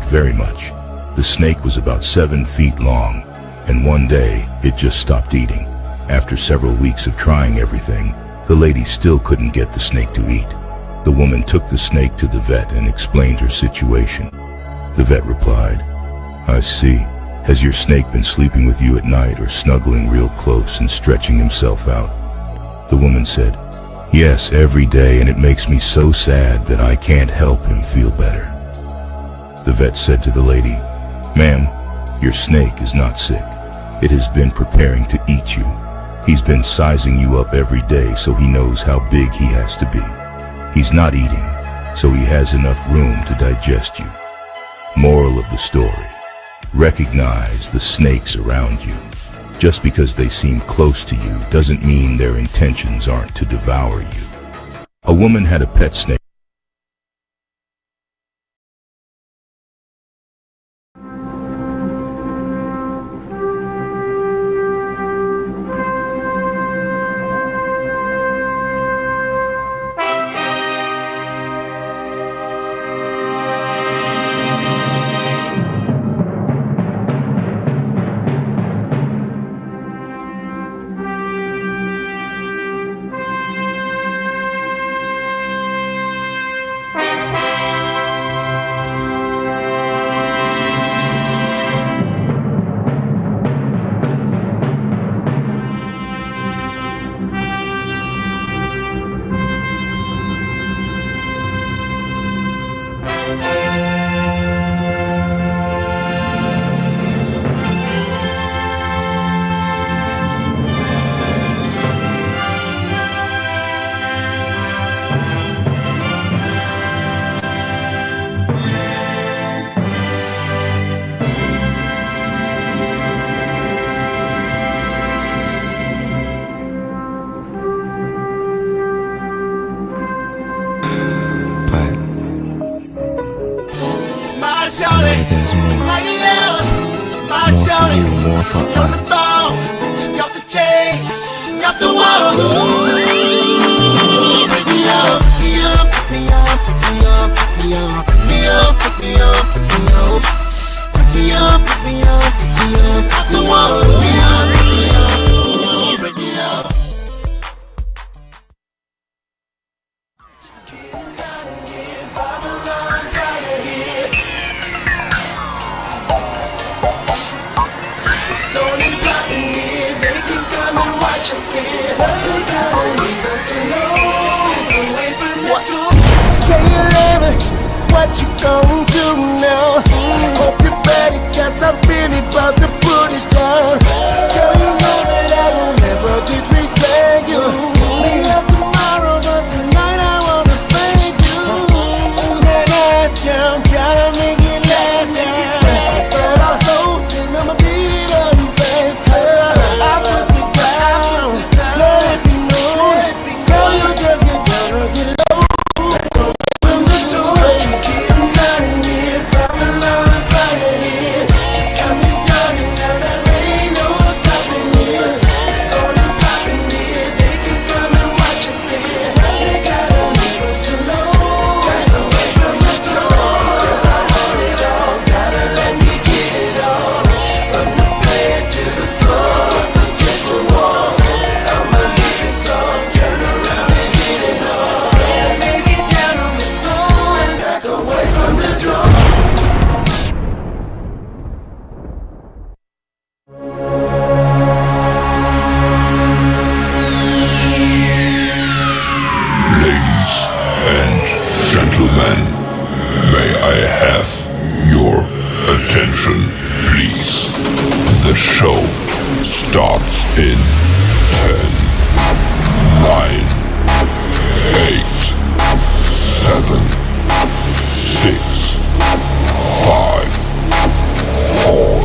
very much. The snake was about 7 feet long, and one day it just stopped eating. After several weeks of trying everything, the lady still couldn't get the snake to eat. The woman took the snake to the vet and explained her situation. The vet replied, "I see. Has your snake been sleeping with you at night or snuggling real close and stretching himself out?" The woman said, "Yes, every day, and it makes me so sad that I can't help him feel better." The vet said to the lady, "Ma'am, your snake is not sick. It has been preparing to eat you. He's been sizing you up every day so he knows how big he has to be. He's not eating, so he has enough room to digest you." Moral of the story: recognize the snakes around you. Just because they seem close to you doesn't mean their intentions aren't to devour you. A woman had a pet snake. There's more for you, more for us. She got the chain, she got the wall. Pick me up, pick me up, pick me up, pick me up, pick me up, pick me up, pick me up, pick me up, pick me up, pick me up, off the wall. Pick me up, pick me up, pick me up. What you gon' do now? Hope you're ready, cause I'm really about to put it down. Girl, you know that I will never disrespect you. We love tomorrow, but tonight I wanna spank you. That ass count, gotta make it last now. Start off slow, then I'ma beat it up fast. I push it down, let it be known. Tell your girls get down or get low. The show starts in 10, 9, 8, 7, 6, 5, 4,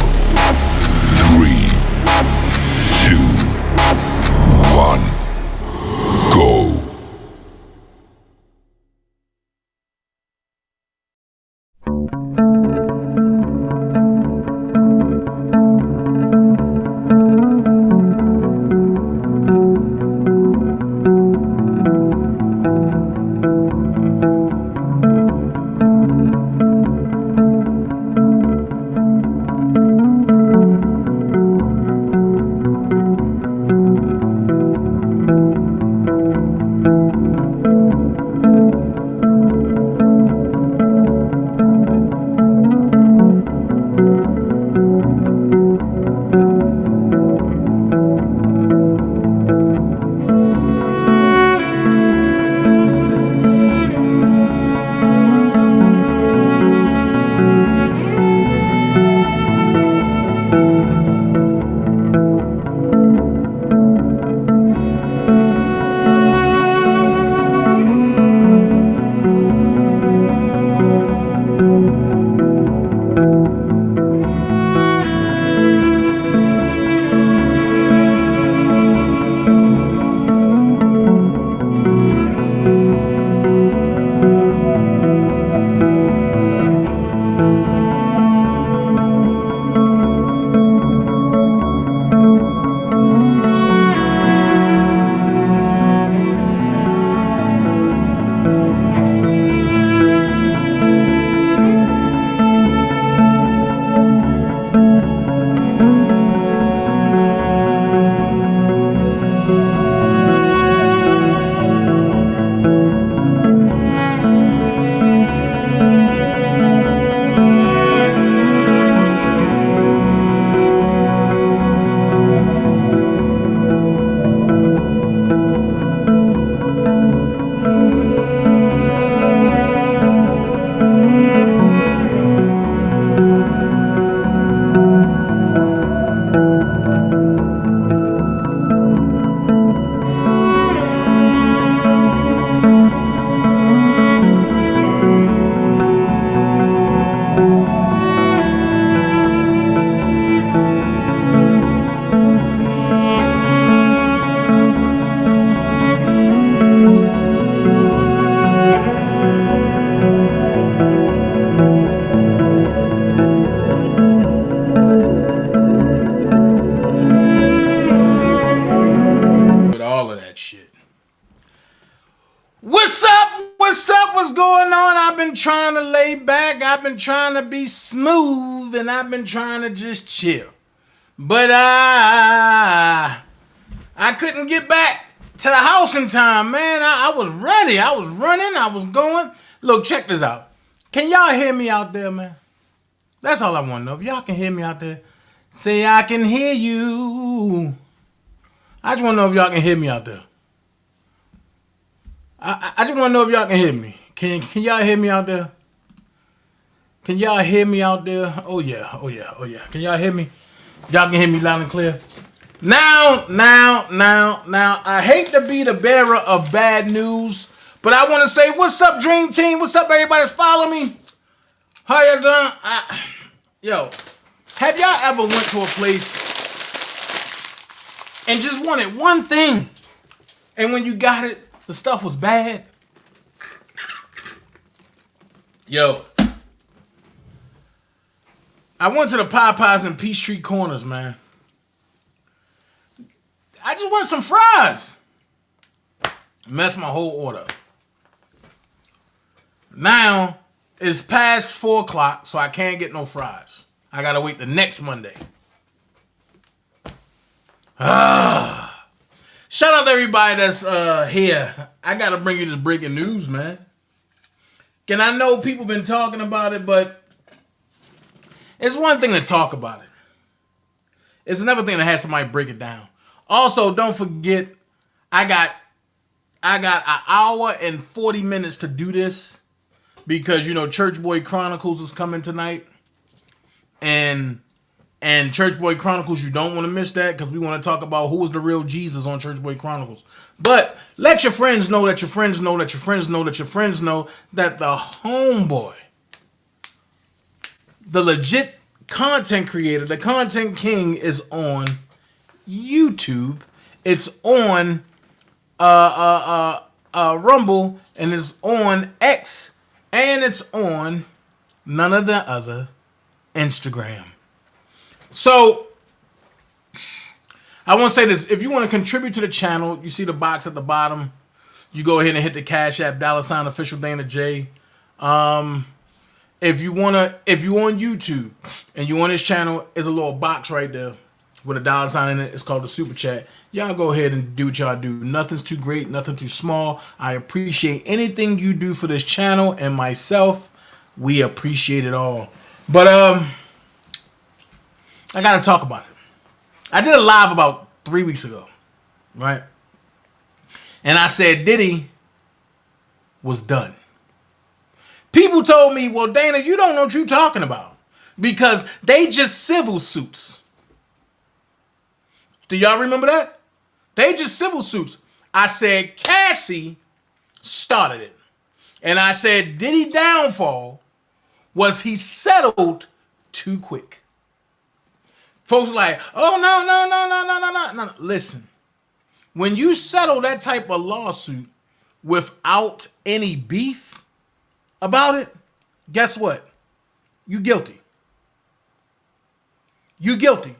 3, 2, 1, go. been trying to lay back. I've been trying to be smooth, and I've been trying to just chill. But I couldn't get back to the house in time, man. I was ready. I was running. I was going. Look, check this out. Can y'all hear me out there, man? That's all I want to know. If y'all can hear me out there, say I can hear you. I just want to know if y'all can hear me out there. I just want to know if y'all can hear me. Can y'all hear me out there? Can y'all hear me out there? Oh yeah. Can y'all hear me? Y'all can hear me loud and clear. Now, I hate to be the bearer of bad news, but I want to say, what's up, Dream Team? What's up, everybody that's following me? How you doing? Yo, have y'all ever went to a place and just wanted one thing, and when you got it, the stuff was bad? Yo, I went to the Popeyes in Peachtree Corners, man. I just wanted some fries. Messed my whole order. Now, it's past 4 o'clock, so I can't get no fries. I gotta wait the next Monday. Shout out to everybody that's here. I gotta bring you this breaking news, man. And I know people been talking about it, but it's one thing to talk about it. It's another thing to have somebody break it down. Also, don't forget, I got an hour and 40 minutes to do this because, you know, Church Boy Chronicles is coming tonight. And Church Boy Chronicles, you don't want to miss that because we want to talk about who is the real Jesus on Church Boy Chronicles. But let your friends know that your friends know that your friends know that your friends know that the homeboy, the legit content creator, the content king, is on YouTube. It's on Rumble, and it's on X, and it's on none of the other Instagram. So I want to say this: if you want to contribute to the channel, you see the box at the bottom. You go ahead and hit the Cash App $ OfficialDanaJay. If you on YouTube and you on this channel, there's a little box right there with a $ in it. It's called the Super Chat. Y'all go ahead and do what y'all do. Nothing's too great, nothing too small. I appreciate anything you do for this channel and myself. We appreciate it all. But I gotta talk about it. I did a live about 3 weeks ago, right? And I said Diddy was done. People told me, well, Dana, you don't know what you're talking about because they just civil suits. Do y'all remember that? They just civil suits. I said Cassie started it. And I said Diddy downfall was he settled too quick. Folks are like, oh, no. Listen, when you settle that type of lawsuit without any beef about it, guess what? You guilty. You guilty.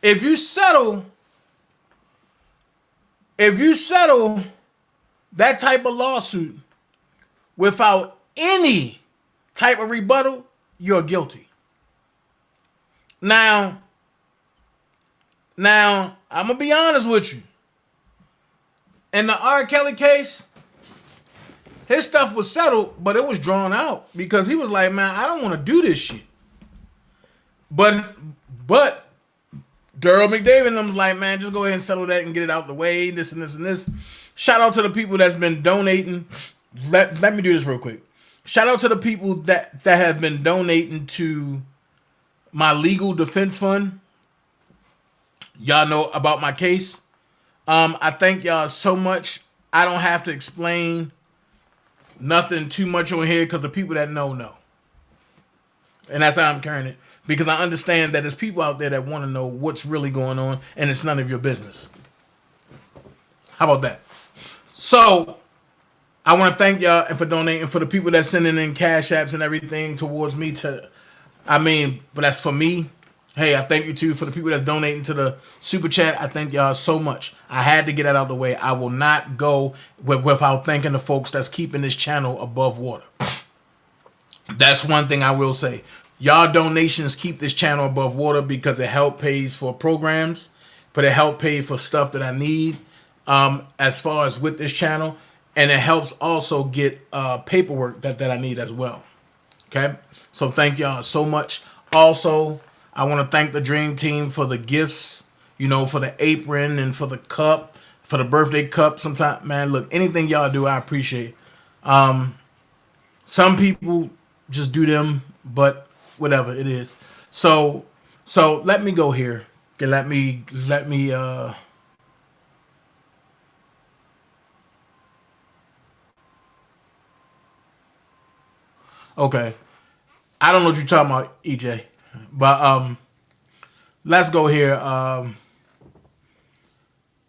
If you settle that type of lawsuit without any type of rebuttal, you're guilty. Now, I'm going to be honest with you. In the R. Kelly case, his stuff was settled, but it was drawn out because he was like, man, I don't want to do this shit. But Daryl McDavid and them was like, man, just go ahead and settle that and get it out the way, this and this and this. Shout out to the people that's been donating. Let me do this real quick. Shout out to the people that have been donating to my legal defense fund. Y'all know about my case. I thank y'all so much. I don't have to explain nothing too much on here because the people that know. And that's how I'm carrying it. Because I understand that there's people out there that want to know what's really going on and it's none of your business. How about that? So I want to thank y'all and for donating, for the people that sending in cash apps and everything towards me but that's for me. Hey, I thank you too for the people that's donating to the super chat. I thank y'all so much. I had to get that out of the way. I will not go without thanking the folks that's keeping this channel above water. That's one thing I will say. Y'all donations keep this channel above water because it help pays for programs, but it help pay for stuff that I need as far as with this channel, and it helps also get paperwork that I need as well. Okay, so thank y'all so much. Also, I want to thank the Dream Team for the gifts, you know, for the apron and for the cup, for the birthday cup. Sometimes, man, look, anything y'all do, I appreciate. Some people just do them, but whatever it is. So let me go here. Okay, let me okay. I don't know what you're talking about, EJ. But let's go here.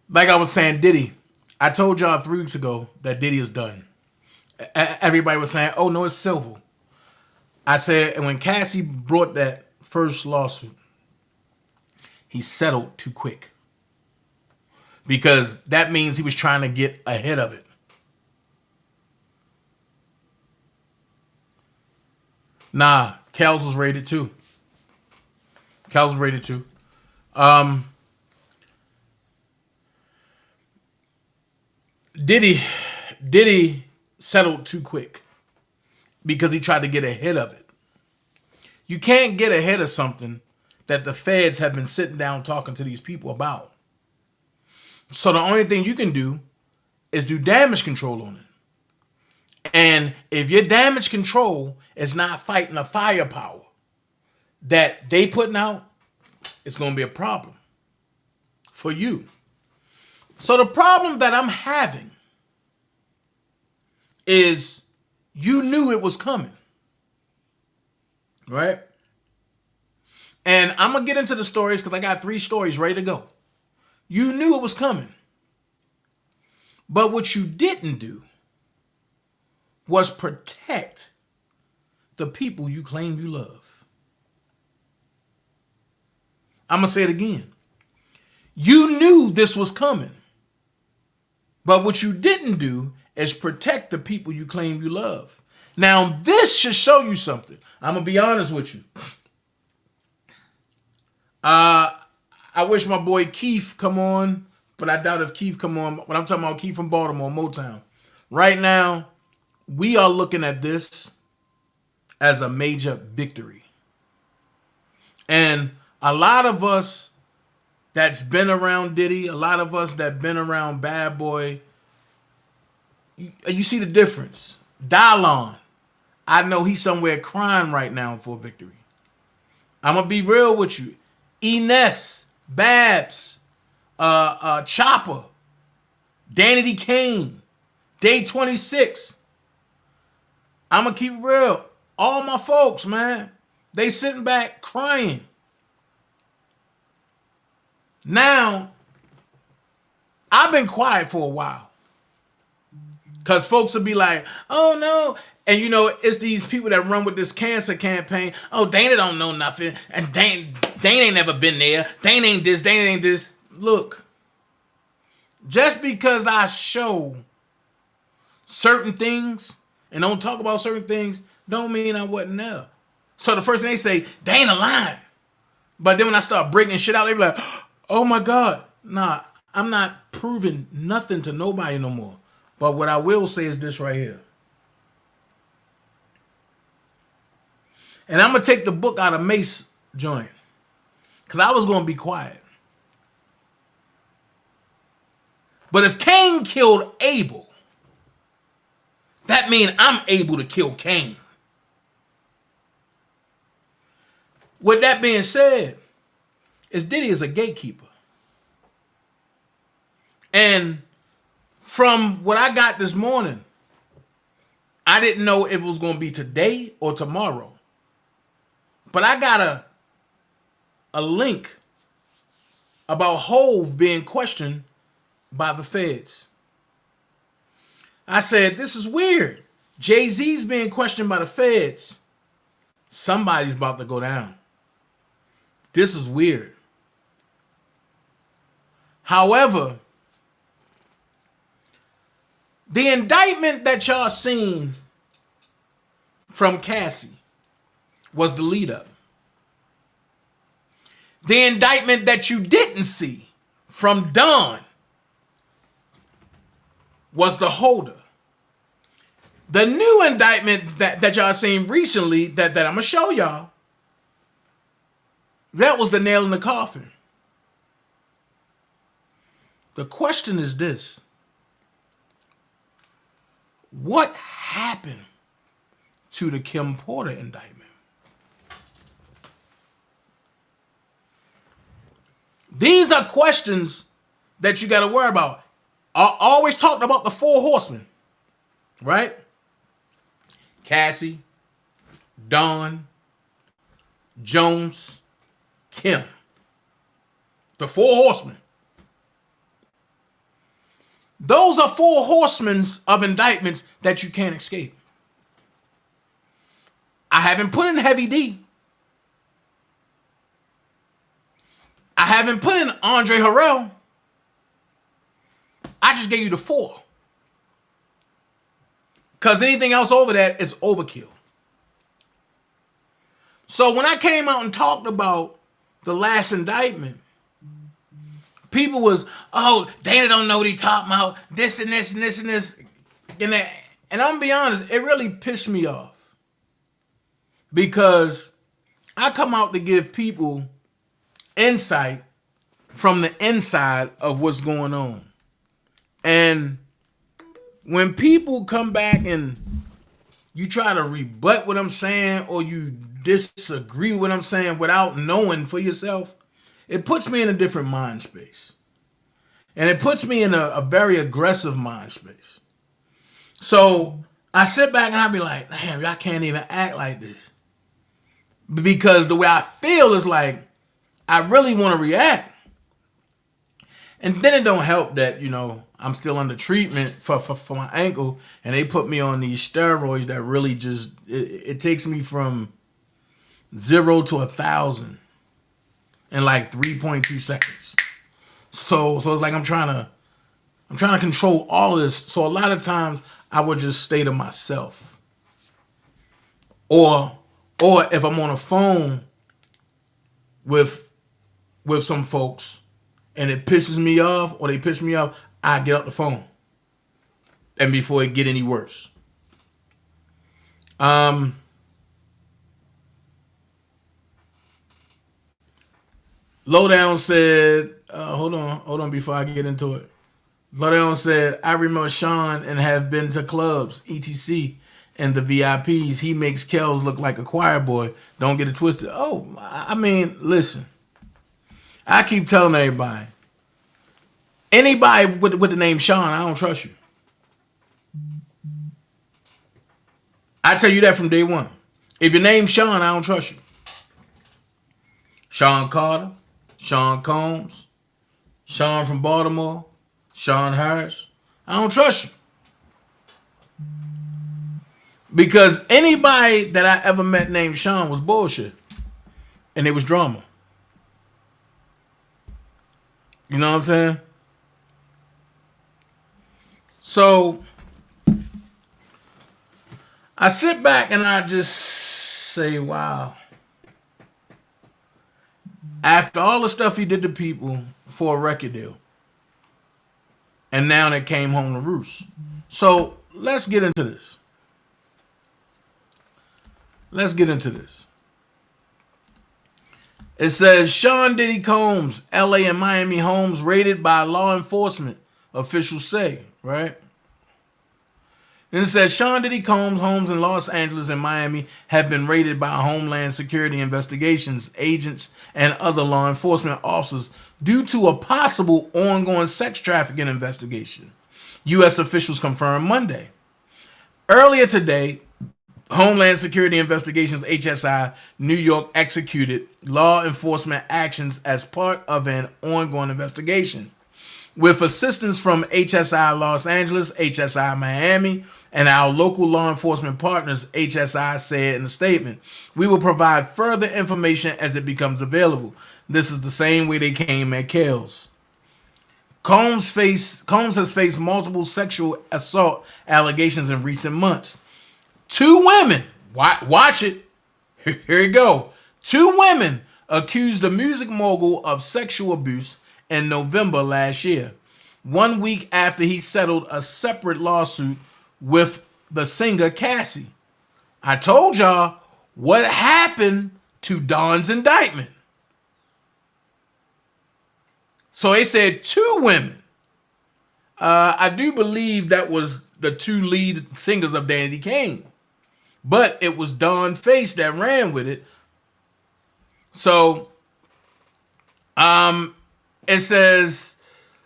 Like I was saying, Diddy. I told y'all 3 weeks ago that Diddy is done. Everybody was saying, oh no, it's civil. I said, and when Cassie brought that first lawsuit, he settled too quick. Because that means he was trying to get ahead of it. Nah, Kels was rated too. Kels was rated too. Diddy settled too quick because he tried to get ahead of it. You can't get ahead of something that the feds have been sitting down talking to these people about. So the only thing you can do is do damage control on it. And if your damage control is not fighting the firepower that they putting out, it's going to be a problem for you. So the problem that I'm having is you knew it was coming, right? And I'm going to get into the stories because I got 3 stories ready to go. You knew it was coming. But what you didn't do was protect the people you claim you love. I'm going to say it again. You knew this was coming. But what you didn't do is protect the people you claim you love. Now, this should show you something. I'm going to be honest with you. I wish my boy Keith come on, but I doubt if Keith come on. When I'm talking about Keith from Baltimore, Motown. Right now, we are looking at this as a major victory. And a lot of us that's been around Diddy, a lot of us that been around Bad Boy, you see the difference. Dallon, I know he's somewhere crying right now for victory. I'm going to be real with you. Innn, Babs, Chopper, Danny D. Kane, Day 26. I'm going to keep it real. All my folks, man, they sitting back crying. Now, I've been quiet for a while. Because folks will be like, oh no. And you know, it's these people that run with this cancer campaign. Oh, Dana don't know nothing. And Dana ain't never been there. Dana ain't this, Dana ain't this. Look, just because I show certain things and don't talk about certain things, don't mean I wasn't there. So the first thing they say, Dana lying. But then when I start breaking shit out, they be like, oh my God. Nah, I'm not proving nothing to nobody no more. But what I will say is this right here. And I'm going to take the book out of Mace joint. Because I was going to be quiet. But if Cain killed Abel, that means I'm able to kill Cain. With that being said, is Diddy is a gatekeeper. And from what I got this morning, I didn't know if it was going to be today or tomorrow. But I got a link about Hove being questioned by the feds. I said, this is weird. Jay-Z's being questioned by the feds. Somebody's about to go down. This is weird. However, the indictment that y'all seen from Cassie was the lead up. The indictment that you didn't see from Don was the holder. The new indictment that y'all seen recently that I'm gonna show y'all, that was the nail in the coffin. The question is this: what happened to the Kim Porter indictment? These are questions that you got to worry about. I always talked about the four horsemen, right? Cassie, Dawn, Jones, Kim. The four horsemen. Those are four horsemen of indictments that you can't escape. I haven't put in Heavy D. I haven't put in Andre Harrell. I just gave you the four. Because anything else over that is overkill. So when I came out and talked about the last indictment, people was, oh, Dana don't know what he talking about, this and this and this and this. And I'm going to be honest, it really pissed me off. Because I come out to give people insight from the inside of what's going on. And when people come back and you try to rebut what I'm saying or you disagree with what I'm saying without knowing for yourself, it puts me in a different mind space. And it puts me in a very aggressive mind space. So I sit back and I be like, damn, y'all can't even act like this. Because the way I feel is like, I really want to react. And then it don't help that, you know, I'm still under treatment for my ankle, and they put me on these steroids that really just, it takes me from 0 to 1,000 in like 3.2 seconds. So it's like I'm trying to control all of this. So a lot of times I would just stay to myself. Or if I'm on a phone with some folks and it pisses me off or they piss me off, I get off the phone. And before it get any worse. Lowdown said, hold on before I get into it. Lowdown said, I remember Sean and have been to clubs, etc. and the VIPs. He makes Kells look like a choir boy. Don't get it twisted. Oh, I mean, listen. I keep telling everybody, anybody with the name Sean, I don't trust you. I tell you that from day one. If your name's Sean, I don't trust you. Sean Carter, Sean Combs, Sean from Baltimore, Sean Harris, I don't trust you. Because anybody that I ever met named Sean was bullshit. And it was drama. You know what I'm saying? So I sit back and I just say, wow. After all the stuff he did to people for a record deal, and now they came home to roost. So let's get into this. It says, Sean Diddy Combs, LA and Miami homes raided by law enforcement, officials say, right? Then it says, Sean Diddy Combs' homes in Los Angeles and Miami have been raided by Homeland Security investigations, agents, and other law enforcement officers due to a possible ongoing sex trafficking investigation, U.S. officials confirmed Monday. Earlier today, Homeland Security Investigations, HSI, New York executed law enforcement actions as part of an ongoing investigation. With assistance from HSI Los Angeles, HSI Miami, and our local law enforcement partners, HSI said in a statement, we will provide further information as it becomes available. This is the same way they came at Kells. Combs has faced multiple sexual assault allegations in recent months. 2 women, watch it, Here we go. 2 women accused the music mogul of sexual abuse in November last year, 1 week after he settled a separate lawsuit with the singer Cassie. I told y'all what happened to Don's indictment. So they said 2 women. I do believe that was the 2 lead singers of Danity Kane, but it was Don Face that ran with it. So, it says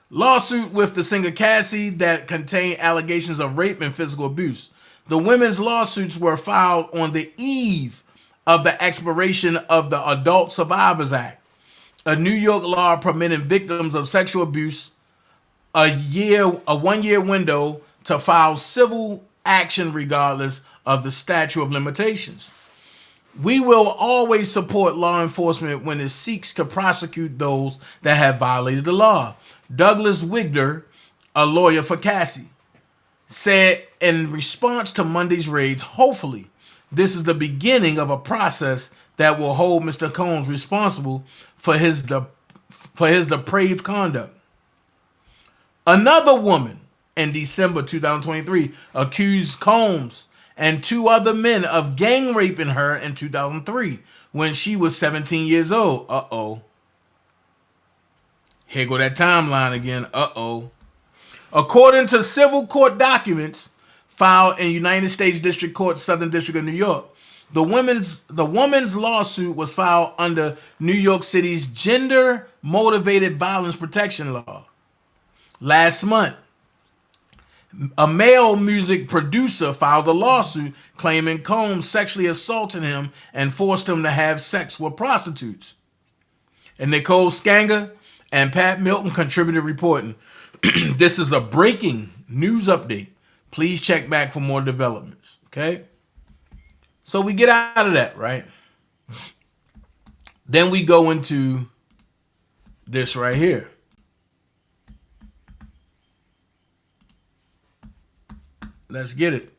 lawsuit with the singer Cassie that contained allegations of rape and physical abuse. The women's lawsuits were filed on the eve of the expiration of the Adult Survivors Act, a New York law permitting victims of sexual abuse a 1-year window to file civil action regardless of the statute of limitations. We will always support law enforcement when it seeks to prosecute those that have violated the law. Douglas Wigder, a lawyer for Cassie, said in response to Monday's raids, hopefully this is the beginning of a process that will hold Mr. Combs responsible for his depraved conduct. Another woman in December 2023 accused Combs and 2 other men of gang raping her in 2003 when she was 17 years old. Uh-oh. Here go that timeline again. Uh-oh. According to civil court documents filed in United States District Court, Southern District of New York, the woman's lawsuit was filed under New York City's gender-motivated violence protection law. Last month, a male music producer filed a lawsuit claiming Combs sexually assaulted him and forced him to have sex with prostitutes. And Nicole Skanger and Pat Milton contributed reporting. This is a breaking news update. Please check back for more developments. Okay? So we get out of that, right? Then we go into this right here. Let's get it.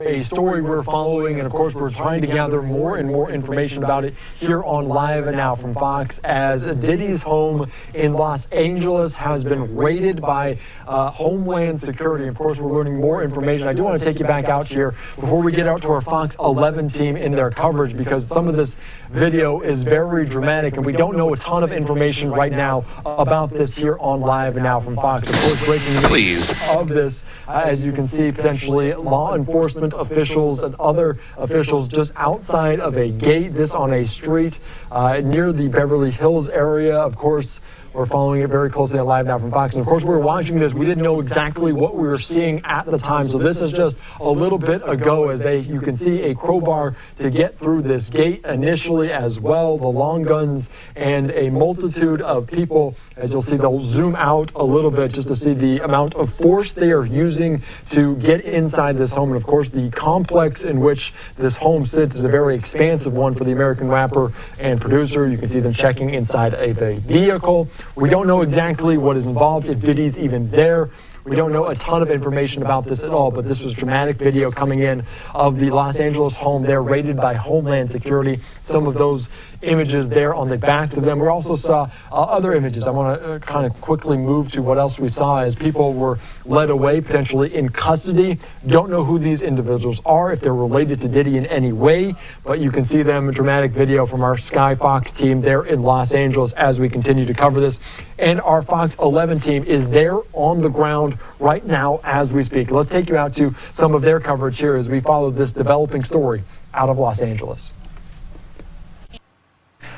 A story we're following, and of course we're trying to gather more and more information about it here on Live and Now from Fox, as Diddy's home in Los Angeles has been raided by Homeland Security. Of course, we're learning more information. I do want to take you back out here before we get out to our Fox 11 team in their coverage, because some of this video is very dramatic and we don't know a ton of information right now about this here on Live and Now from Fox. Of course, breaking news of this, as you can see, potentially law enforcement officials and other officials just outside of a gate, this on a street near the Beverly Hills area. Of course, we're following it very closely on Live Now from Fox. And of course, we were watching this. We didn't know exactly what we were seeing at the time. So this is just a little bit ago, as you can see a crowbar to get through this gate initially as well, the long guns and a multitude of people. As you'll see, they'll zoom out a little bit just to see the amount of force they are using to get inside this home. And of course, the complex in which this home sits is a very expansive one for the American rapper and producer. You can see them checking inside of a vehicle. We don't know exactly what is involved, if Diddy's even there. We don't know a ton of information about this at all, but this was dramatic video coming in of the Los Angeles home there, raided by Homeland Security. Some of those images there on the backs of them. We also saw other images. I want to kind of quickly move to what else we saw as people were led away, potentially in custody. Don't know who these individuals are, if they're related to Diddy in any way, but you can see them, dramatic video from our Sky Fox team there in Los Angeles as we continue to cover this. And our Fox 11 team is there on the ground right now as we speak. Let's take you out to some of their coverage here as we follow this developing story out of Los Angeles.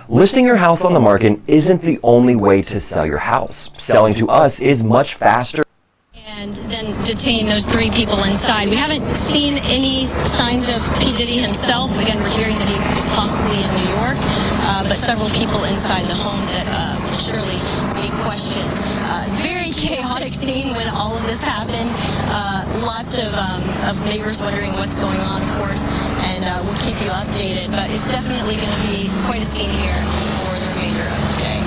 Listing your house on the market isn't the only way to sell your house. Selling to us is much faster. And then detain those 3 people inside. We haven't seen any signs of P. Diddy himself. Again, we're hearing that he is possibly in New York, but several people inside the home that will surely be questioned. Very chaotic scene when all of this happened. Lots of neighbors wondering what's going on, of course, and we'll keep you updated. But it's definitely going to be quite a scene here for the remainder of the day.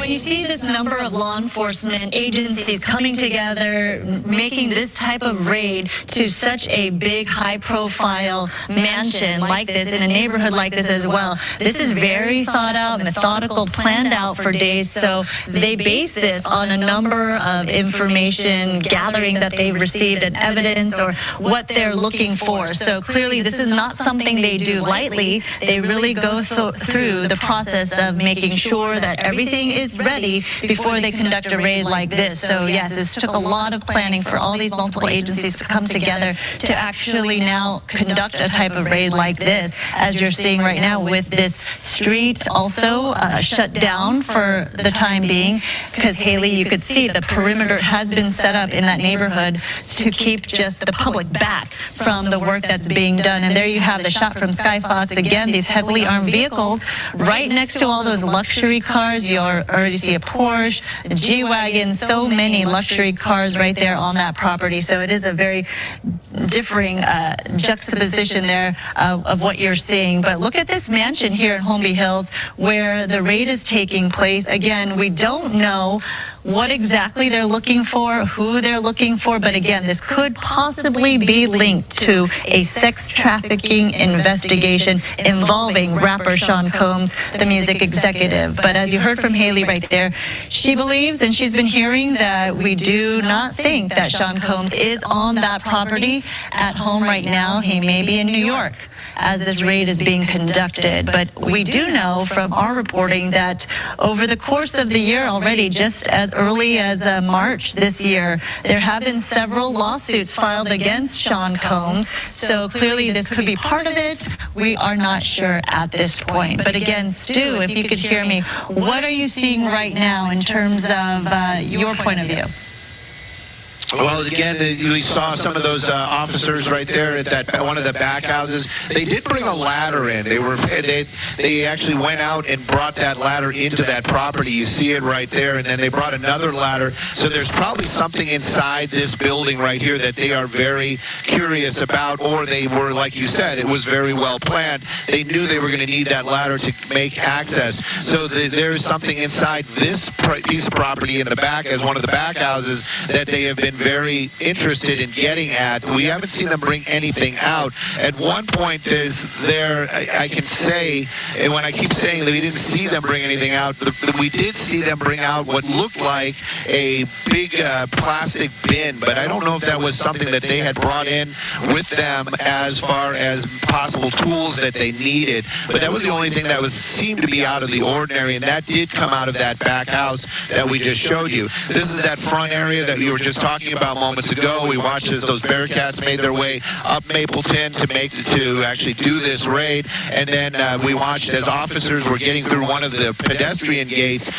when you see this number of law enforcement agencies coming together, making this type of raid to such a big, high-profile mansion like this, in a neighborhood like this as well, this is very thought out, methodical, planned out for days. So they base this on a number of information gathering that they've received and evidence or what they're looking for. So clearly this is not something they do lightly. They really go through the process of making sure that everything is ready before they conduct a raid like this. So yes, it took a lot of planning for all these multiple agencies to come together to actually now conduct a type of raid like this, as you're seeing right now, with this street also shut down for the time being, because Haley, you could see the perimeter has been set up in that neighborhood to keep just the public back from the work that's being done. And there you have the shot from Sky Fox. Again, these heavily armed vehicles right next to all those luxury cars. You already see a Porsche, a G-Wagon, so many luxury cars right there on that property. So it is a very differing juxtaposition there of what you're seeing. But look at this mansion here in Holmby Hills where the raid is taking place. Again, we don't know what exactly they're looking for, who they're looking for, but again, this could possibly be linked to a sex trafficking investigation involving rapper Sean Combs, the music executive. But as you heard from Haley right there, she believes, and she's been hearing, that we do not think that Sean Combs is on that property at home right now. He may be in New York as this raid is being conducted. But we do know from our reporting that over the course of the year already, just as early as March this year, there have been several lawsuits filed against Sean Combs. So clearly this could be part of it. We are not sure at this point. But again, Stu, if you could hear me, what are you seeing right now in terms of your point of view? Well, again, we saw some of those officers right there at that one of the back houses. They did bring a ladder in. They actually went out and brought that ladder into that property. You see it right there, and then they brought another ladder. So there's probably something inside this building right here that they are very curious about, or they were, like you said, it was very well planned. They knew they were going to need that ladder to make access. So there's something inside this piece of property in the back, as one of the back houses, that they have been very interested in getting at. We haven't seen them bring anything out. At one point, I can say, and when I keep saying that we didn't see them bring anything out, we did see them bring out what looked like a big plastic bin, but I don't know if that was something that they had brought in with them as far as possible tools that they needed. But that was the only thing that seemed to be out of the ordinary, and that did come out of that back house that we just showed you. This is that front area that we were just talking about moments ago. We watched as those Bearcats made their way up Mapleton to actually do this raid, and then we watched as officers were getting through one of the pedestrian gates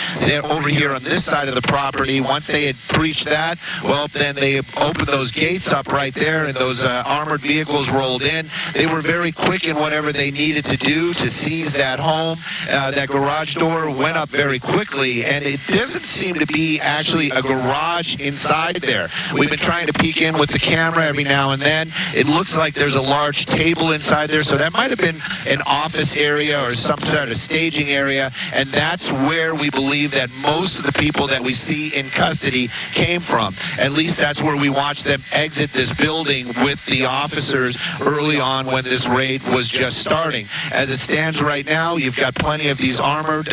over here on this side of the property. Once they had breached that, well, then they opened those gates up right there, and those armored vehicles rolled in. They were very quick in whatever they needed to do to seize that home. That garage door went up very quickly, and it doesn't seem to be actually a garage inside there. We've been trying to peek in with the camera every now and then. It looks like there's a large table inside there, so that might have been an office area or some sort of staging area, and that's where we believe that most of the people that we see in custody came from. At least that's where we watched them exit this building with the officers early on when this raid was just starting. As it stands right now, you've got plenty of these armored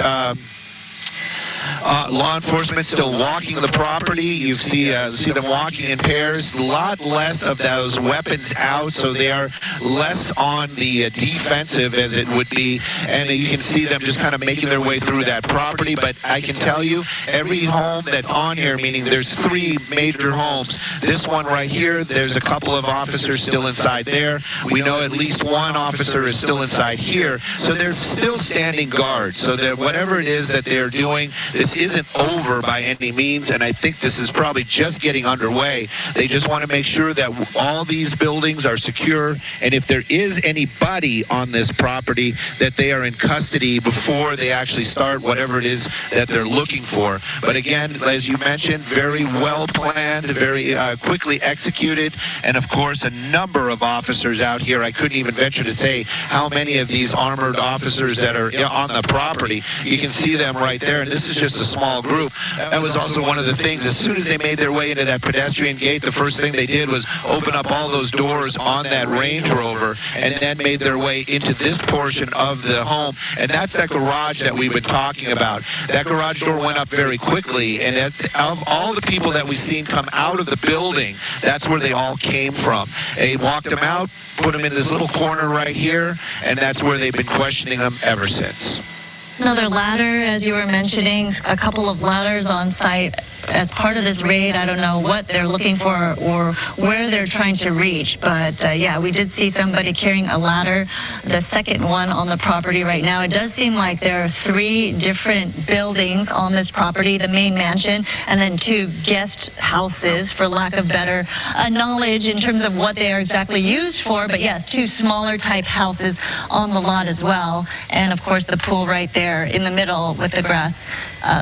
law enforcement still walking the property. You see them walking in pairs. A lot less of those weapons out, so they are less on the defensive as it would be. And you can see them just kind of making their way through that property. But I can tell you, every home that's on here, meaning there's 3 major homes. This one right here, there's a couple of officers still inside there. We know at least one officer is still inside here. So they're still standing guard. So that whatever it is that they're doing, this isn't over by any means, and I think this is probably just getting underway. They just want to make sure that all these buildings are secure, and if there is anybody on this property, that they are in custody before they actually start whatever it is that they're looking for. But again, as you mentioned, very well planned, very quickly executed, and of course a number of officers out here. I couldn't even venture to say how many of these armored officers that are on the property. You can see them right there, and this is just a small group. That was also one of the things. As soon as they made their way into that pedestrian gate, the first thing they did was open up all those doors on that Range Rover and then made their way into this portion of the home. And that's that garage that we've been talking about. That garage door went up very quickly, and of all the people that we've seen come out of the building, that's where they all came from. They walked them out, put them in this little corner right here, and that's where they've been questioning them ever since. Another ladder, as you were mentioning, a couple of ladders on site as part of this raid. I don't know what they're looking for or where they're trying to reach, but yeah, we did see somebody carrying a ladder, the second one on the property right now. It does seem like there are 3 different buildings on this property, the main mansion, and then 2 guest houses, for lack of better knowledge in terms of what they are exactly used for. But yes, 2 smaller type houses on the lot as well, and of course the pool right there in the middle with the grass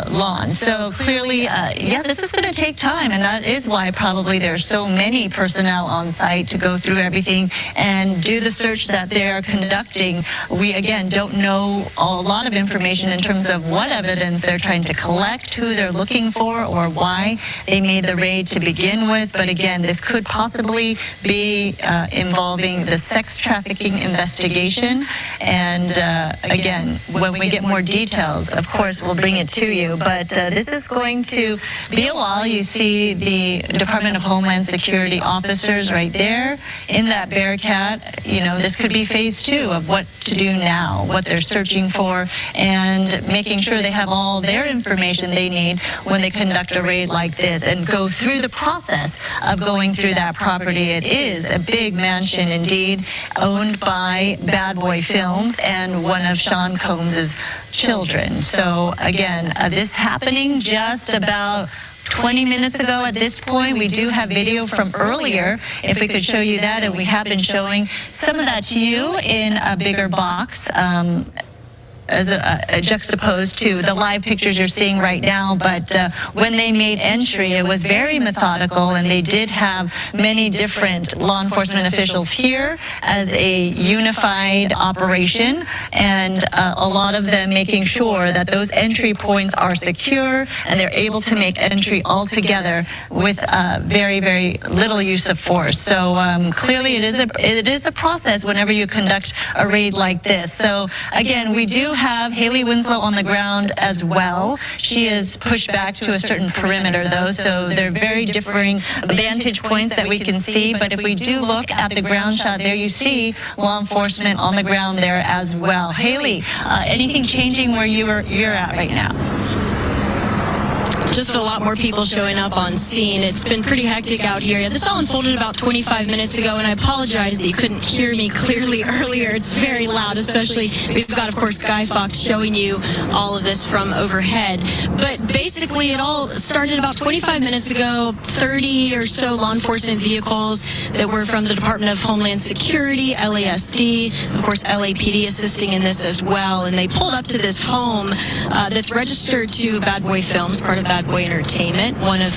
lawn. So clearly, yeah, this is going to take time, and that is why probably there's so many personnel on site to go through everything and do the search that they are conducting. We, again, don't know a lot of information in terms of what evidence they're trying to collect, who they're looking for, or why they made the raid to begin with. But again, this could possibly be involving the sex trafficking investigation. And again, when we get more details, of course, we'll bring it to you. But this is going to be a while. You see the Department of Homeland Security officers right there in that Bearcat. You know, this could be phase 2 of what to do now, what they're searching for, and making sure they have all their information they need when they conduct a raid like this and go through the process of going through that property. It is a big mansion indeed, owned by Bad Boy Films and one of Sean Combs' children. So again, this happening just about 20 minutes ago at this point. We do have video from earlier, if we could show you that, and we have been showing some of that to you in a bigger box, as a juxtaposed to the live pictures you're seeing right now. But when they made entry, it was very methodical, and they did have many different law enforcement officials here as a unified operation, and a lot of them making sure that those entry points are secure and they're able to make entry all together with very, very little use of force. So clearly it is a process whenever you conduct a raid like this. So again, we do have Haley Winslow on the ground as well. She is pushed back to a certain perimeter though, so they're very differing vantage points that we can see. But if we do look at the ground shot there, you see law enforcement on the ground there as well. Haley, anything changing where you're at right now? Just a lot more people showing up on scene. It's been pretty hectic out here. This all unfolded about 25 minutes ago, and I apologize that you couldn't hear me clearly earlier. It's very loud, especially we've got, of course, Sky Fox showing you all of this from overhead. But basically, it all started about 25 minutes ago. 30 or so law enforcement vehicles that were from the Department of Homeland Security, LASD, of course, LAPD assisting in this as well. And they pulled up to this home that's registered to Bad Boy Films, part of Bad Boy Entertainment, one of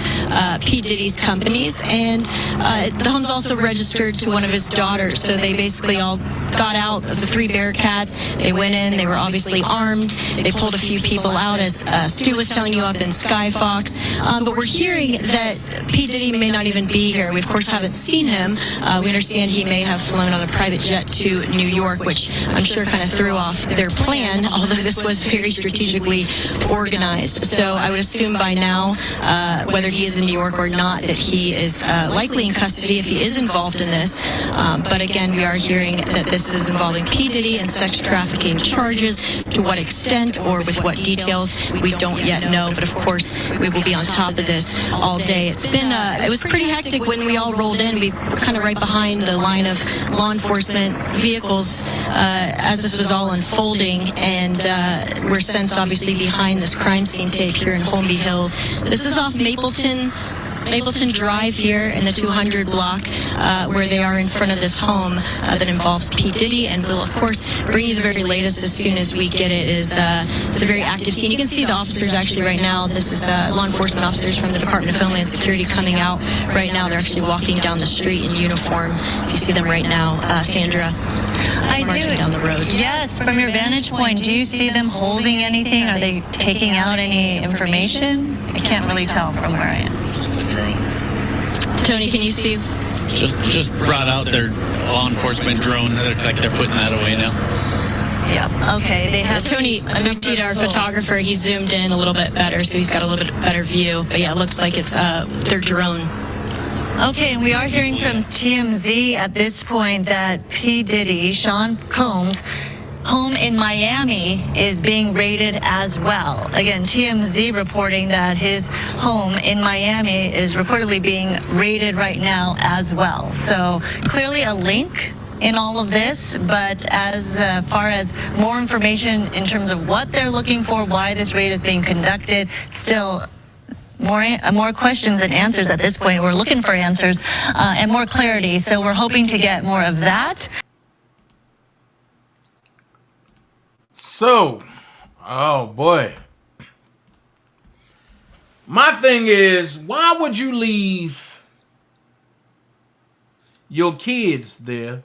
P. Diddy's companies, and the home's also registered to one of his daughters. So they basically all got out of the 3 Bearcats. They went in. They were obviously armed. They pulled a few people out, as Stu was telling you up in Sky Fox. But we're hearing that P. Diddy may not even be here. We, of course, haven't seen him. We understand he may have flown on a private jet to New York, which I'm sure kind of threw off their plan, although this was very strategically organized. So I would assume by now, whether he is in New York or not, that he is likely in custody if he is involved in this. But again, we are hearing that this is involving P. Diddy and sex trafficking charges. To what extent or with what details, we don't yet know. But of course, we will be on top of this all day. It's been, it was pretty hectic when we all rolled in. We were kind of right behind the line of law enforcement vehicles as this was all unfolding. And we're since obviously behind this crime scene tape here in Holmby Hills. This is off Mapleton Mapleton Drive here in the 200 block where they are in front of this home that involves P. Diddy, and we'll, of course, bring you the very latest as soon as we get it. It's a very active scene. You can see the officers actually right now. This is law enforcement officers from the Department of Homeland Security coming out right now. They're actually walking down the street in uniform. If you see them right now, Sandra. I do. Down the road. Yes, from your vantage point, do you see them holding anything? Are they taking out any information? I can't really tell from where I am. Just a drone. Tony, can you see? Just brought out their law enforcement drone. It looks like they're putting that away now. Yeah. Okay. They have Tony, our photographer, he zoomed in a little bit better, so he's got a little bit better view. But yeah, it looks like it's their drone. Okay, and we are hearing from TMZ at this point that P. Diddy, Sean Combs' home in Miami is being raided as well. Again, TMZ reporting that his home in Miami is reportedly being raided right now as well. So clearly a link in all of this, but as far as more information in terms of what they're looking for, why this raid is being conducted, still more questions than answers at this point. We're looking for answers and more clarity, so we're hoping to get more of that. So, oh boy. My thing is, why would you leave your kids there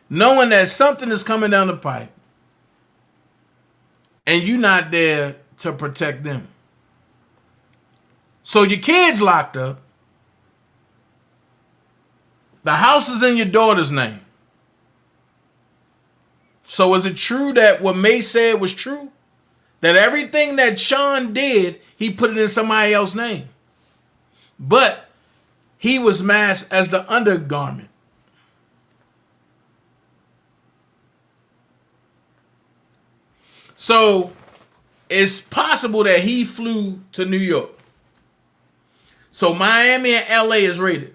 knowing that something is coming down the pipe and you're not there to protect them? So your kid's locked up. The house is in your daughter's name. So is it true that what May said was true? That everything that Sean did, he put it in somebody else's name. But he was masked as the undergarment. So it's possible that he flew to New York. So Miami and LA is rated.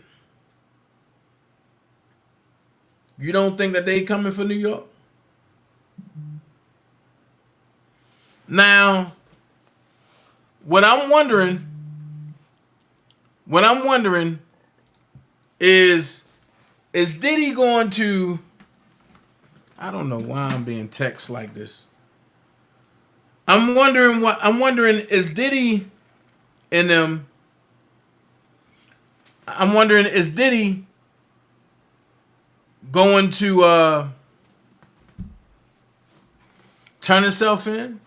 You don't think that they coming for New York? Now, what I'm wondering is Diddy going to, I don't know why I'm being text like this. I'm wondering is Diddy in them, I'm wondering, is Diddy going to turn himself in?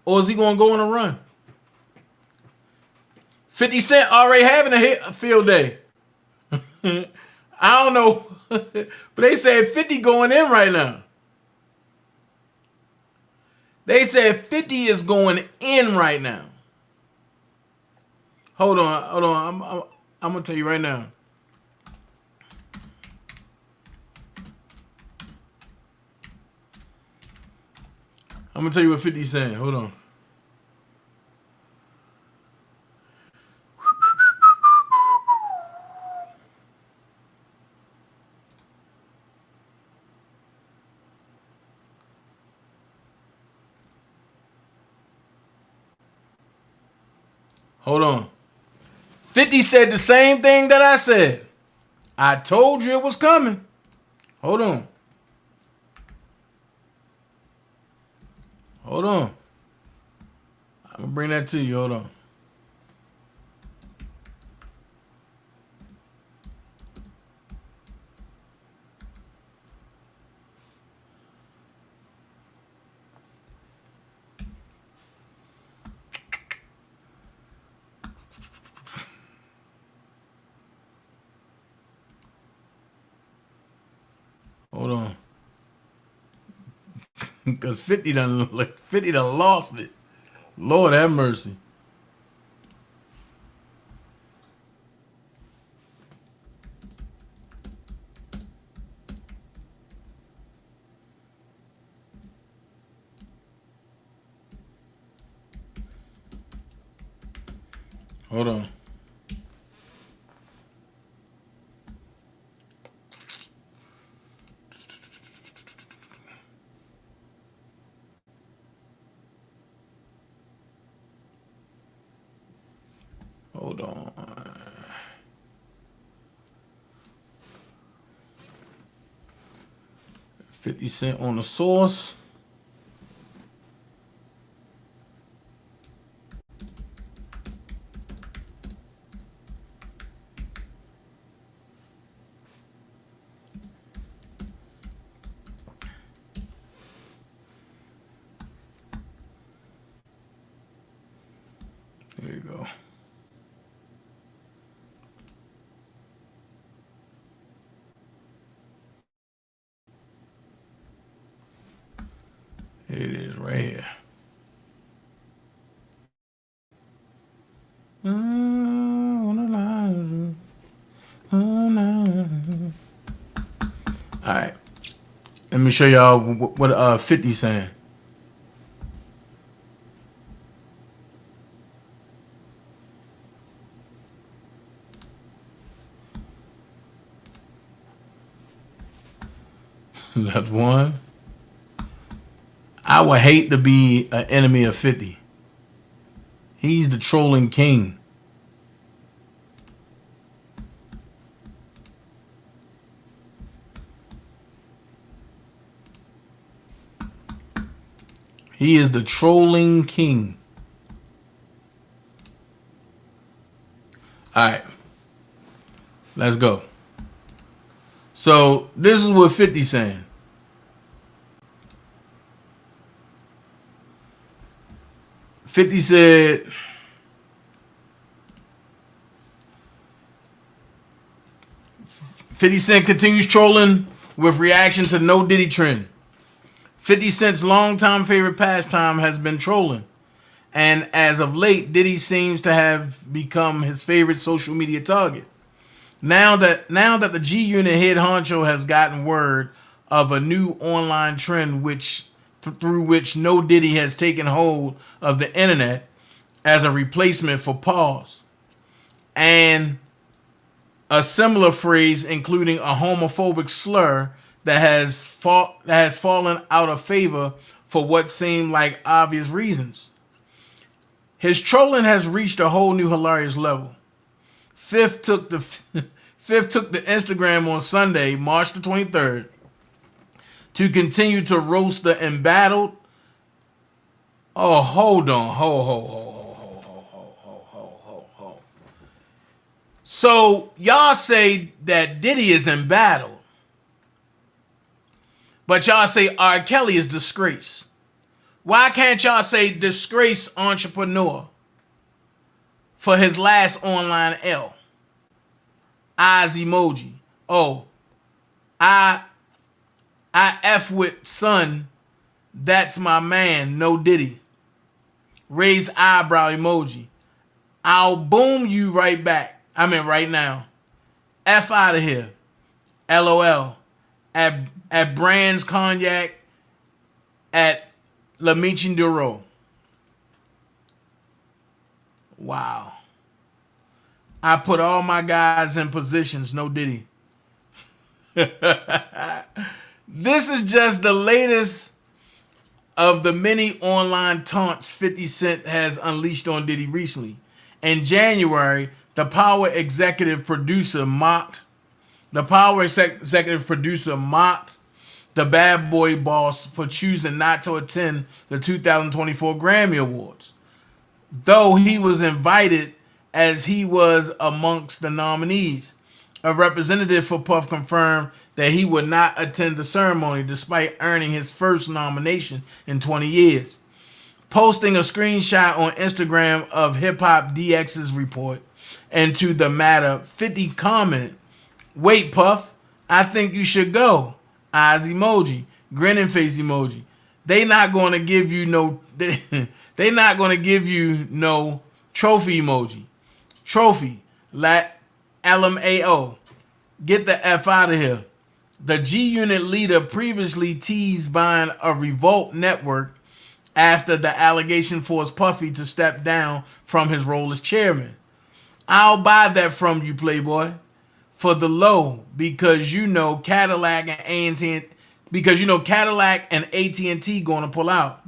Or is he going to go on a run? 50 Cent already having a field day. I don't know. But they said 50 going in right now. They said 50 is going in right now. Hold on. I'm going to tell you right now. I'm going to tell you what 50's saying. Hold on. Hold on. 50 said the same thing that I said. I told you it was coming. Hold on. Hold on. I'm going to bring that to you. Hold on. Hold on. Because 50 done lost it. Lord have mercy. Hold on. Hold on. 50 Cent on the source. There you go. Here it is right here. All right. Let me show y'all what 50 saying. That's one. I would hate to be an enemy of 50. He's the trolling king. He is the trolling king. All right. Let's go. So this is what 50 saying. Fifty said, "50 Cent continues trolling with reaction to no Diddy trend. 50 Cent's longtime favorite pastime has been trolling, and as of late, Diddy seems to have become his favorite social media target. Now that the G Unit head honcho has gotten word of a new online trend through which no Diddy has taken hold of the internet as a replacement for pause, and a similar phrase including a homophobic slur that has fallen out of favor for what seemed like obvious reasons. His trolling has reached a whole new hilarious level. Fifth took the Instagram on Sunday, March the 23rd, to continue to roast the embattled. Oh, hold on. Ho. So y'all say that Diddy is embattled, but y'all say R. Kelly is disgrace. Why can't y'all say disgrace entrepreneur for his last online L? Eyes emoji. Oh, I F with son. That's my man. No Diddy. Raise eyebrow emoji. I'll boom you right back. I mean right now. F out of here. LOL. At Brands Cognac at La Michin Duro. Wow. I put all my guys in positions. No Diddy. This is just the latest of the many online taunts 50 Cent has unleashed on Diddy recently. In January, the Power executive producer mocked the Bad Boy boss for choosing not to attend the 2024 Grammy Awards, though he was invited as he was amongst the nominees. A representative for Puff confirmed that he would not attend the ceremony despite earning his first nomination in 20 years. Posting a screenshot on Instagram of Hip Hop DX's report into the matter, 50 commented, "Wait, Puff, I think you should go. Eyes emoji, grinning face emoji. They not going to give you no they not going to give you no trophy emoji. Trophy, LMAO. Get the F out of here." The G Unit leader previously teased buying a revolt network after the allegation forced Puffy to step down from his role as chairman. "I'll buy that from you, Playboy, for the low, because you know Cadillac and AT&T going to pull out."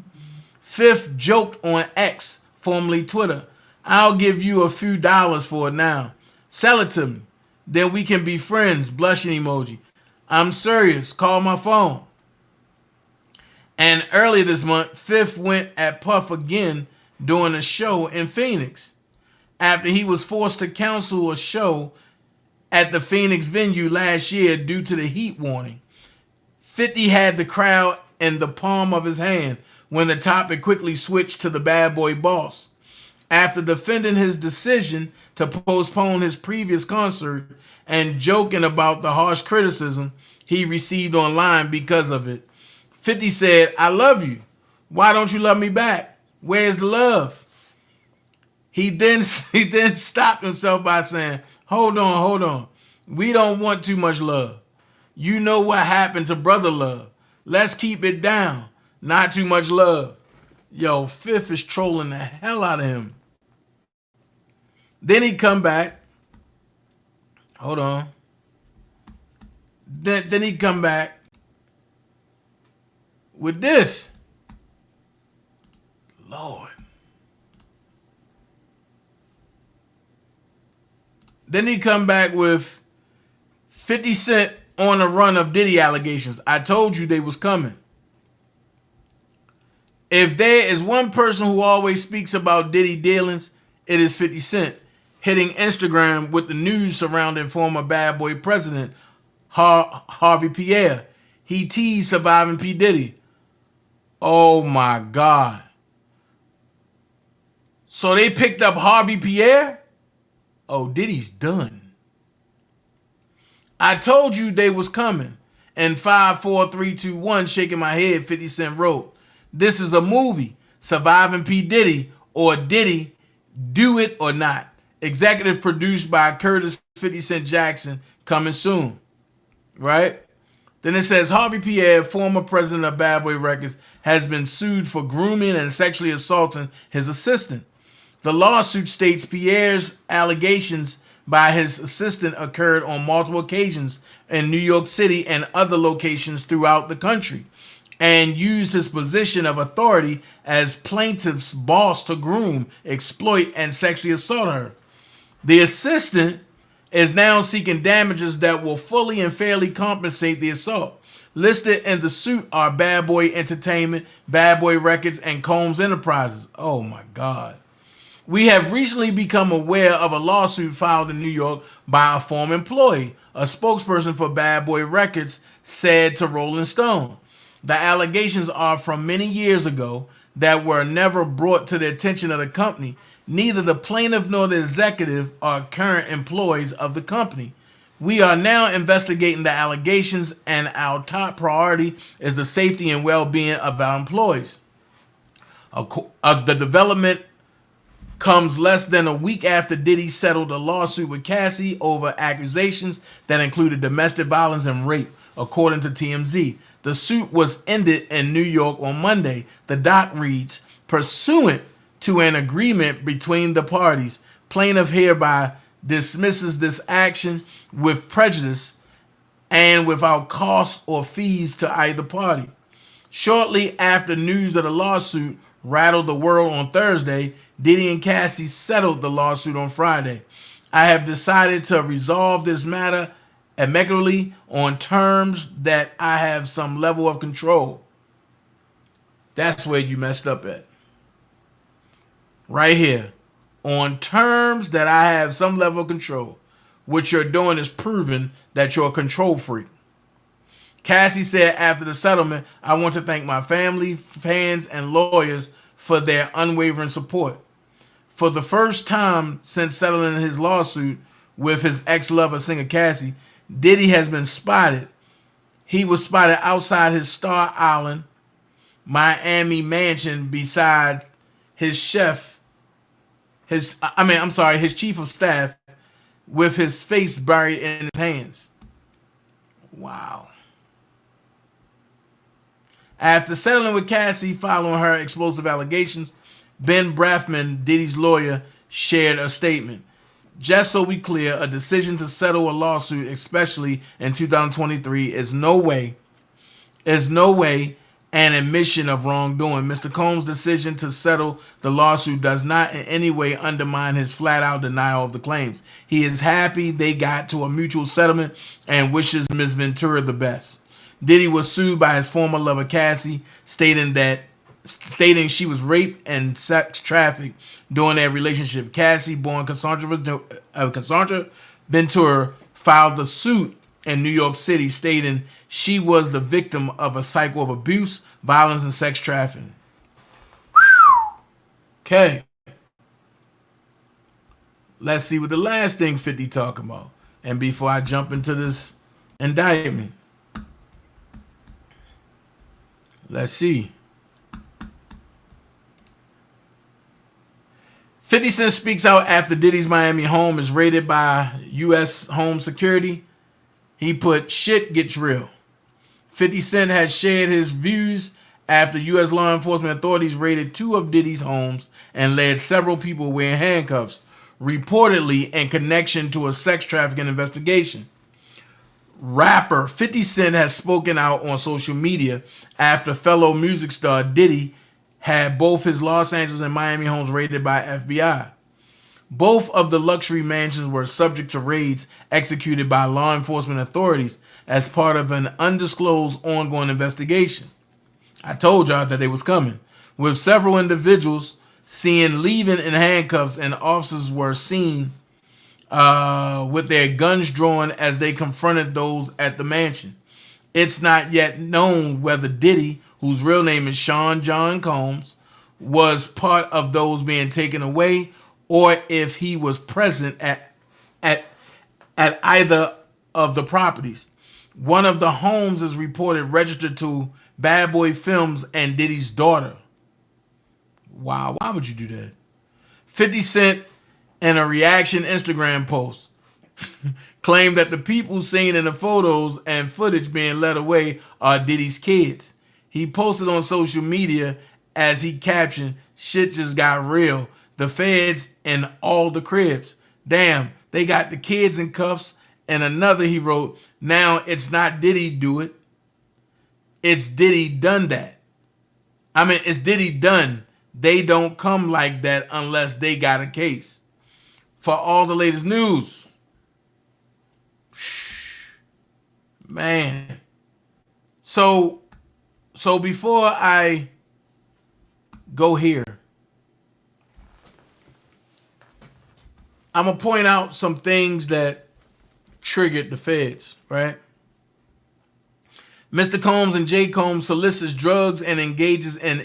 Fifth joked on X, formerly Twitter, "I'll give you a few dollars for it now. Sell it to me. Then we can be friends." Blushing emoji. "I'm serious. Call my phone." And earlier this month, Fifth went at Puff again during a show in Phoenix after he was forced to cancel a show at the Phoenix venue last year due to the heat warning. 50 had the crowd in the palm of his hand when the topic quickly switched to the Bad Boy Boss. After defending his decision to postpone his previous concert and joking about the harsh criticism he received online because of it, 50 said, "I love you. Why don't you love me back? Where's the love?" He then stopped himself by saying, hold on. We don't want too much love. You know what happened to brother love. Let's keep it down. Not too much love." Yo, Fifth is trolling the hell out of him. Then he come back. Hold on. Then he come back with this. Lord. Then he come back with 50 Cent on the run of Diddy allegations. I told you they was coming. If there is one person who always speaks about Diddy dealings, it is 50 Cent, hitting Instagram with the news surrounding former Bad Boy president Harvey Pierre. He teased surviving P. Diddy. Oh my God. So they picked up Harvey Pierre? Oh, Diddy's done. I told you they was coming. And 5, 4, 3, 2, 1, shaking my head, 50 Cent wrote, "This is a movie, Surviving P. Diddy, or Diddy, Do It or Not. Executive produced by Curtis 50 Cent Jackson, coming soon." Right? Then it says, Harvey Pierre, former president of Bad Boy Records, has been sued for grooming and sexually assaulting his assistant. The lawsuit states Pierre's allegations by his assistant occurred on multiple occasions in New York City and other locations throughout the country, and used his position of authority as plaintiff's boss to groom, exploit, and sexually assault her. The assistant is now seeking damages that will fully and fairly compensate the assault. Listed in the suit are Bad Boy Entertainment, Bad Boy Records, and Combs Enterprises. Oh my God. "We have recently become aware of a lawsuit filed in New York by a former employee," a spokesperson for Bad Boy Records said to Rolling Stone. "The allegations are from many years ago that were never brought to the attention of the company. Neither the plaintiff nor the executive are current employees of the company. We are now investigating the allegations, and our top priority is the safety and well-being of our employees." The development comes less than a week after Diddy settled a lawsuit with Cassie over accusations that included domestic violence and rape, according to TMZ. The suit was ended in New York on Monday. The doc reads, "Pursuant to an agreement between the parties, plaintiff hereby dismisses this action with prejudice and without cost or fees to either party." Shortly after news of the lawsuit rattled the world on Thursday, Diddy and Cassie settled the lawsuit on Friday. "I have decided to resolve this matter amicably on terms that I have some level of control." That's where you messed up at. Right here. On terms that I have some level of control. What you're doing is proving that you're a control freak. Cassie said after the settlement, "I want to thank my family, fans, and lawyers for their unwavering support. For the first time since settling his lawsuit with his ex-lover, singer Cassie, Diddy has been spotted. He was spotted outside his Star Island, Miami mansion beside his his chief of staff with his face buried in his hands." Wow. After settling with Cassie following her explosive allegations, Ben Brafman, Diddy's lawyer, shared a statement. "Just so we clear, a decision to settle a lawsuit, especially in 2023, is no way an admission of wrongdoing. Mr. Combs' decision to settle the lawsuit does not in any way undermine his flat-out denial of the claims. He is happy they got to a mutual settlement and wishes Ms. Ventura the best." Diddy was sued by his former lover Cassie, stating she was raped and sex trafficked during their relationship. Cassie, born Cassandra Ventura, filed the suit in New York City, stating she was the victim of a cycle of abuse, violence, and sex trafficking. Okay. Let's see what the last thing 50 talking about. And before I jump into this indictment, let's see. 50 Cent speaks out after Diddy's Miami home is raided by U.S. Home Security. He put, shit gets real. 50 Cent has shared his views after U.S. law enforcement authorities raided 2 of Diddy's homes and led several people wearing handcuffs, reportedly in connection to a sex trafficking investigation. Rapper 50 Cent has spoken out on social media after fellow music star Diddy had both his Los Angeles and Miami homes raided by FBI. Both of the luxury mansions were subject to raids executed by law enforcement authorities as part of an undisclosed ongoing investigation. I told y'all that they was coming, with several individuals seen leaving in handcuffs, and officers were seen with their guns drawn as they confronted those at the mansion. It's not yet known whether Diddy, whose real name is Sean John Combs, was part of those being taken away, or if he was present at either of the properties. One of the homes is reported registered to Bad Boy Films and Diddy's daughter. Wow, why would you do that? 50 Cent, in a reaction Instagram post, claimed that the people seen in the photos and footage being led away are Diddy's kids. He posted on social media as he captioned, shit just got real. The feds in all the cribs. Damn, they got the kids in cuffs. And another he wrote, now it's not Diddy do it. It's Diddy done that. I mean, it's Diddy done. They don't come like that unless they got a case. For all the latest news. Man. So before I go here, I'm going to point out some things that triggered the feds, right? Mr. Combs and J. Combs solicits drugs and engages in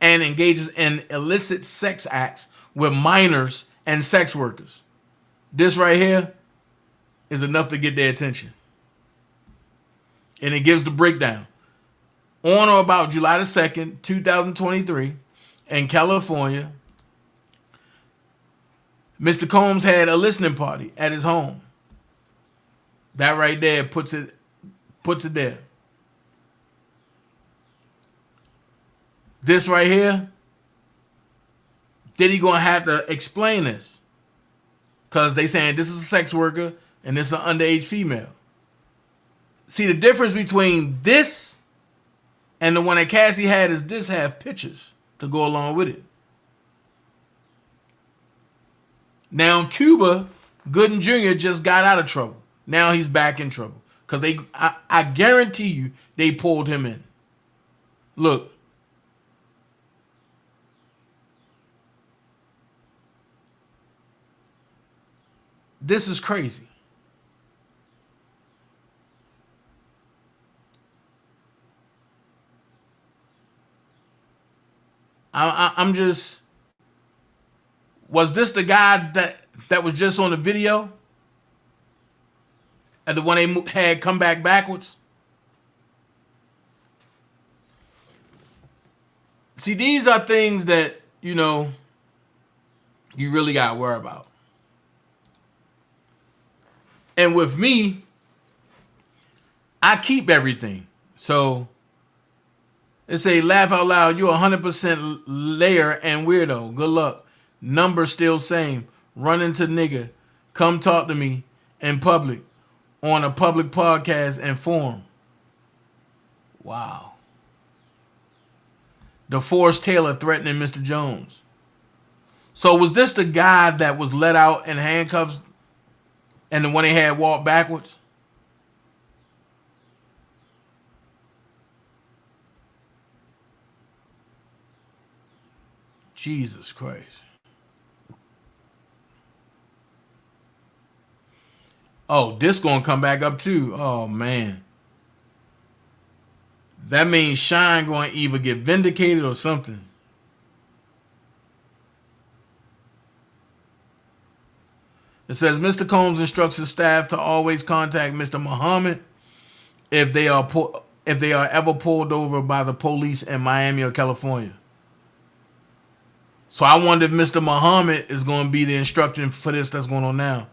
engages in illicit sex acts with minors and sex workers. This right here is enough to get their attention. And it gives the breakdown. On or about July the 2nd, 2023, in California, Mr. Combs had a listening party at his home. That right there puts it there. This right here, Diddy gonna have to explain this. Because they saying this is a sex worker and this is an underage female. See, the difference between this and the one that Cassie had is this have pictures to go along with it. Now in Cuba, Gooden Jr. just got out of trouble. Now he's back in trouble. Because I guarantee you they pulled him in. Look. This is crazy. I'm just... Was this the guy that was just on the video? And the one they had come back backwards? See, these are things that, you know, you really got to worry about. And with me, I keep everything. So, they say, laugh out loud, you're 100% layer and weirdo. Good luck. Number still same. Run into nigga. Come talk to me in public. On a public podcast and forum. Wow. DeForest Taylor threatening Mr. Jones. So was this the guy that was let out in handcuffs and the one they had walked backwards? Jesus Christ. Oh, this gonna come back up too. Oh man. That means Shine gonna either get vindicated or something. It says Mr. Combs instructs his staff to always contact Mr. Muhammad if they are ever pulled over by the police in Miami or California. So I wonder if Mr. Muhammad is going to be the instruction for this that's going on now.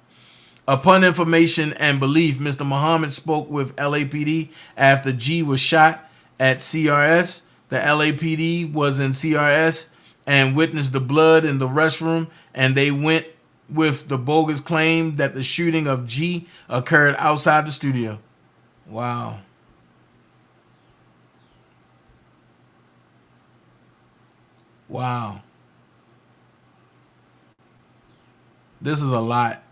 Upon information and belief, Mr. Muhammad spoke with LAPD after G was shot at CRS. The LAPD was in CRS and witnessed the blood in the restroom, and they went with the bogus claim that the shooting of G occurred outside the studio. Wow. Wow. This is a lot.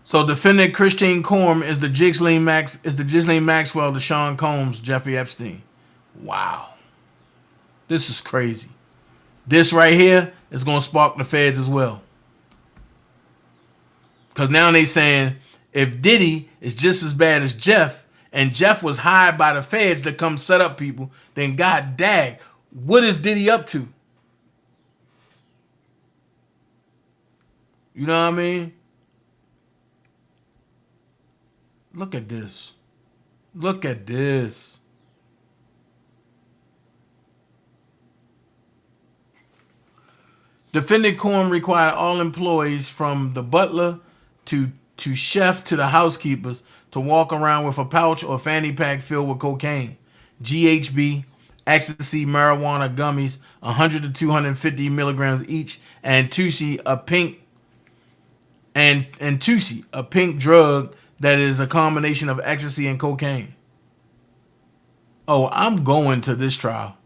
So defendant Christine Korm is the Ghislaine Maxwell, Deshaun Combs, Jeffrey Epstein. Wow. This is crazy. This right here is going to spark the feds as well. Because now they saying if Diddy is just as bad as Jeff, and Jeff was hired by the feds to come set up people, then god dag, what is Diddy up to? You know what I mean? Look at this. Look at this. Defendant Korn required all employees from the butler to chef to the housekeepers to walk around with a pouch or fanny pack filled with cocaine, GHB, ecstasy, marijuana gummies, 100 to 250 milligrams each, and Tusi, a pink drug that is a combination of ecstasy and cocaine. Oh, I'm going to this trial.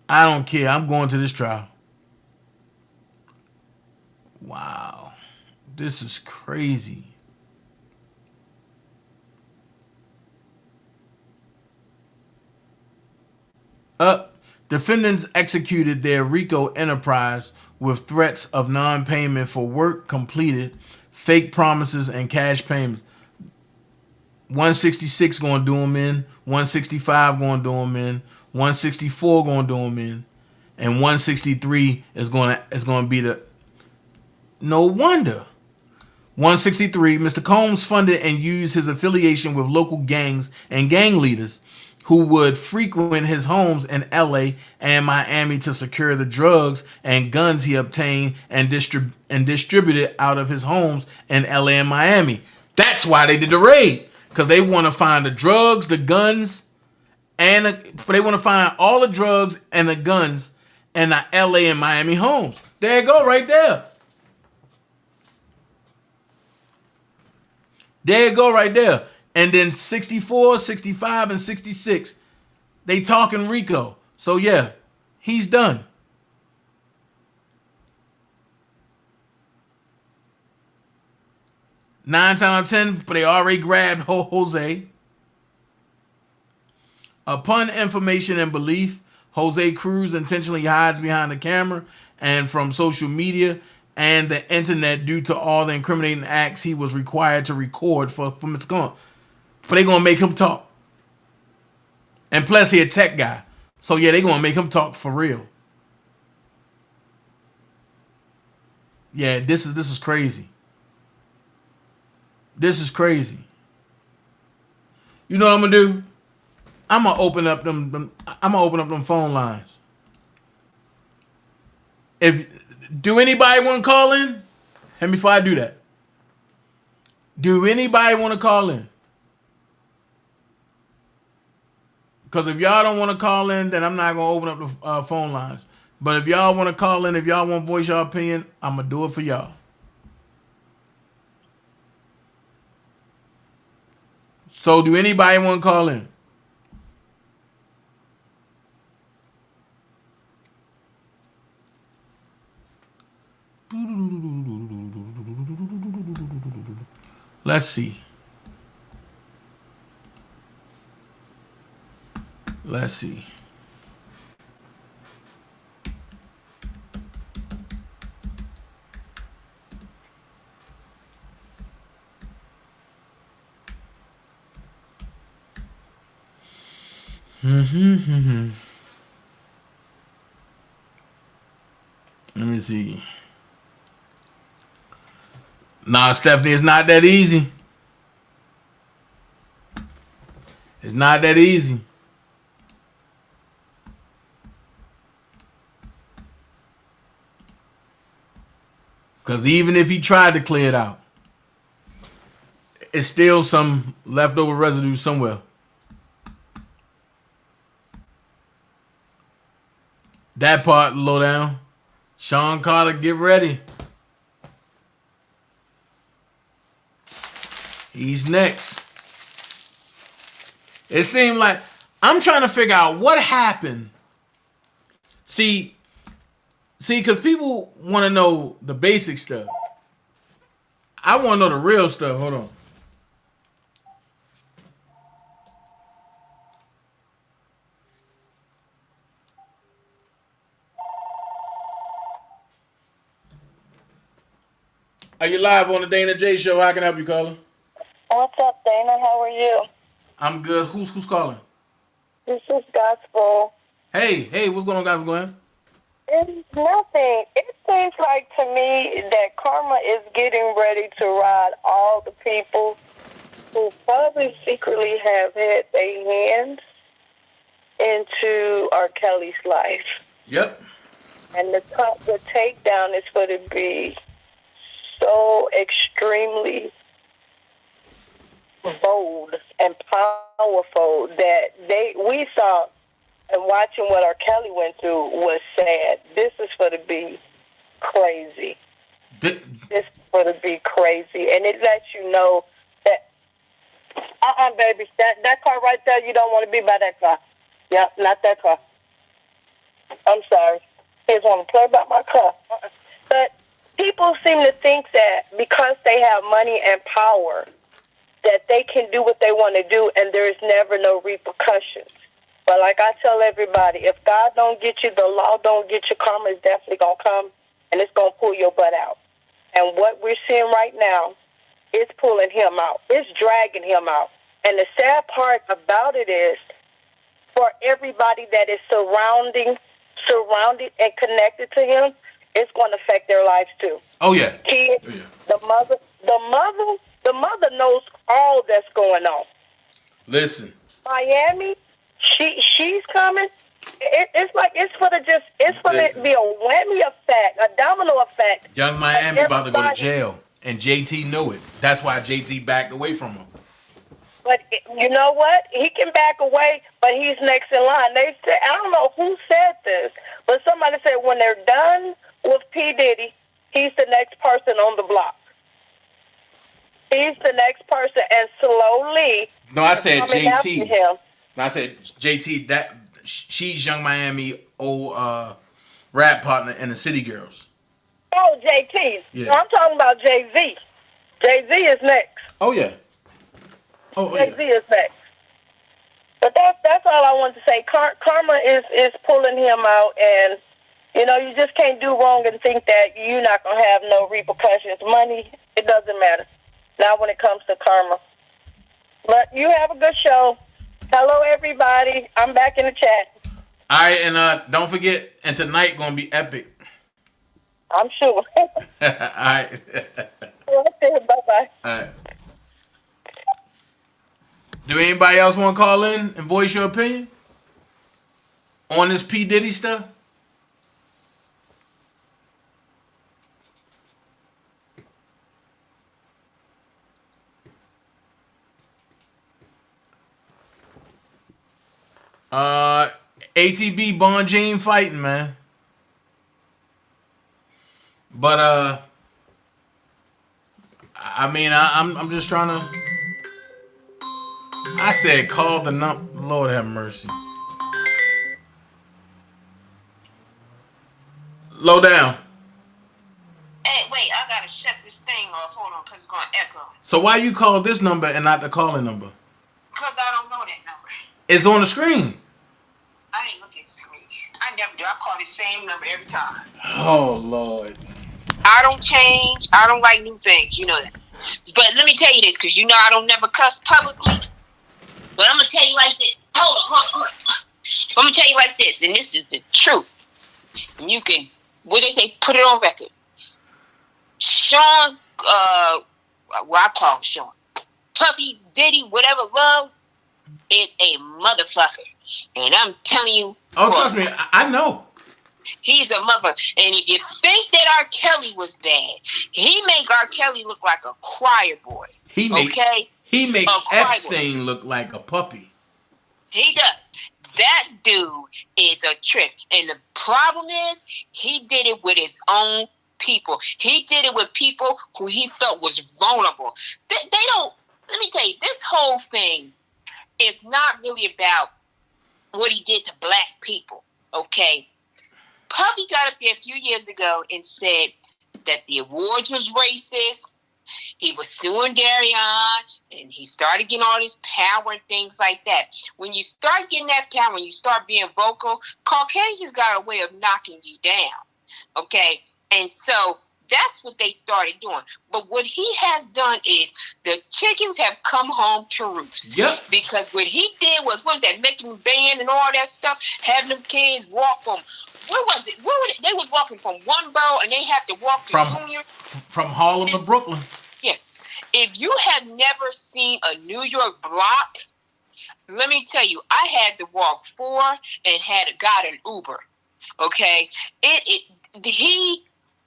I don't care. I'm going to this trial. Wow. This is crazy. Defendants executed their RICO enterprise with threats of non-payment for work completed, fake promises, and cash payments. 166 going to do them in, 165 going to do them in, 164 going to do them in, and 163 is going to be the... No wonder. 163, Mr. Combs funded and used his affiliation with local gangs and gang leaders who would frequent his homes in LA and Miami to secure the drugs and guns he obtained and distributed out of his homes in LA and Miami. That's why they did the raid, because they want to find the drugs, the guns, and they want to find all the drugs and the guns in the LA and Miami homes. There you go, right there. There you go right there. And then 64, 65, and 66, they talking RICO. So yeah, he's done. Nine times out of 10, but they already grabbed Jose. Upon information and belief, Jose Cruz intentionally hides behind the camera and from social media and the internet due to all the incriminating acts he was required to record for Mr. Combs. But they gonna make him talk. And plus he a tech guy. So yeah, they gonna make him talk for real. Yeah, this is crazy. This is crazy. You know what I'm gonna do? I'm gonna open up them phone lines. Do anybody want to call in? And before I do that, do anybody want to call in? Because if y'all don't want to call in, then I'm not gonna open up the phone lines. But if y'all want to call in, if y'all want to voice your opinion, I'm gonna do it for y'all. So do anybody want to call in? Let's see. Let's see. Let me see. Nah, Stephanie, it's not that easy. It's not that easy. Because even if he tried to clear it out, it's still some leftover residue somewhere. That part, low down. Sean Carter, get ready. He's next. It seemed like I'm trying to figure out what happened. See, because people want to know the basic stuff. I want to know the real stuff. Hold on. Are you live on the Dana J Show? How can I help you, caller? What's up, Dana? How are you? I'm good. Who's calling? This is Gospel. Hey, what's going on, guys? Glenn? It's nothing. It seems like to me that karma is getting ready to ride all the people who probably secretly have had their hands into R. Kelly's life. Yep. And the takedown is going to be so extremely bold and powerful that we saw, and watching what R. Kelly went through was sad. This is going to be crazy. This is going to be crazy. And it lets you know that, baby, that car right there, you don't want to be by that car. Yep, not that car. I'm sorry. Kids want to play about my car. But people seem to think that because they have money and power, that they can do what they want to do and there's never no repercussions. But like I tell everybody, if God don't get you, the law don't get you, karma is definitely going to come and it's going to pull your butt out. And what we're seeing right now is pulling him out. It's dragging him out. And the sad part about it is for everybody that is surrounded and connected to him, it's going to affect their lives too. Oh yeah. Kids, oh, yeah. The mother knows all that's going on. Listen. Miami, she's coming. It's for to be a whammy effect, a domino effect. Young Miami about to go to jail, and JT knew it. That's why JT backed away from him. But you know what? He can back away, but he's next in line. They said, I don't know who said this, but somebody said when they're done with P. Diddy, he's the next person on the block. He's the next person, and slowly. No, I said JT. No, I said JT. That she's Young Miami old rap partner in the City Girls. Oh, JT. Yeah. No, I'm talking about Jay-Z. Jay-Z is next. Oh yeah. Jay-Z is next. But that's all I want to say. Karma is pulling him out, and you just can't do wrong and think that you're not gonna have no repercussions. Money, it doesn't matter. Not when it comes to karma. But you have a good show. Hello, everybody. I'm back in the chat. All right, and don't forget, and tonight gonna be epic. I'm sure. All right. Bye-bye. All right. Do anybody else want to call in and voice your opinion on this P. Diddy stuff? ATB Bon Jean fighting, man. But I mean, I'm just trying to. I said call the number. Lord have mercy. Low down. Hey, wait, I gotta shut this thing off. Hold on, cause it's gonna echo. So why you call this number and not the calling number? Cause I don't know that number. It's on the screen. I call the same number every time. Oh Lord. I don't change. I don't like new things. You know that. But let me tell you this, because you know I don't never cuss publicly. But I'm gonna tell you like this. Hold on. I'm gonna tell you like this, and this is the truth. And you can, what they say, put it on record. Sean, what I call him Sean, Puffy, Diddy, whatever, Love is a motherfucker, and I'm telling you. Oh, trust me, I know. He's a mother. And if you think that R. Kelly was bad, he make R. Kelly look like a choir boy. He makes Epstein look like a puppy. He does. That dude is a trip. And the problem is, he did it with his own people. He did it with people who he felt was vulnerable. They don't, let me tell you, this whole thing is not really about what he did to black people, okay? Puffy got up there a few years ago and said that the awards was racist. He was suing Darion, and he started getting all this power and things like that. When you start getting that power, when you start being vocal, Caucasians got a way of knocking you down, okay? And so that's what they started doing. But what he has done is the chickens have come home to roost. Yep. Because what he did was that, making band and all that stuff, having them kids walk from, where was it? They was walking from one borough and they had to walk to Junior. From Harlem to Brooklyn. Yeah. If you have never seen a New York block, let me tell you, I had to walk 4 and got an Uber. Okay? He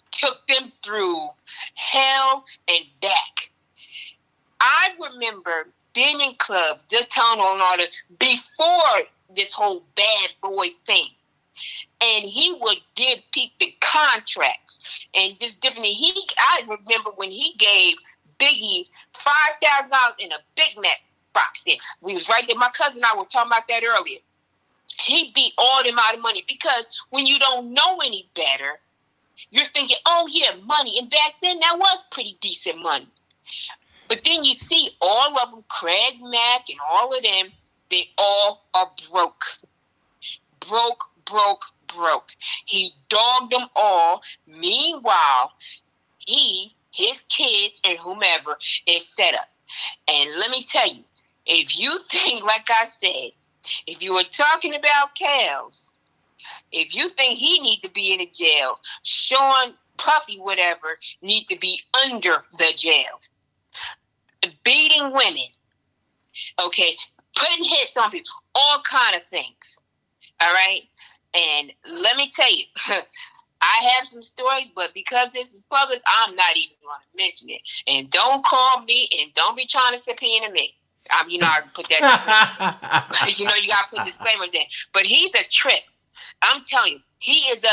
took them through hell and back. I remember being in clubs, the tunnel and all that, before this whole bad boy thing. And he would give people the contracts and just different. I remember when he gave Biggie $5,000 in a Big Mac box there. We was right there. My cousin and I were talking about that earlier. He beat all them out of money because when you don't know any better, you're thinking, oh yeah, money. And back then that was pretty decent money. But then you see all of them, Craig Mack and all of them, they all are broke. Broke. He dogged them all. Meanwhile, his kids and whomever is set up. And let me tell you, if you think, like I said, if you were talking about cows, if you think he need to be in a jail, Sean, Puffy, whatever, need to be under the jail. Beating women, okay, putting hits on people, all kind of things. All right? And let me tell you, I have some stories, but because this is public, I'm not even going to mention it. And don't call me and don't be trying to subpoena me. You know, I put that, you know, you got to put disclaimers in. But he's a trip. I'm telling you, he is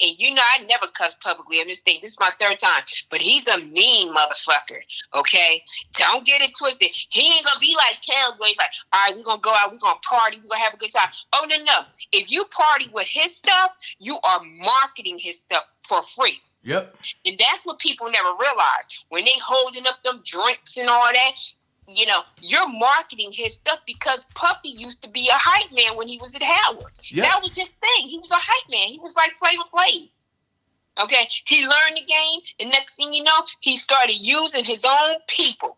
and you know, I never cuss publicly on this thing. This is my 3rd time. But he's a mean motherfucker, okay? Don't get it twisted. He ain't going to be like Kels where he's like, all right, we're going to go out, we're going to party, we're going to have a good time. Oh, no. If you party with his stuff, you are marketing his stuff for free. Yep. And that's what people never realize. When they holding up them drinks and all that, you know, you're marketing his stuff because Puffy used to be a hype man when he was at Howard. Yep. That was his thing. He was a hype man. He was like Flavor Flav. Okay? He learned the game, and next thing you know, he started using his own people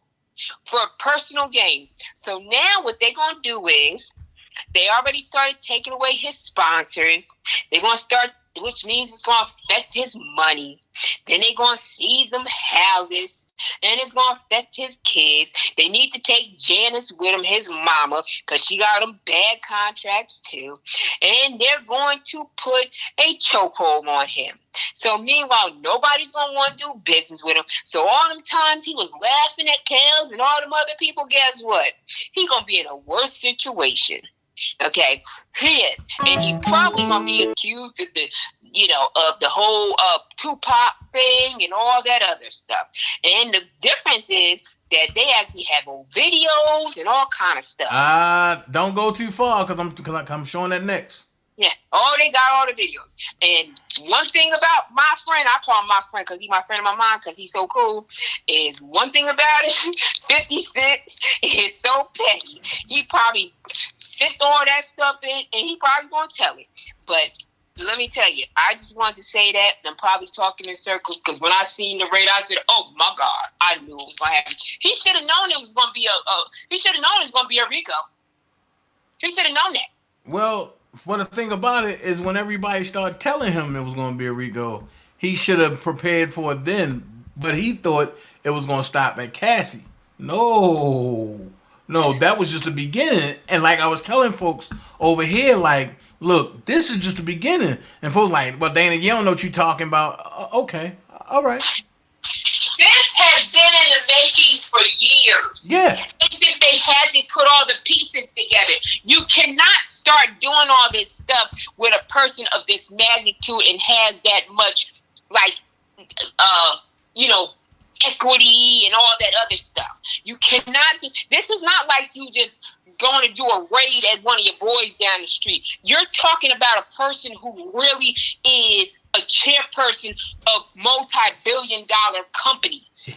for a personal gain. So now what they're going to do is they already started taking away his sponsors. They're going to start, which means it's going to affect his money. Then they're going to seize them houses. And it's going to affect his kids. They need to take Janice with him, his mama, because she got them bad contracts too. And they're going to put a chokehold on him. So meanwhile, nobody's going to want to do business with him. So all them times he was laughing at Kels and all them other people, guess what? He's going to be in a worse situation. Okay, he is. And he probably going to be accused of the whole Tupac thing and all that other stuff. And the difference is that they actually have old videos and all kind of stuff. Don't go too far because I'm showing that next. Yeah. They got all the videos. And one thing about my friend, I call him my friend because he's my friend of my mind because he's so cool, is one thing about it, 50 Cent is so petty. He probably sent all that stuff in and he probably going to tell it. But let me tell you, I just wanted to say that. And I'm probably talking in circles because when I seen the raid, I said, "Oh my God!" I knew it was going to happen. He should have known it was going to be He should have known it was going to be a RICO. He should have known that. Well, the thing about it is, when everybody started telling him it was going to be a RICO, he should have prepared for it then. But he thought it was going to stop at Cassie. No, that was just the beginning. And like I was telling folks over here, like, look, this is just the beginning. And folks like, well, Dana, you don't know what you're talking about. Okay, all right. This has been in the making for years. Yeah. It's just they had to put all the pieces together. You cannot start doing all this stuff with a person of this magnitude and has that much, like, equity and all that other stuff. You cannot just, this is not like you just going to do a raid at one of your boys down the street. You're talking about a person who really is a chairperson of multi-billion-dollar companies.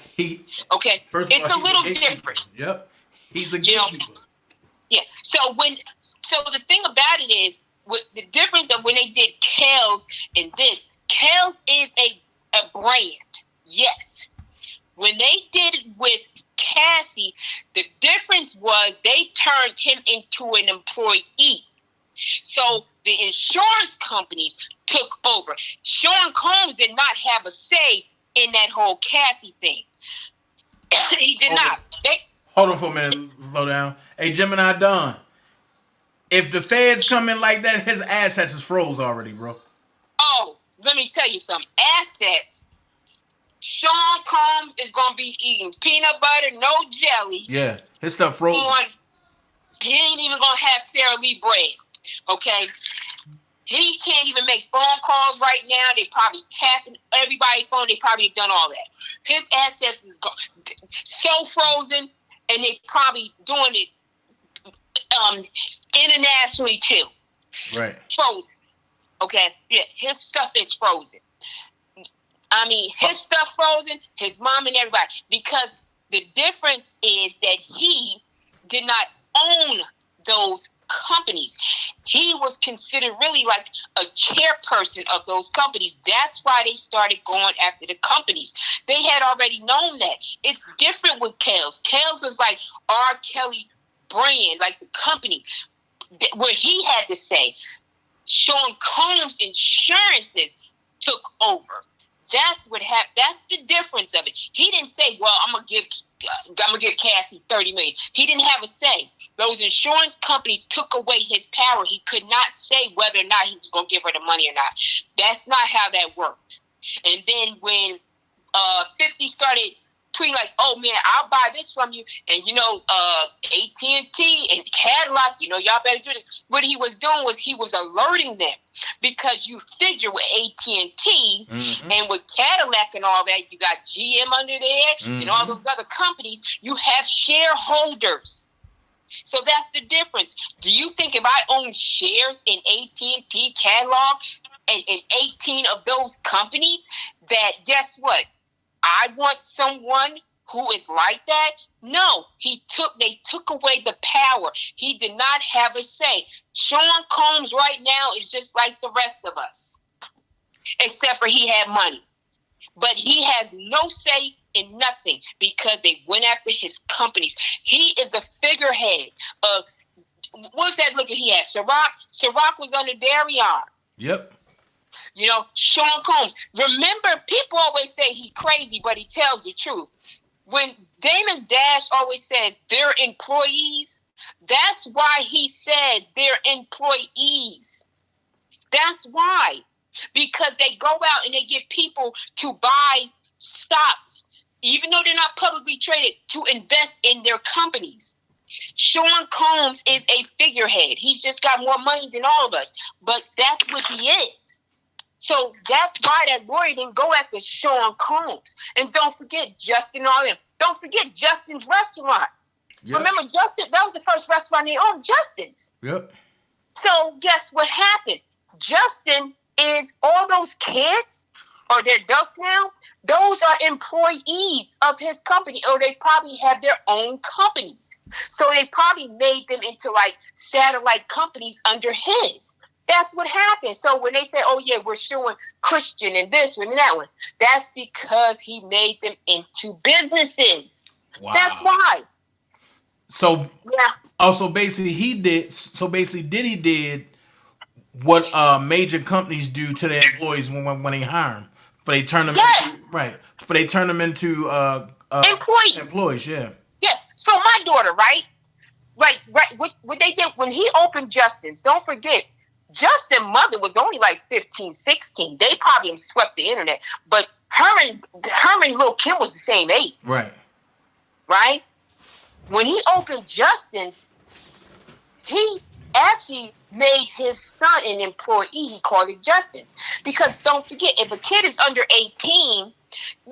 Okay? It's a little different. Yep. He's a gatekeeper. Yeah. So the thing about it is, with the difference of when they did Kels and this, Kels is a brand. Yes. When they did it with Cassie, the difference was they turned him into an employee. So the insurance companies took over. Sean Combs did not have a say in that whole Cassie thing. He did not. Hold on for a minute. Slow down. Hey, Gemini Don. If the feds come in like that, his assets is froze already, bro. Oh, let me tell you something. Assets. Sean Combs is going to be eating peanut butter, no jelly. Yeah, his stuff frozen. He ain't even going to have Sara Lee bread, okay? He can't even make phone calls right now. They probably tapping everybody's phone. They probably have done all that. His assets is so frozen, and they probably doing it internationally too. Right. Frozen. Okay? Yeah, his stuff is frozen. I mean, his stuff frozen, his mom and everybody. Because the difference is that he did not own those companies. He was considered really like a chairperson of those companies. That's why they started going after the companies. They had already known that. It's different with Kels. Kels was like R. Kelly brand, like the company, where he had to say. Sean Combs Insurances took over. That's what happened. That's the difference of it. He didn't say, "Well, I'm gonna give Cassie $30 million." He didn't have a say. Those insurance companies took away his power. He could not say whether or not he was gonna give her the money or not. That's not how that worked. And then when 50 started tweeting like, "Oh man, I'll buy this from you," and AT&T and Cadillac, y'all better do this. What he was doing was he was alerting them, because you figure with AT&T and with Cadillac and all that, you got GM under there and all those other companies. You have shareholders. So that's the difference. Do you think if I own shares in AT&T, Cadillac, and 18 of those companies, that guess what? I want someone who is like that? No, they took away the power. He did not have a say. Sean Combs right now is just like the rest of us, except for he had money. But he has no say in nothing because they went after his companies. He is a figurehead of, what's that looking he had? Ciroc was under Darion. Yep. Sean Combs. Remember, people always say he crazy, but he tells the truth. When Damon Dash always says they're employees, that's why he says they're employees. That's why. Because they go out and they get people to buy stocks, even though they're not publicly traded, to invest in their companies. Sean Combs is a figurehead. He's just got more money than all of us. But that's what he is. So that's why that lawyer didn't go after Sean Combs. And don't forget Justin all them. Don't forget Justin's restaurant. Yep. Remember Justin? That was the first restaurant they owned, Justin's. Yep. So guess what happened? Justin is all those kids, or they're adults now, those are employees of his company, or they probably have their own companies. So they probably made them into like satellite companies under his. That's what happened. So when they say, oh, yeah, we're showing Christian and this one and that one, that's because he made them into businesses. Wow. That's why. So, yeah. Also, basically, Diddy did what major companies do to their employees when they hire them. But they turn them into employees, yeah. Yes. So my daughter, right. What they did when he opened Justin's, don't forget, Justin's mother was only like 15, 16. They probably swept the internet. But her and Lil' Kim was the same age. Right. Right? When he opened Justin's, he actually made his son an employee. He called it Justin's. Because don't forget, if a kid is under 18,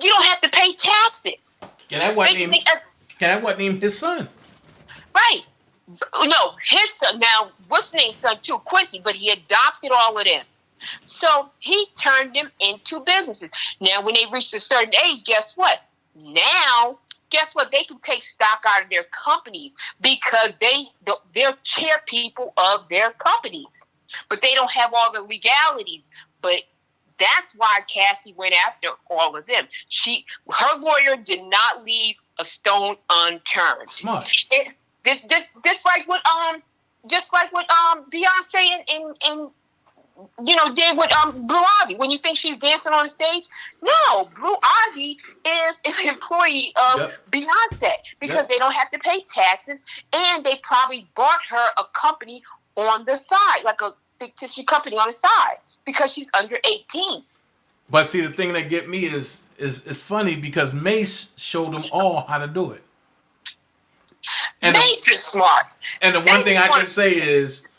you don't have to pay taxes. Can I what name his son? Right. No, his son. Now, what's his name's son too? Quincy, but he adopted all of them. So he turned them into businesses. Now, when they reached a certain age, guess what? They can take stock out of their companies because they're chair people of their companies. But they don't have all the legalities. But that's why Cassie went after all of them. Her lawyer did not leave a stone unturned. Smart. Just like what Beyonce and did with Blue Ivy. When you think she's dancing on the stage, no, Blue Ivy is an employee of Beyonce because they don't have to pay taxes, and they probably bought her a company on the side, like a fictitious company on the side, because she's under 18. But see, the thing that get me is funny because Mace showed them all how to do it. And Mace is smart. And the one thing I can say is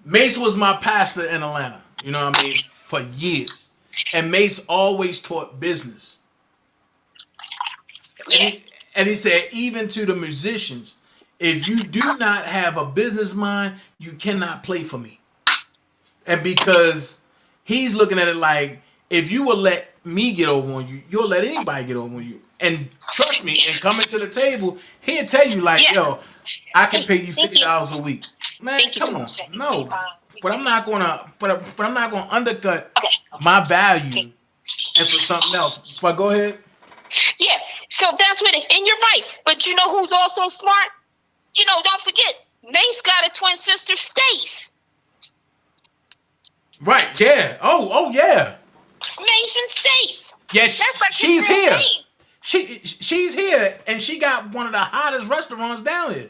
Mace was my pastor in Atlanta. You know what I mean? For years. And Mace always taught business. Yeah. And he said, even to the musicians, if you do not have a business mind, you cannot play for me. And because he's looking at it like, if you will let me get over on you, you'll let anybody get over on you. And trust me, and coming to the table, he'll tell you like, yo, I can pay you $50 a week. Man, come on. No. But I'm not gonna undercut my value and for something else. But go ahead. Yeah. So that's what and you're right. But you know who's also smart? Don't forget, Mace got a twin sister, Stace. Right, yeah. Oh yeah. Mace and Stace. Yes, like she's here. Name. She's here, and she got one of the hottest restaurants down here.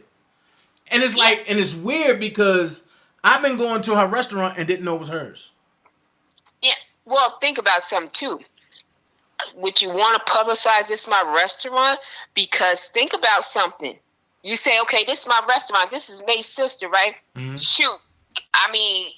And it's and it's weird because I've been going to her restaurant and didn't know it was hers. Yeah. Well, think about something too. Would you want to publicize this is my restaurant? Because think about something. You say, okay, this is my restaurant. This is May's sister, right? Mm-hmm. Shoot. I mean,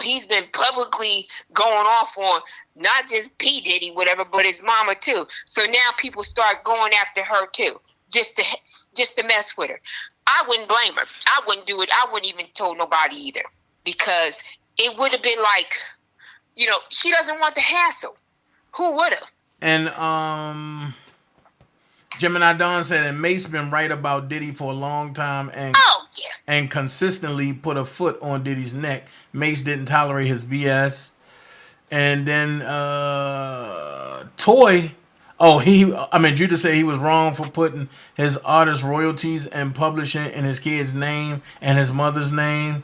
he's been publicly going off on not just P. Diddy, whatever, but his mama too. So now people start going after her too, just to mess with her. I wouldn't blame her. I wouldn't do it. I wouldn't even told nobody either, because it would have been like, she doesn't want the hassle. Who would have? And Gemini Dawn said, and Mace been right about Diddy for a long time and consistently put a foot on Diddy's neck. Mace didn't tolerate his BS. And then Toy, Judah said he was wrong for putting his artist royalties and publishing in his kid's name and his mother's name.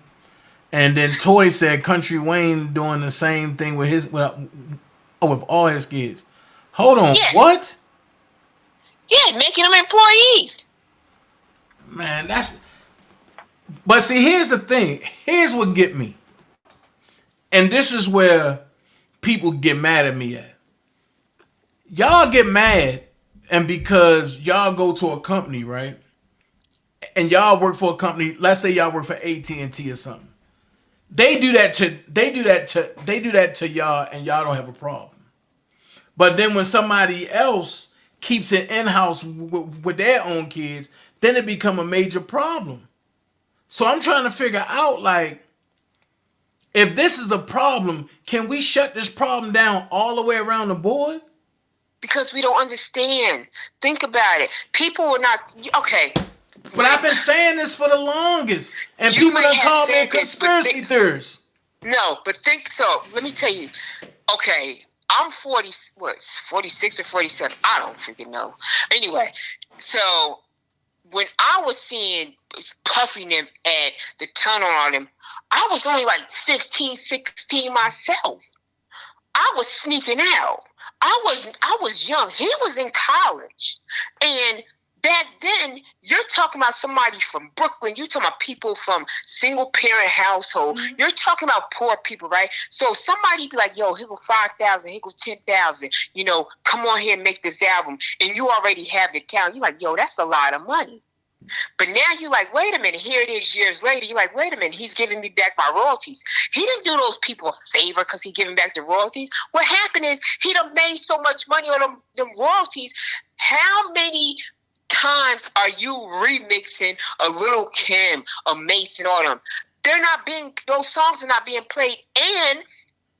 And then Toy said Country Wayne doing the same thing with all his kids. Hold on, what? Yeah, making them employees. Man, but see, here's the thing. Here's what get me. And this is where people get mad at me at. Y'all get mad, and because y'all go to a company, right? And y'all work for a company, let's say y'all work for AT&T or something. They do that to y'all, and y'all don't have a problem. But then when somebody else keeps it in-house with their own kids, then it become a major problem. So I'm trying to figure out, like, if this is a problem, can we shut this problem down all the way around the board? Because we don't understand. Think about it. People are not, okay. But I've been saying this for the longest. And people have called me a conspiracy theorist. No, but think so. Let me tell you. Okay, I'm 46 or 47? I don't freaking know. Anyway, so when I was seeing Puffy them at the tunnel on him, I was only like 15, 16 myself. I was sneaking out. I was young. He was in college. And back then, you're talking about somebody from Brooklyn. You're talking about people from single-parent household. Mm-hmm. You're talking about poor people, right? So somebody be like, yo, here go 5,000, here goes 10,000. You know, come on here and make this album. And you already have the talent. You're like, yo, that's a lot of money. But now you're like, wait a minute, here it is years later. You're like, wait a minute, he's giving me back my royalties. He didn't do those people a favor because he's giving back the royalties. What happened is he done made so much money on them royalties. How many times are you remixing a Lil' Kim, a Mason, all them? Those songs are not being played. And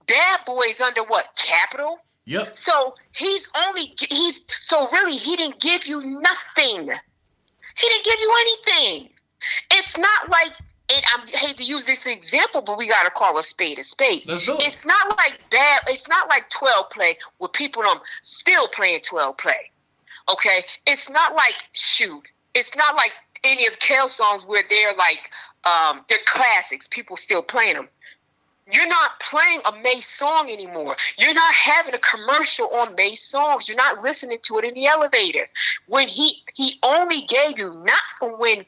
Bad Boy's under what? Capitol? Yep. So he didn't give you nothing. He didn't give you anything. It's not like, and I hate to use this example, but we got to call a spade a spade. Let's do it. It's not like 12 play where people still playing 12 play. Okay? It's not like Shoot. It's not like any of Kel's songs where they're like, they're classics. People still playing them. You're not playing a Mace song anymore. You're not having a commercial on Mace songs. You're not listening to it in the elevator. When he only gave you, not from when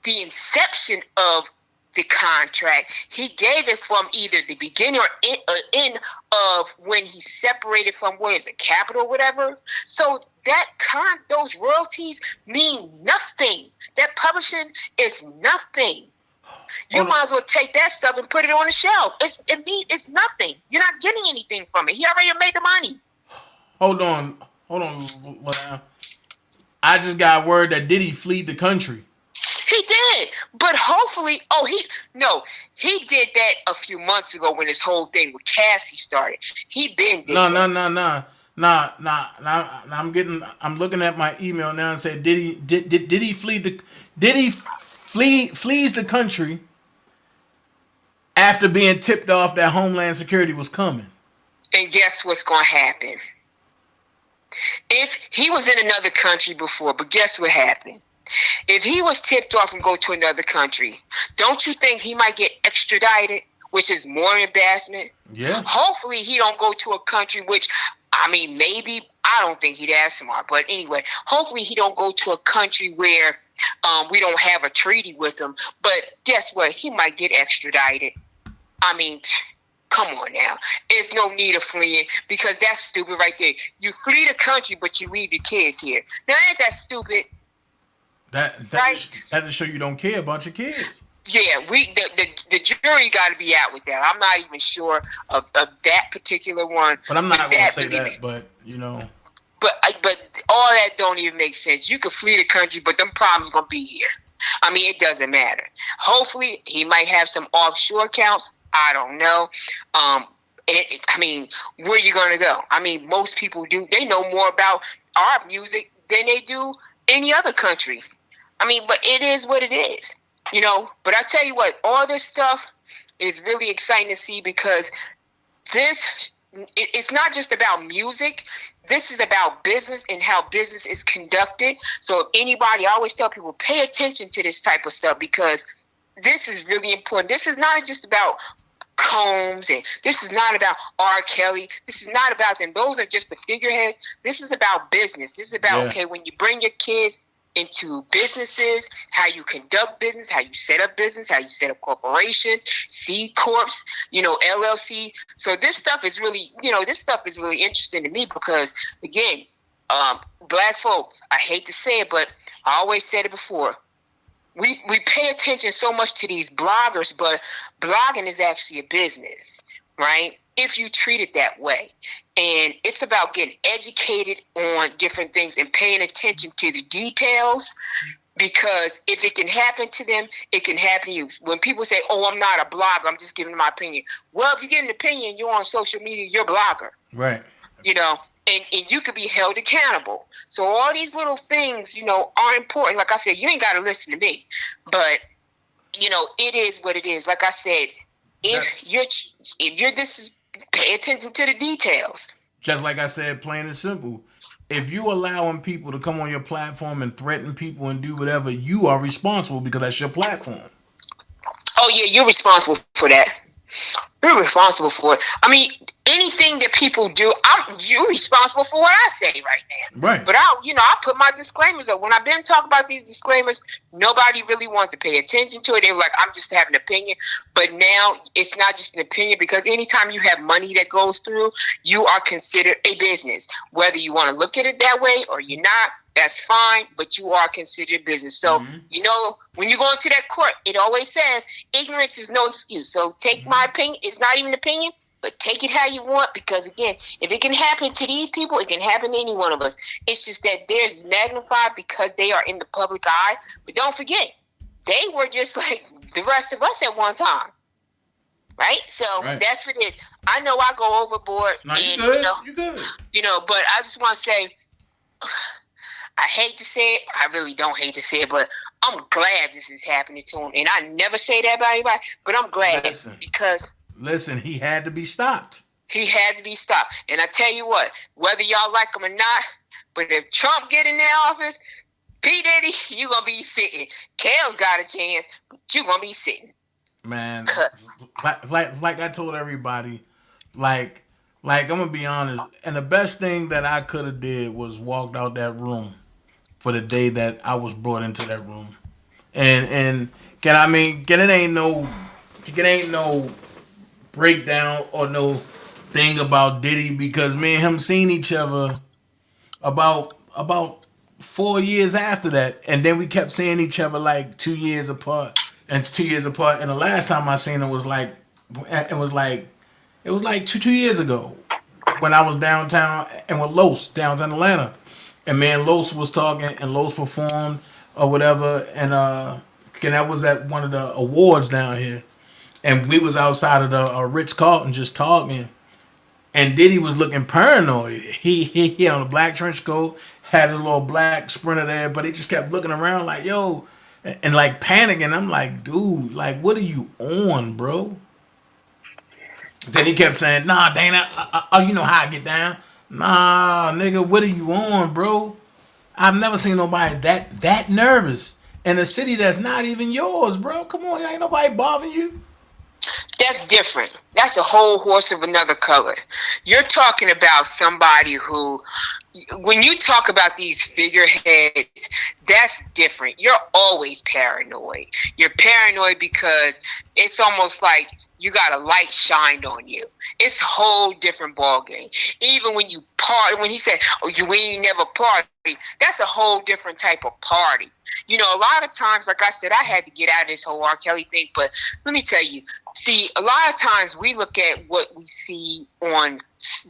the inception of the contract, he gave it from either the beginning or end of when he separated from Capitol or whatever. So those royalties mean nothing. That publishing is nothing. You might as well take that stuff and put it on the shelf. It's nothing. You're not getting anything from it. He already made the money. Hold on. I just got word that Diddy fled the country. He did, but hopefully, he did that a few months ago when this whole thing with Cassie started. He been did. No. I'm looking at my email now and said Diddy flees the country after being tipped off that Homeland Security was coming. And guess what's going to happen? If he was in another country before, but guess what happened? If he was tipped off and go to another country, don't you think he might get extradited, which is more embarrassment? Yeah. Hopefully he don't go to a country which, maybe, I don't think he'd ask smart, but anyway, hopefully he don't go to a country where we don't have a treaty with him. But guess what? He might get extradited. Come on now. There's no need of fleeing because that's stupid right there. You flee the country, but you leave your kids here. Now, ain't that stupid? That right? to show you don't care about your kids. Yeah, the jury got to be out with that. I'm not even sure of that particular one. But I'm not going to say that, but, you know. But all that don't even make sense. You could flee the country, but them problems going to be here. It doesn't matter. Hopefully, he might have some offshore accounts. I don't know. Where are you going to go? Most people do. They know more about our music than they do any other country. But it is what it is, you know. But I tell you what, all this stuff is really exciting to see because it's not just about music. This is about business and how business is conducted. So if anybody, I always tell people, pay attention to this type of stuff because this is really important. This is not just about Combs and this is not about R. Kelly. This is not about them. Those are just the figureheads. This is about business. This is about, okay, when you bring your kids into businesses, how you conduct business, how you set up business, how you set up corporations, C Corps, LLC. So this stuff is really, interesting to me because, again, black folks, I hate to say it, but I always said it before. We pay attention so much to these bloggers, but blogging is actually a business, right? If you treat it that way. And it's about getting educated on different things and paying attention to the details because if it can happen to them, it can happen to you. When people say, oh, I'm not a blogger, I'm just giving my opinion. Well, if you get an opinion, you're on social media, you're a blogger. Right. And you could be held accountable. So all these little things, are important. Like I said, you ain't got to listen to me. But, it is what it is. Like I said, If you're this, pay attention to the details. Just like I said, plain and simple. If you allowing people to come on your platform and threaten people and do whatever, you are responsible because that's your platform. Oh yeah, you're responsible for that. You're responsible for it. I mean, anything that people do, you're responsible for what I say right now. Right. But I put my disclaimers up. When I've been talking about these disclaimers, nobody really wants to pay attention to it. They were like, I'm just having an opinion. But now it's not just an opinion, because anytime you have money that goes through, you are considered a business. Whether you want to look at it that way or you're not, that's fine, but you are considered business. So, when you go into that court, it always says ignorance is no excuse. So take my opinion. It's not even an opinion, but take it how you want, because, again, if it can happen to these people, it can happen to any one of us. It's just that theirs is magnified because they are in the public eye. But don't forget, they were just like the rest of us at one time. Right? So that's what it is. I know I go overboard. No, you good. You good. But I just want to say, I hate to say it. I really don't hate to say it, but I'm glad this is happening to him. And I never say that about anybody, but I'm glad because... Listen, he had to be stopped. He had to be stopped. And I tell you what, whether y'all like him or not, but if Trump get in that office, P. Diddy, you going to be sitting. Kale's got a chance, but you going to be sitting. Man, like I told everybody, like I'm going to be honest, and the best thing that I could have did was walked out that room for the day that I was brought into that room. And it ain't no breakdown or no thing about Diddy, because me and him seen each other about 4 years after that, and then we kept seeing each other like 2 years apart. And the last time I seen him was like 2 years ago when I was downtown and with Los downtown Atlanta, and man, Los was talking and Los performed or whatever, and that was at one of the awards down here, and we was outside of the Ritz-Carlton just talking, and Diddy was looking paranoid. He had on a black trench coat, had his little black Sprinter there, but he just kept looking around like, yo, and like panicking. I'm like, dude, like, what are you on, bro? Then he kept saying, nah, Dana, you know how I get down. Nah, nigga, what are you on, bro? I've never seen nobody that nervous in a city that's not even yours, bro. Come on, ain't nobody bothering you. That's different. That's a whole horse of another color. You're talking about somebody who, when you talk about these figureheads, that's different. You're always paranoid. You're paranoid because it's almost like you got a light shined on you. It's a whole different ballgame. Even when you party, when he said, oh, you ain't never party, that's a whole different type of party. A lot of times, like I said, I had to get out of this whole R. Kelly thing, but let me tell you, see, a lot of times we look at what we see on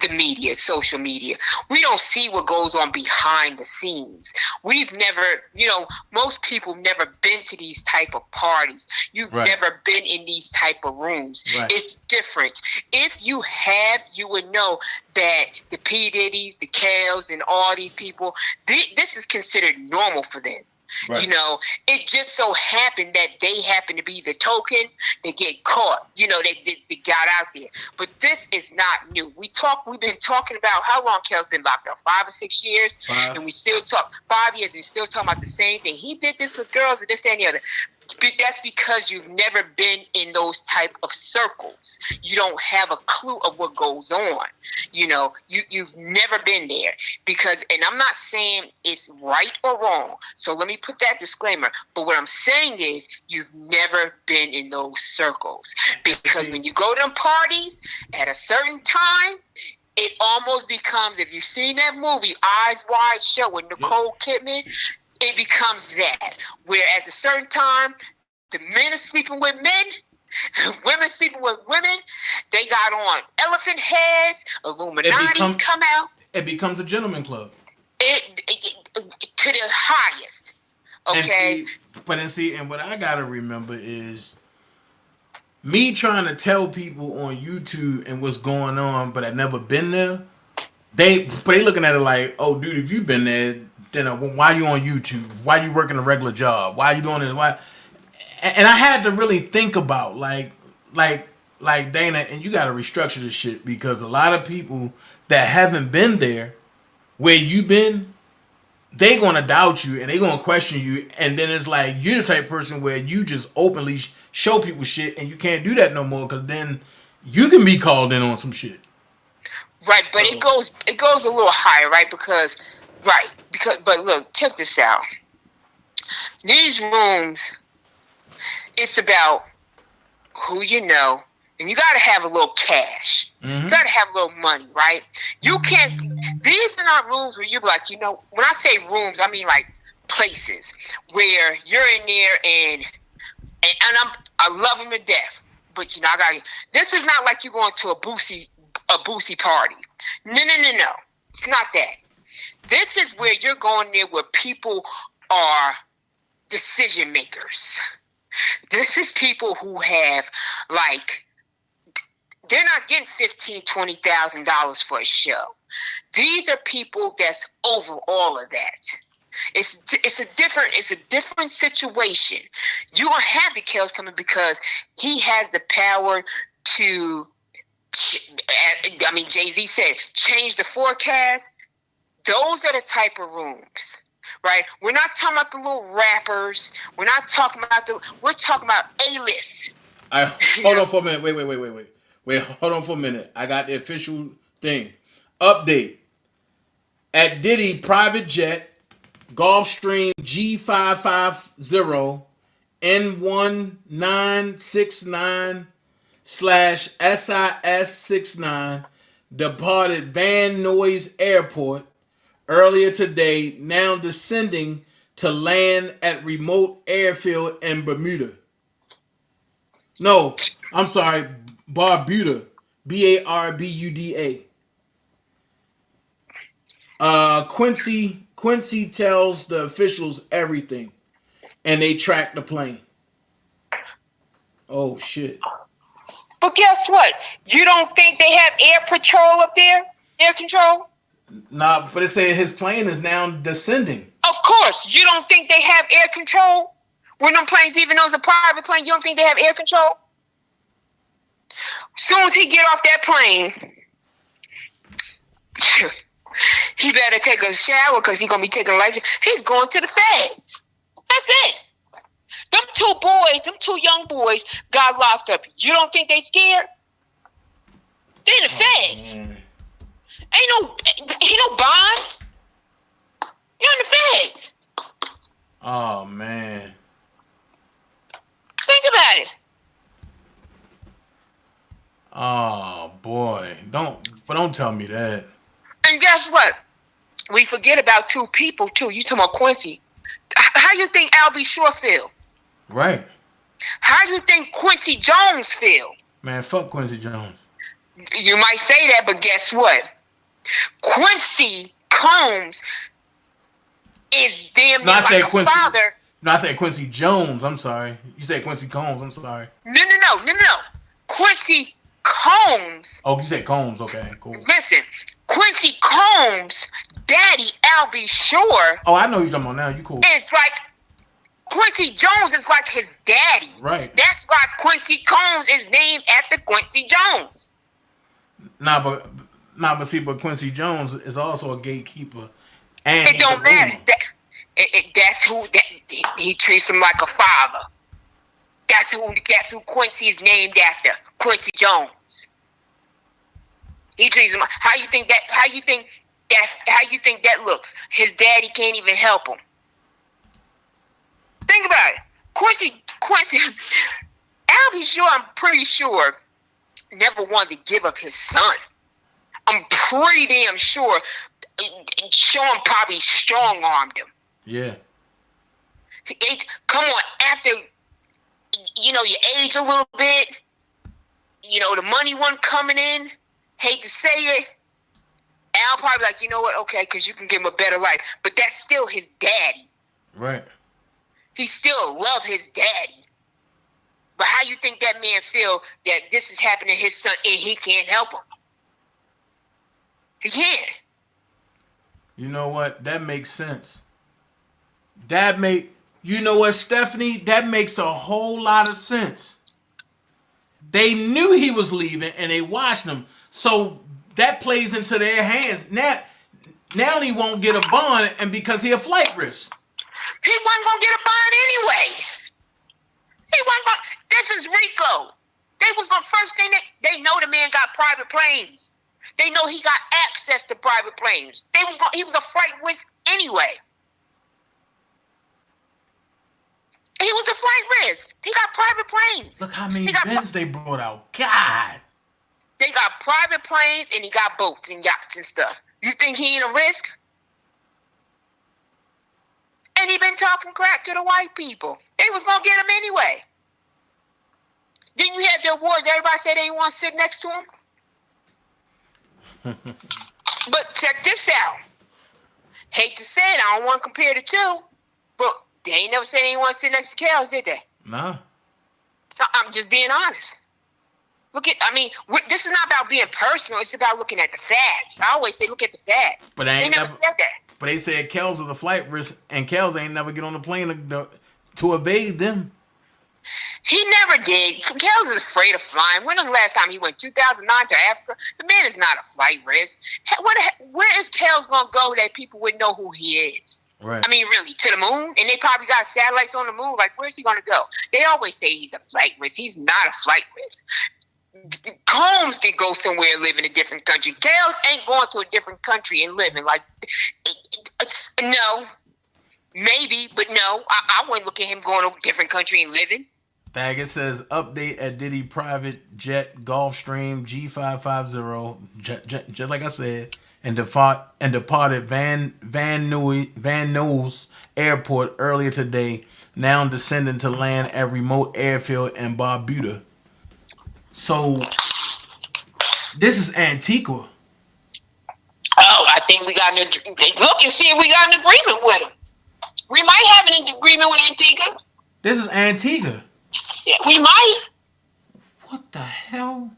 the media, social media. We don't see what goes on behind the scenes. We've never, most people have never been to these type of parties. You've never been in these type of rooms. Right. It's different. If you have, you would know that the P. Diddy's, the Kales, and all these people, this is considered normal for them. Right. It just so happened that they happen to be the token. They get caught. They got out there. But this is not new. We've been talking about how long Kel's been locked up, 5 or 6 years, and we still talk 5 years, and we still talking about the same thing. He did this with girls and this, that, and the other. That's because you've never been in those type of circles. You don't have a clue of what goes on. You've never been there and I'm not saying it's right or wrong. So let me put that disclaimer. But what I'm saying is you've never been in those circles, because when you go to them parties at a certain time, it almost becomes, if you've seen that movie Eyes Wide Shut with Nicole Kidman, it becomes that, where at a certain time, the men are sleeping with men, women sleeping with women, they got on elephant heads, Illuminati's come out. It becomes a gentleman club. It to the highest, okay? And what I gotta remember is me trying to tell people on YouTube and what's going on, but I've never been there. They looking at it like, oh, dude, if you've been there, then why you on YouTube? Why you working a regular job? Why you doing this? Why? And I had to really think about like like Dana, and you got to restructure this shit because a lot of people that haven't been there where you been, they gonna doubt you and they gonna question you, and then it's like you're the type of person where you just openly show people shit, and you can't do that no more because then you can be called in on some shit. Right, but it goes a little higher, right? Because but look, check this out. These rooms, it's about who you know, and you gotta have a little cash. Mm-hmm. You gotta have a little money, right? You can't. These are not rooms where you're like, you know. When I say rooms, I mean like places where you're in there and I love them to death, but you know This is not like you're going to a boosie party. No. It's not that. This is where you're going there where people are decision makers. This is people who have like. They're not getting $15,000, $20,000 for a show. These are people that's over all of that. It's a different situation. You gonna have the Kels coming because he has the power to. I mean, Jay-Z said change the forecast. Those are the type of rooms, right? We're not talking about the little rappers. We're not talking about We're talking about A-list. Hold on for a minute. Wait, hold on for a minute. I got the official thing. Update. At Diddy private jet, Gulfstream G550 N1969/SIS69 departed Van Nuys Airport earlier today, now descending to land at remote airfield in Bermuda. No, I'm sorry, Barbuda. Barbuda. Quincy tells the officials everything, and they track the plane. Oh shit! But guess what? You don't think they have air patrol up there? Air control? Nah, but it said his plane is now descending. Of course, you don't think they have air control? When them planes, even though it's a private plane, you don't think they have air control? As soon as he get off that plane, he better take a shower because he's going to be taking a life. He's going to the feds. That's it. Them two young boys got locked up. You don't think they scared? They in the feds. Man. Ain't no bond. You're in the feds. Oh man. Think about it. Oh boy. Don't tell me that. And guess what? We forget about two people too. You talking about Quincy. How you think Albie Shore feel? Right. How do you think Quincy Jones feel? Man, fuck Quincy Jones. You might say that, but guess what? Quincy Combs is damn near like a father. No, I said Quincy Jones. I'm sorry. You said Quincy Combs. I'm sorry. No. Quincy Combs. Oh, you said Combs. Okay, cool. Listen, Quincy Combs' daddy, Albie Shore. Oh, I know who you're talking about now. You cool. It's like Quincy Jones is like his daddy. Right. That's why Quincy Combs is named after Quincy Jones. But Quincy Jones is also a gatekeeper. And it don't matter. He treats him like a father. That's who Quincy is named after. Quincy Jones. He treats him. How you think that looks? His daddy can't even help him. Think about it. Quincy, Albie Shore, I'm pretty sure, never wanted to give up his son. I'm pretty damn sure Sean probably strong-armed him. Yeah. Come on, after, you age a little bit, the money wasn't coming in, hate to say it, Al probably like, you know what, okay, because you can give him a better life. But that's still his daddy. Right. He still love his daddy. But how you think that man feel that this is happening to his son and he can't help him? He can't. You know what? That makes sense. You know what, Stephanie? That makes a whole lot of sense. They knew he was leaving, and they watched him. So that plays into their hands. Now he won't get a bond, and because he a flight risk. He wasn't gonna get a bond anyway. He wasn't gonna. This is Rico. They was gonna first thing they know the man got private planes. They know he got access to private planes. He was a flight risk anyway. He was a flight risk. He got private planes. Look how many Benz they brought out. God. They got private planes and he got boats and yachts and stuff. You think he ain't a risk? And he been talking crap to the white people. They was gonna get him anyway. Then you had the awards. Everybody said they didn't want to sit next to him. But check this out. Hate to say it, I don't want to compare the two, but they ain't never said they didn't want to sit next to Kels, did they? Nah. I'm just being honest. This is not about being personal. It's about looking at the facts. I always say look at the facts. But they never said that. But they said Kels was a flight risk, and Kels ain't never get on the plane to evade them. He never did. Kels is afraid of flying. When was the last time he went? 2009 to Africa? The man is not a flight risk. Where is Kels going to go that people would know who he is? Right. I mean, really, to the moon? And they probably got satellites on the moon. Like, where's he going to go? They always say he's a flight risk. He's not a flight risk. Combs can go somewhere and live in a different country. Kels ain't going to a different country and living. Like, no. Maybe, but no. I wouldn't look at him going to a different country and living. It says update at Diddy private jet Gulfstream G550, just like I said, and departed Van Nuys Airport earlier today. Now descending to land at remote airfield in Barbuda. So this is Antigua. Oh, I think we got look and see if we got an agreement with him. We might have an agreement with Antigua. This is Antigua. Yeah, we might. What the hell?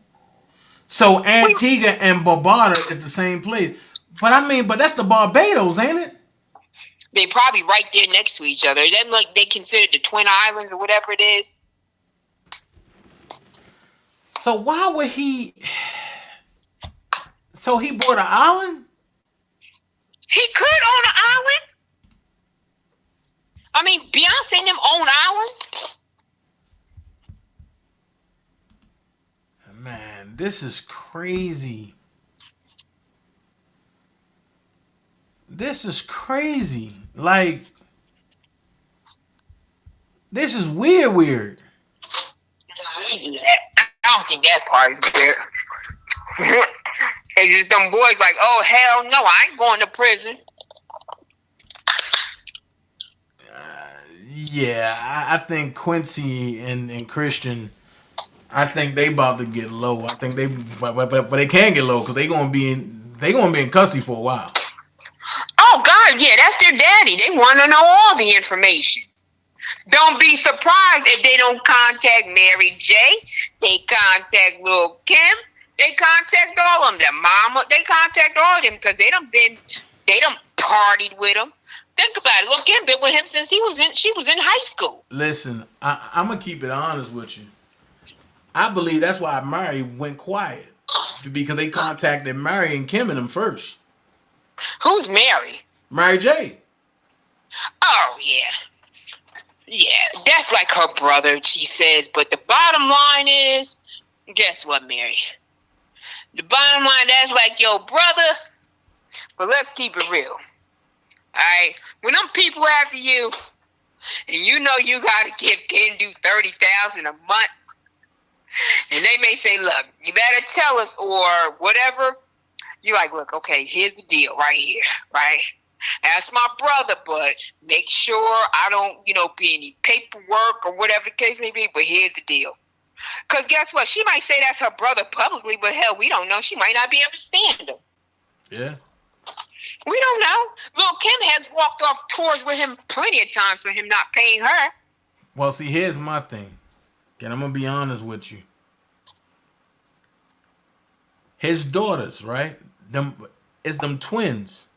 So Antigua and Barbuda is the same place. But that's the Barbados, ain't it? They probably right there next to each other. Them like they consider the Twin Islands or whatever it is. So why would he? So he bought an island? He could own an island. I mean, Beyonce and them own islands. Man, this is crazy. This is crazy. Like, this is weird. I don't think that part is weird. It's just them boys like, oh, hell no, I ain't going to prison. Yeah, I think Quincy and Christian, I think they about to get low. I think but they can't get low because they gonna be in custody for a while. Oh God, yeah, that's their daddy. They want to know all the information. Don't be surprised if they don't contact Mary J. They contact Lil Kim. They contact all of them. Their mama. They contact all of them because they done partied with him. Think about it. Lil Kim been with him since she was in high school. Listen, I'm gonna keep it honest with you. I believe that's why Mary went quiet because they contacted Mary and Kim and them first. Who's Mary? Mary J. Oh yeah. Yeah, that's like her brother, she says. But the bottom line is, guess what, Mary? The bottom line, that's like your brother. But let's keep it real. Alright? When them people after you, and you know you gotta give Kendu $30,000 a month, and they may say, look, you better tell us or whatever. You're like, look, okay, here's the deal right here, right? Ask my brother, but make sure I don't, be any paperwork or whatever the case may be. But here's the deal. Because guess what? She might say that's her brother publicly, but hell, we don't know. She might not be able to stand him. Yeah. We don't know. Lil Kim has walked off tours with him plenty of times for him not paying her. Well, see, here's my thing. And I'm going to be honest with you. His daughters, right? It's them twins.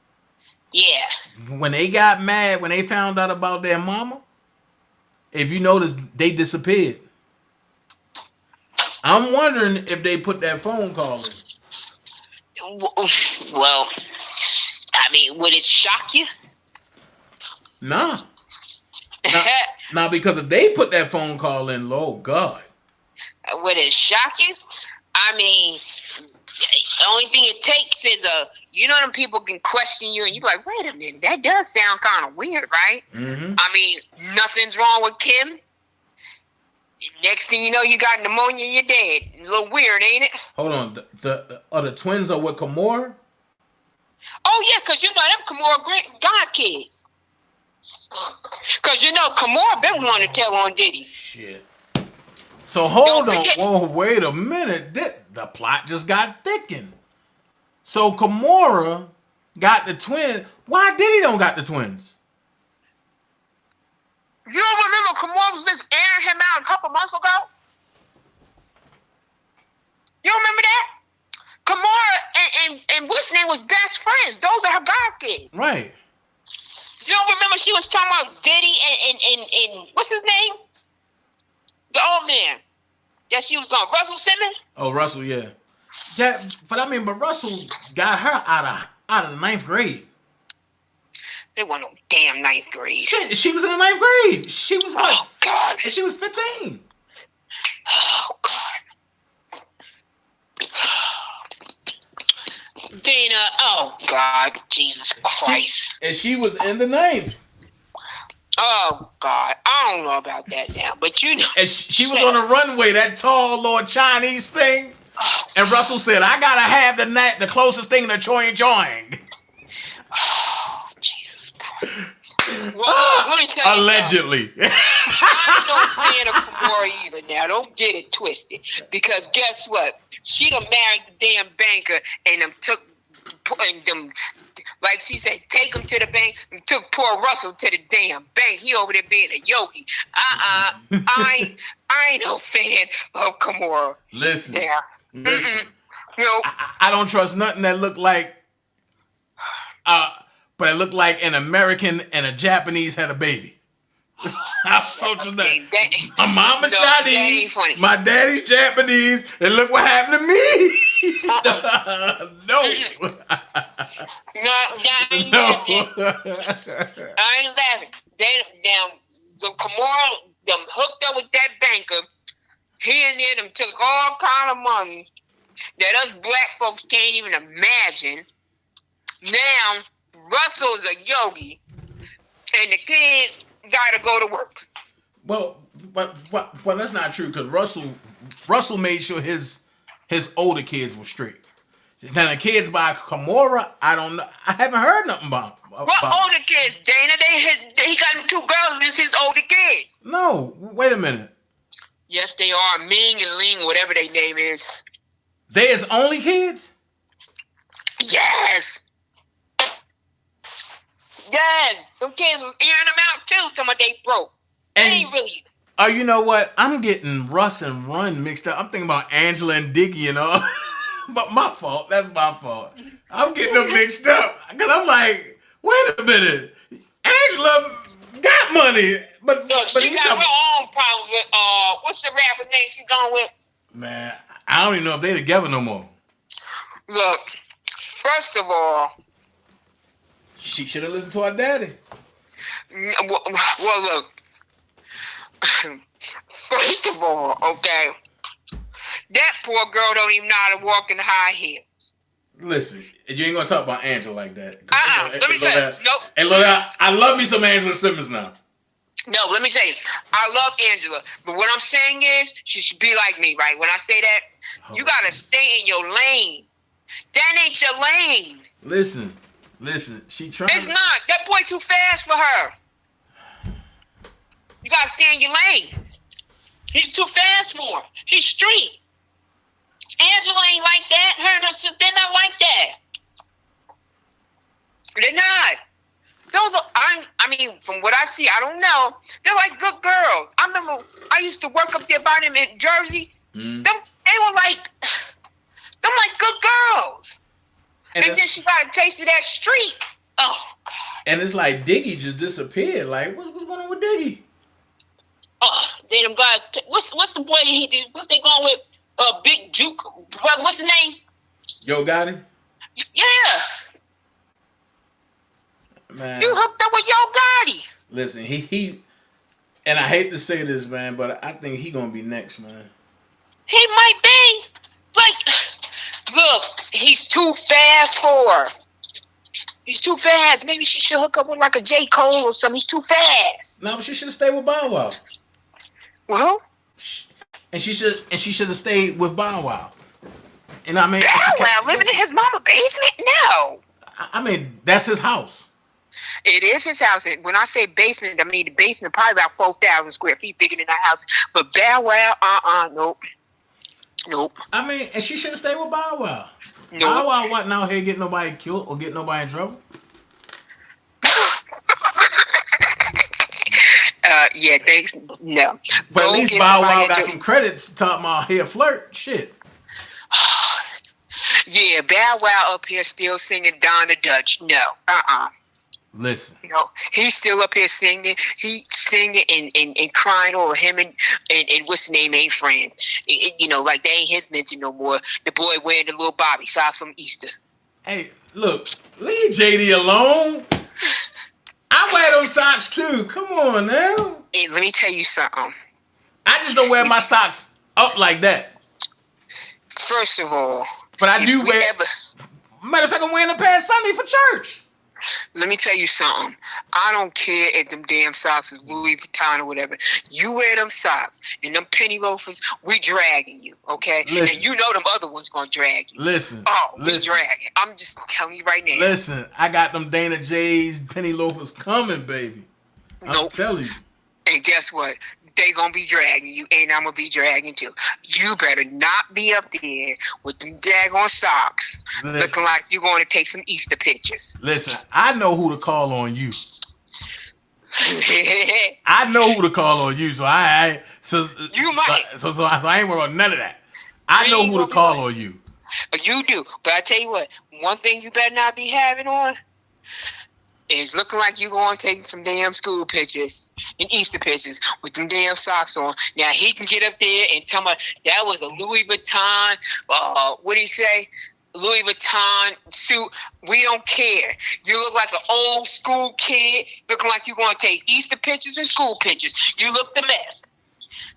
Yeah. When they got mad, when they found out about their mama, if you notice, they disappeared. I'm wondering if they put that phone call in. Well, I mean, would it shock you? Nah. Nah, because if they put that phone call in, oh God. Would it shock you? I mean, the only thing it takes is you know, them people can question you, and you're like, wait a minute, that does sound kind of weird, right? Mm-hmm. I mean, nothing's wrong with Kim. Next thing you know, you got pneumonia and you're dead. A little weird, ain't it? Hold on, the twins are with Kimora? Oh yeah, because you know them Kimora God kids. Because you know Kimora been wanting to tell on Diddy. Shit. So hold on. Whoa, wait a minute. The plot just got thickened. So Kimora got the twins. Why Diddy don't got the twins? You don't remember Kimora was just airing him out a couple months ago? You remember that? Kimora and what's name was best friends. Those are her God kids. Right. You don't remember she was talking about Diddy and what's his name? The old man. That she was going, Russell Simmons? Oh, Russell, yeah. Yeah, but I mean, but Russell got her out of the 9th grade. They wasn't no damn 9th grade. Shit, she was in the 9th grade. She was what? Oh, God. She was 15. Oh, God. Dana, oh, God, Jesus Christ. And she was in the 9th. Oh, God. I don't know about that now, but you know. And she was on the runway, that tall little Chinese thing. And Russell said, I gotta have the closest thing to choing. Oh, Jesus Christ. Well, let me tell you allegedly. I'm no fan of Kimora either now. Don't get it twisted. Because guess what? She done married the damn banker and them, like she said, take him to the bank and took poor Russell to the damn bank. He over there being a yogi. I ain't no fan of Kimora. Listen. Yeah. Listen. You know, I don't trust nothing that look like but it looked like an American and a Japanese had a baby. I don't trust that. My mama's Chinese, my daddy's Japanese, and look what happened to me. No. No. I ain't laughing. The Kimora, them hooked up with that banker. He and them took all kind of money that us black folks can't even imagine. Now, Russell's a yogi, and the kids gotta go to work. Well, that's not true, because Russell made sure his older kids were straight. Now the kids by Kimora, I don't know. I haven't heard nothing about. What older kids, Dana? He got them 2 girls. It's his older kids. No, wait a minute. Yes, they are. Ming and Ling, whatever their name is. They his only kids? Yes. Yes. Them kids was airing them out too. Some of they broke. And, they ain't really. Oh, you know what? I'm getting Russ and Run mixed up. I'm thinking about Angela and Diggy and all. But my fault. That's my fault. I'm getting them mixed up. Because I'm like, wait a minute. Angela got money. But she got her own problems with, what's the rapper name she gone with? Man, I don't even know if they together no more. Look, first of all, she should have listened to her daddy. Well, look. First of all, okay, that poor girl don't even know how to walk in high heels. Listen, you ain't gonna talk about Angela like that. Let me tell you. Nope. And look, I love me some Angela Simmons now. No, let me tell you. I love Angela, but what I'm saying is she should be like me, right? When I say that, you gotta stay in your lane. That ain't your lane. Listen, she trying. It's not. That boy too fast for her. You gotta stay in your lane. He's too fast for her. He's street. Angela ain't like that. Her and her sister, they're not like that. They're not. Those are, I mean, from what I see, I don't know. They're like good girls. I remember I used to work up there by them in Jersey. They were like good girls. And then she got a taste of that street. Oh, God. And it's like Diggy just disappeared. Like, what's going on with Diggy? Oh, they them guys. What's the boy that he did? What's they going with? Big Juke, what's his name? Yo Gotti? Yeah. Man. You hooked up with Yo Gotti. Listen, he and I hate to say this, man, but I think he gonna be next, man. He might be. Like, look, he's too fast for her. He's too fast. Maybe she should hook up with like a J. Cole or something. He's too fast. No, but she should have stayed with Bow Wow. Well, and she should have stayed with Bow Wow. And I mean, Bow Wow living in his mama's basement? No. I mean, that's his house. It is his house. And when I say basement, I mean the basement probably about 4,000 square feet bigger than that house. But Bow Wow, nope. I mean, and she should have stayed with Bow Wow. Nope. Bow Wow wasn't out here getting nobody killed or getting nobody in trouble. Yeah, thanks. No. But at least Bow Wow got some credits talking about here flirt. Shit. Yeah, Bow Wow up here still singing Donna Dutch. No. Listen. You know, he's still up here singing. He's singing and crying over him and what's his name ain't friends. You know, like they ain't his mentor no more. The boy wearing the little Bobby socks from Easter. Hey, look, leave JD alone. I wear them socks too. Come on now. Hey, let me tell you something. I just don't wear my socks up like that. First of all, but I do wear. Matter of fact, I'm wearing a pair Sunday for church. Let me tell you something. I don't care if them damn socks is Louis Vuitton or whatever. You wear them socks and them penny loafers, we dragging you, okay? Listen. And you know them other ones gonna drag you. Listen. We dragging. I'm just telling you right now. Listen, I got them DanaJay's penny loafers coming, baby. I'm telling you. And guess what? They gonna be dragging you, and I'm gonna be dragging too. You better not be up there with them daggone socks, looking like you're going to take some Easter pictures. Listen, I know who to call on you. I know who to call on you, so I ain't worried about none of that. I know who to call on you. You do, but I tell you what, one thing you better not be having on is looking like you going to take some damn school pictures and Easter pictures with them damn socks on. Now, he can get up there and tell me that was a Louis Vuitton, what do you say? Louis Vuitton suit. We don't care. You look like an old school kid looking like you going to take Easter pictures and school pictures. You look the mess.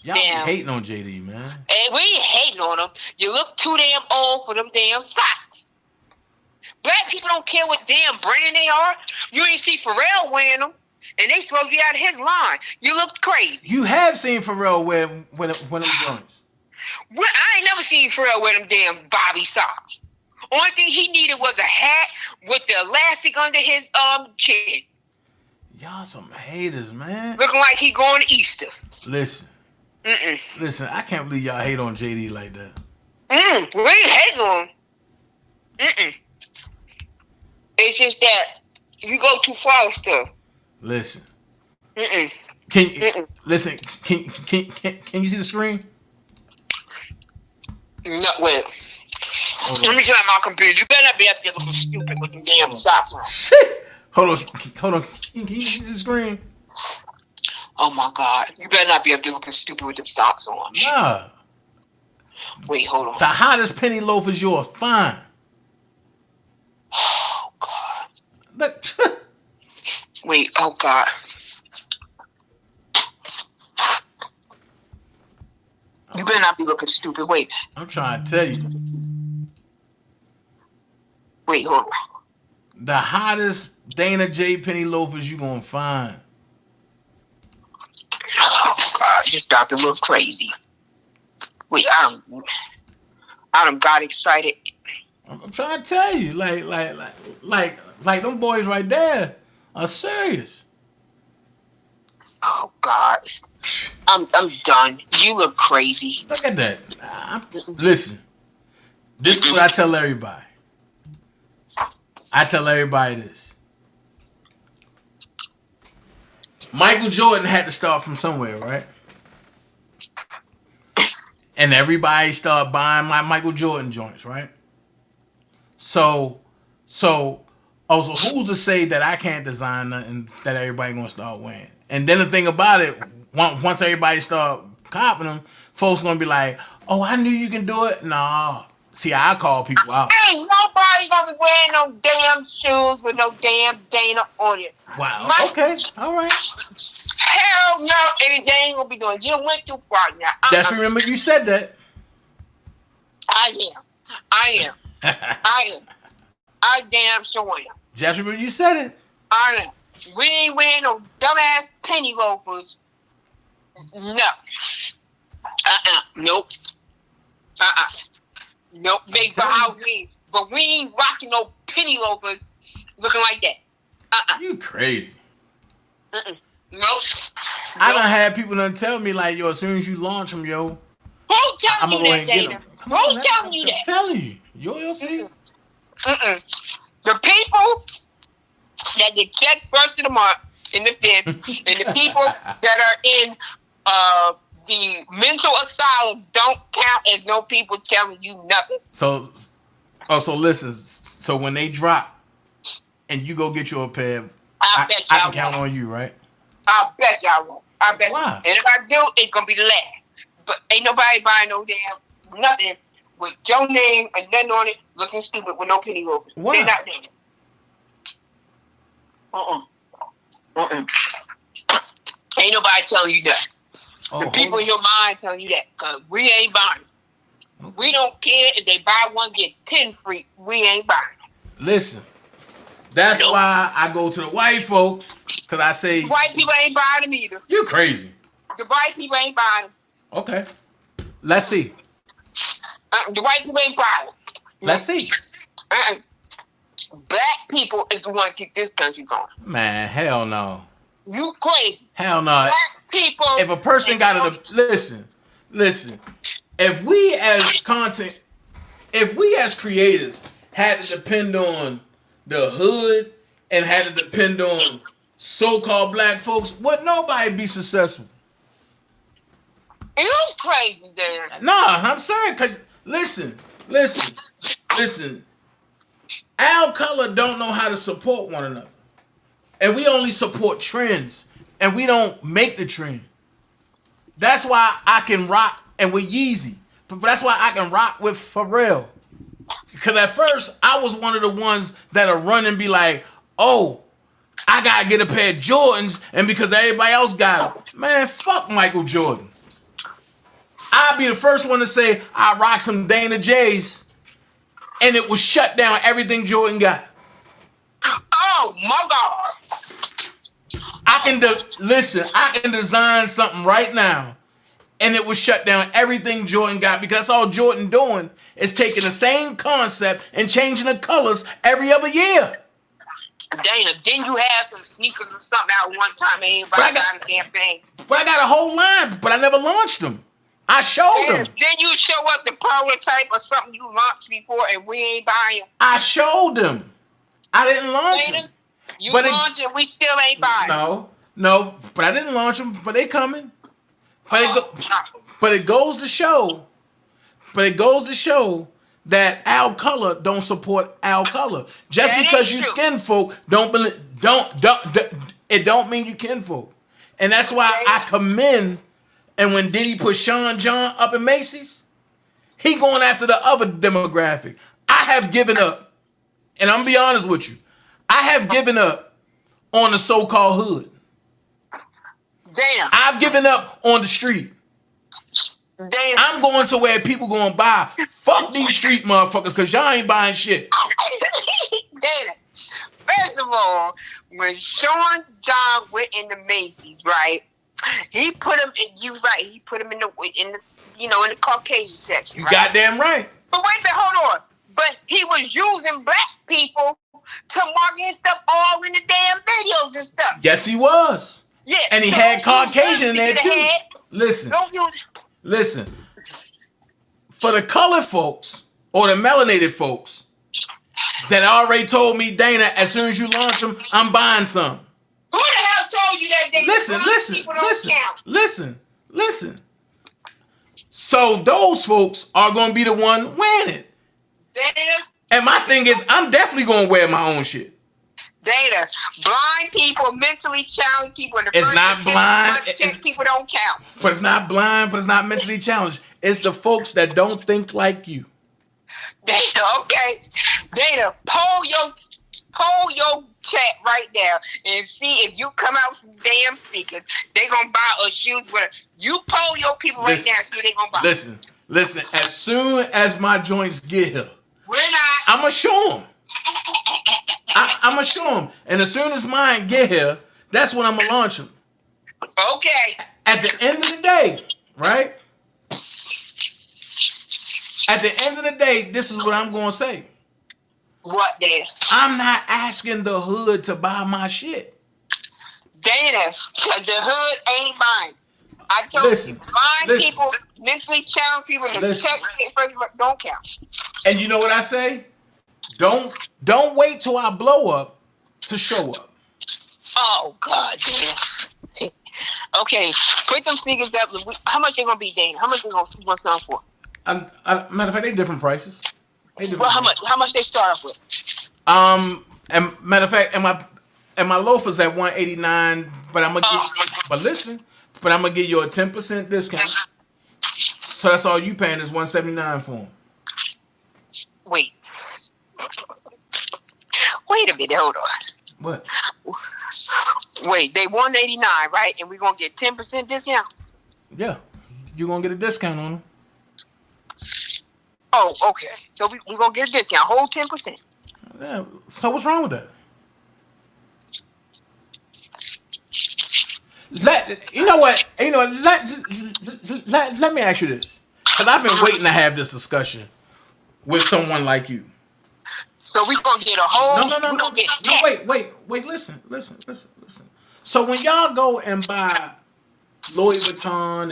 Y'all be hating on JD, man. Hey, we ain't hating on him. You look too damn old for them damn socks. Black people don't care what damn brand they are. You ain't see Pharrell wearing them, and they supposed to be out of his line. You look crazy. You have seen Pharrell wear them joints. Well, I ain't never seen Pharrell wear them damn Bobby socks. Only thing he needed was a hat with the elastic under his chin. Y'all some haters, man. Looking like he going to Easter. Listen. Listen, I can't believe y'all hate on JD like that. We ain't hating on him. It's just that you go too far with stuff. Listen. Can you listen? Can you see the screen? No, wait. Let me turn my computer. You better not be up there looking stupid with some damn socks on. Shit. Hold on. Can you see the screen? Oh my God! You better not be up there looking stupid with them socks on. Nah. Wait, hold on. The hottest penny loaf is yours. Fine. Oh God. Look. Wait. Oh God. You better not be looking stupid. Wait. I'm trying to tell you. Wait, hold on. The hottest DanaJay penny loafers you gonna find. Oh God, just about to look crazy. Wait, I done got excited. I'm trying to tell you, like them boys right there are serious. Oh God, I'm done. You look crazy. Look at that. Listen, this is what I tell everybody. I tell everybody this. Michael Jordan had to start from somewhere, right? And everybody started buying my Michael Jordan joints, right? So who's to say that I can't design nothing that everybody gonna start wearing? And then the thing about it, once everybody start copying them, folks gonna be like, "Oh, I knew you can do it." Nah, see, I call people out. Ain't nobody gonna be wearing no damn shoes with no damn Dana on it. Wow. Okay. All right. Hell no, and they ain't gonna be doing. You went too far now. Just remember you said that. I am. I damn sure am. Just remember you said it. I am. We ain't wearing no dumbass penny loafers. No. Nope. Nope. Big behind me. But we ain't rocking no penny loafers looking like that. You crazy. Nope. I done had people done tell me like, yo, as soon as you launch them, yo, who telling you that, Dana? Who's telling you that? I'm telling you. You'll see. The people that get checked first of the month in the 5th, and the people that are in the mental asylums don't count as no people telling you nothing. So listen. So when they drop, and you go get you a pair, I can count on you, right? I bet y'all won't. I bet. Why? And if I do, it's gonna be the last. But ain't nobody buying no damn nothing with your name and nothing on it, looking stupid with no penny loafers. Why? They're not there. Ain't nobody telling you that. The people in your mind telling you that, cause we ain't buying. Okay. We don't care if they buy one get 10 free. We ain't buying. Listen, that's why I go to the white folks, cause I say white people ain't buying them either. You crazy? The white people ain't buying them. Okay, let's see. The white people ain't buying them. Let's see. Black people is the one to keep this country going. Man, hell no. You crazy? Hell no. Black people. If a person got to listen. If we as creators had to depend on the hood and had to depend on so-called black folks, would nobody be successful? You crazy, Dan? Nah, I'm sorry, cause listen. Our color don't know how to support one another. And we only support trends. And we don't make the trend. That's why I can rock and with Yeezy. But that's why I can rock with Pharrell. Because at first, I was one of the ones that'll run and be like, oh, I gotta get a pair of Jordans, and because everybody else got them. Man, fuck Michael Jordan. I'll be the first one to say I rock some DanaJays, and it will shut down everything Jordan got. Oh my God! I can design something right now, and it will shut down everything Jordan got, because that's all Jordan doing is taking the same concept and changing the colors every other year. Dana, didn't you have some sneakers or something out one time? Everybody got the damn things. But I got a whole line, but I never launched them. I showed them. Then you show us the prototype or something you launched before, and we ain't buying them. I showed them. I didn't launch them. You launched and we still ain't buying. No, but I didn't launch them. But they coming. But it goes to show. That our color don't support our color. Just because you skin folk it don't mean you kinfolk. And that's why I commend. And when Diddy put Sean John up in Macy's, he going after the other demographic. I have given up, and I'm gonna be honest with you, I have given up on the so-called hood. Damn. I've given up on the street. Damn. I'm going to where people gonna buy. Fuck these street motherfuckers, cause y'all ain't buying shit. Damn. First of all, when Sean John went into Macy's, right? He put him in. You right? He put him in the in the Caucasian section. Right? You goddamn right. But wait a minute, hold on. But he was using black people to market his stuff all in the damn videos and stuff. Yes, he was. Yeah. And he had Caucasian in there too. Listen. For the colored folks or the melanated folks that already told me, Dana, as soon as you launch them, I'm buying some. Who the hell told you that? Listen. So those folks are going to be the one wearing it. Dana. And my thing is, I'm definitely going to wear my own shit. Data, blind people, mentally challenged people. And the It's first not blind. people don't count. But it's not blind, but it's not mentally challenged. It's the folks that don't think like you. Data, okay. Data, poll your chat right now and see if you come out with some damn sneakers, they gonna buy or shoes with you. Poll your people right now, see they gonna buy. Listen. As soon as my joints get here, we're not. I'ma show them. I'ma show them, and as soon as mine get here, that's when I'ma launch them. Okay. At the end of the day, right? At the end of the day, this is what I'm gonna say. What, Dana? I'm not asking the hood to buy my shit. Dana, the hood ain't mine. I told you, blind people, mentally challenged people, and check don't count. And you know what I say? Don't wait till I blow up to show up. Oh God, Dana. Okay, put them sneakers up. How much they gonna be, Dana? How much they gonna sell for? Matter of fact, they different prices. How much they start off with? And matter of fact, and my loafers at $189, but I'm gonna give you a 10% discount. So that's all you paying is $179 for them. Wait a minute, hold on. What? Wait, they $189, right? And we're gonna get 10% discount? Yeah, you're gonna get a discount on them. Oh, okay. So we're gonna get a discount, whole 10%. Yeah. So what's wrong with that? Let me ask you this, because I've been waiting to have this discussion with someone like you. So we gonna get a whole. No. Wait. Listen. So when y'all go and buy Louis Vuitton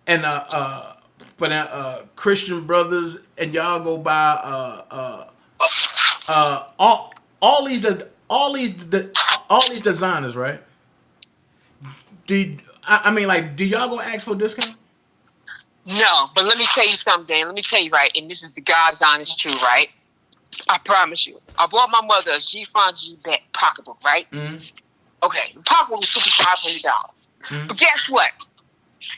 and Christian Brothers, and y'all go buy all these designers, right? Do y'all go ask for a discount? No, but let me tell you something, Dan. Let me tell you, right, and this is the God's honest truth, right? I promise you. I bought my mother a G-Fon-G pocketbook, right? Mm-hmm. Okay, the pocketbook was $500. Mm-hmm. But guess what?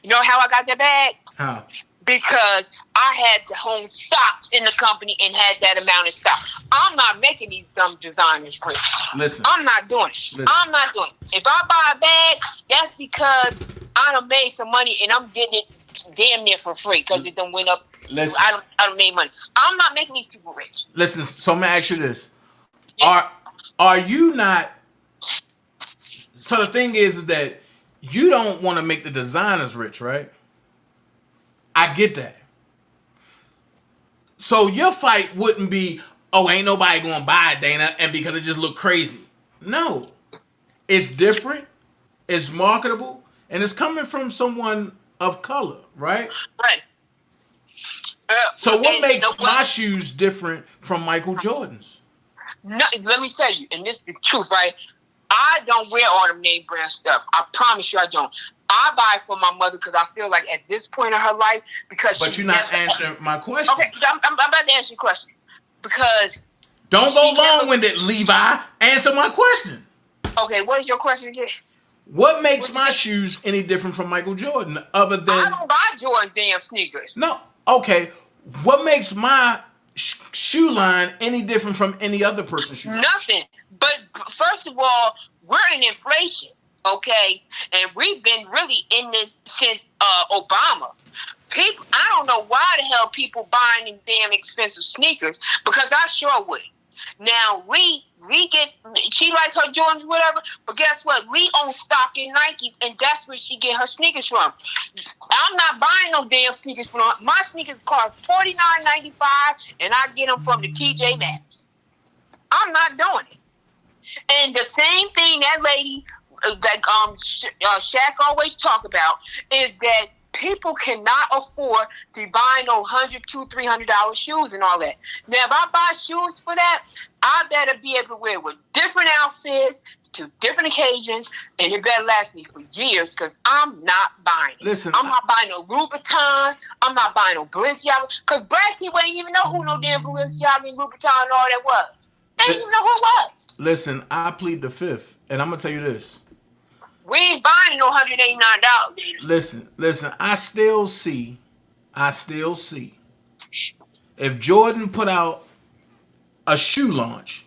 You know how I got that bag? How? Because I had the home stocks in the company and had that amount of stock. I'm not making these dumb designers rich. Listen. I'm not doing it. I'm not doing it. If I buy a bag, that's because I done made some money and I'm getting it damn near for free because it done went up. Listen. I don't make money. I'm not making these people rich. Listen, so I'm gonna ask you this. Yeah. Are you not? So the thing is that you don't want to make the designers rich, right? I get that. So your fight wouldn't be, oh, ain't nobody gonna buy it, Dana, and because it just look crazy. No. It's different, it's marketable, and it's coming from someone of color, right? Right. So what makes my shoes different from Michael Jordan's? No, let me tell you, and this is the truth, right? I don't wear all them name brand stuff. I promise you I don't. I buy for my mother because I feel like at this point in her life, because but you're not answering my question. Okay, I'm about to answer your question. Because don't go long-winded, Levi. Answer my question. Okay, what is your question again? What makes my shoes any different from Michael Jordan other than... I don't buy Jordan damn sneakers. No, okay. What makes my shoe line any different from any other person's shoe line? Nothing. But first of all, we're in inflation, okay? And we've been really in this since Obama. People, I don't know why the hell people buying them damn expensive sneakers, because I sure would. Now, Lee gets, she likes her Jordans, whatever, but guess what? Lee owns stock in Nikes, and that's where she get her sneakers from. I'm not buying no damn sneakers from her. My sneakers cost $49.95, and I get them from the TJ Maxx. I'm not doing it. And the same thing that lady, that Shaq always talk about, is that people cannot afford to buy no $100, $200, $300 shoes and all that. Now, if I buy shoes for that, I better be able to wear with different outfits to different occasions, and it better last me for years because I'm not buying it. Listen, I'm not buying no Louboutins. I'm not buying no Balenciaga because black people ain't even know who no damn Balenciaga and Louboutin and all that was. I didn't even know who it was. Listen, I plead the fifth, and I'm gonna tell you this. We ain't buying no $189. Listen. I still see. If Jordan put out a shoe launch,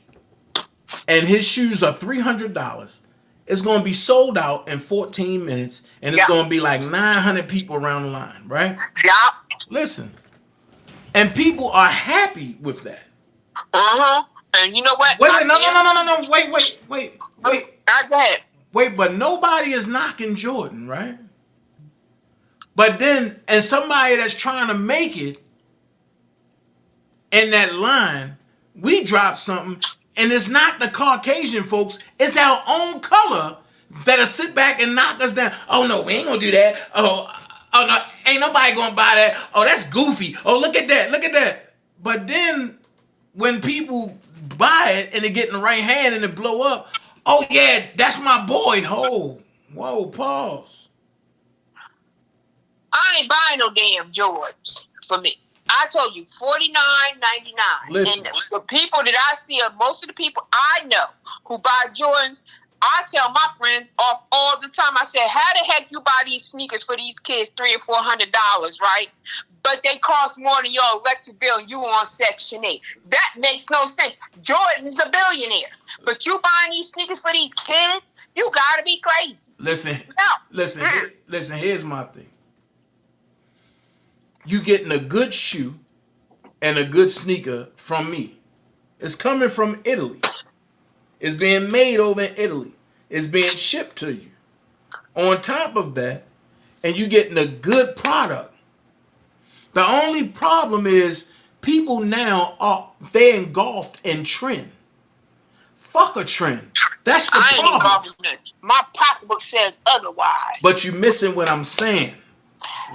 and his shoes are $300, it's gonna be sold out in 14 minutes, and it's gonna be like 900 people around the line, right? Yeah. Listen, and people are happy with that. And you know what? Wait, no. Wait. Go ahead. Wait, but nobody is knocking Jordan, right? But then, and somebody that's trying to make it in that line, we drop something, and it's not the Caucasian folks, it's our own color that'll sit back and knock us down. Oh no, we ain't gonna do that. Oh no, ain't nobody gonna buy that. Oh, that's goofy. Oh, look at that. But then when people buy it and they get in the right hand and it blow up, oh yeah, that's my boy. Oh, whoa, pause. I ain't buying no damn Jordans for me. I told you $49.99. And the people that I see, most of the people I know who buy Jordans, I tell my friends off all the time. I said, "How the heck you buy these sneakers for these kids $300 or $400, right? But they cost more than your electric bill. And you on Section 8. That makes no sense. Jordan's a billionaire, but you buying these sneakers for these kids? You gotta be crazy." Listen. Here's my thing. You getting a good shoe and a good sneaker from me. It's coming from Italy. It's being made over in Italy. It's being shipped to you. On top of that, and you getting a good product. The only problem is people now they're engulfed in trend. Fuck a trend. That's the problem. My pocketbook says otherwise. But you missing what I'm saying.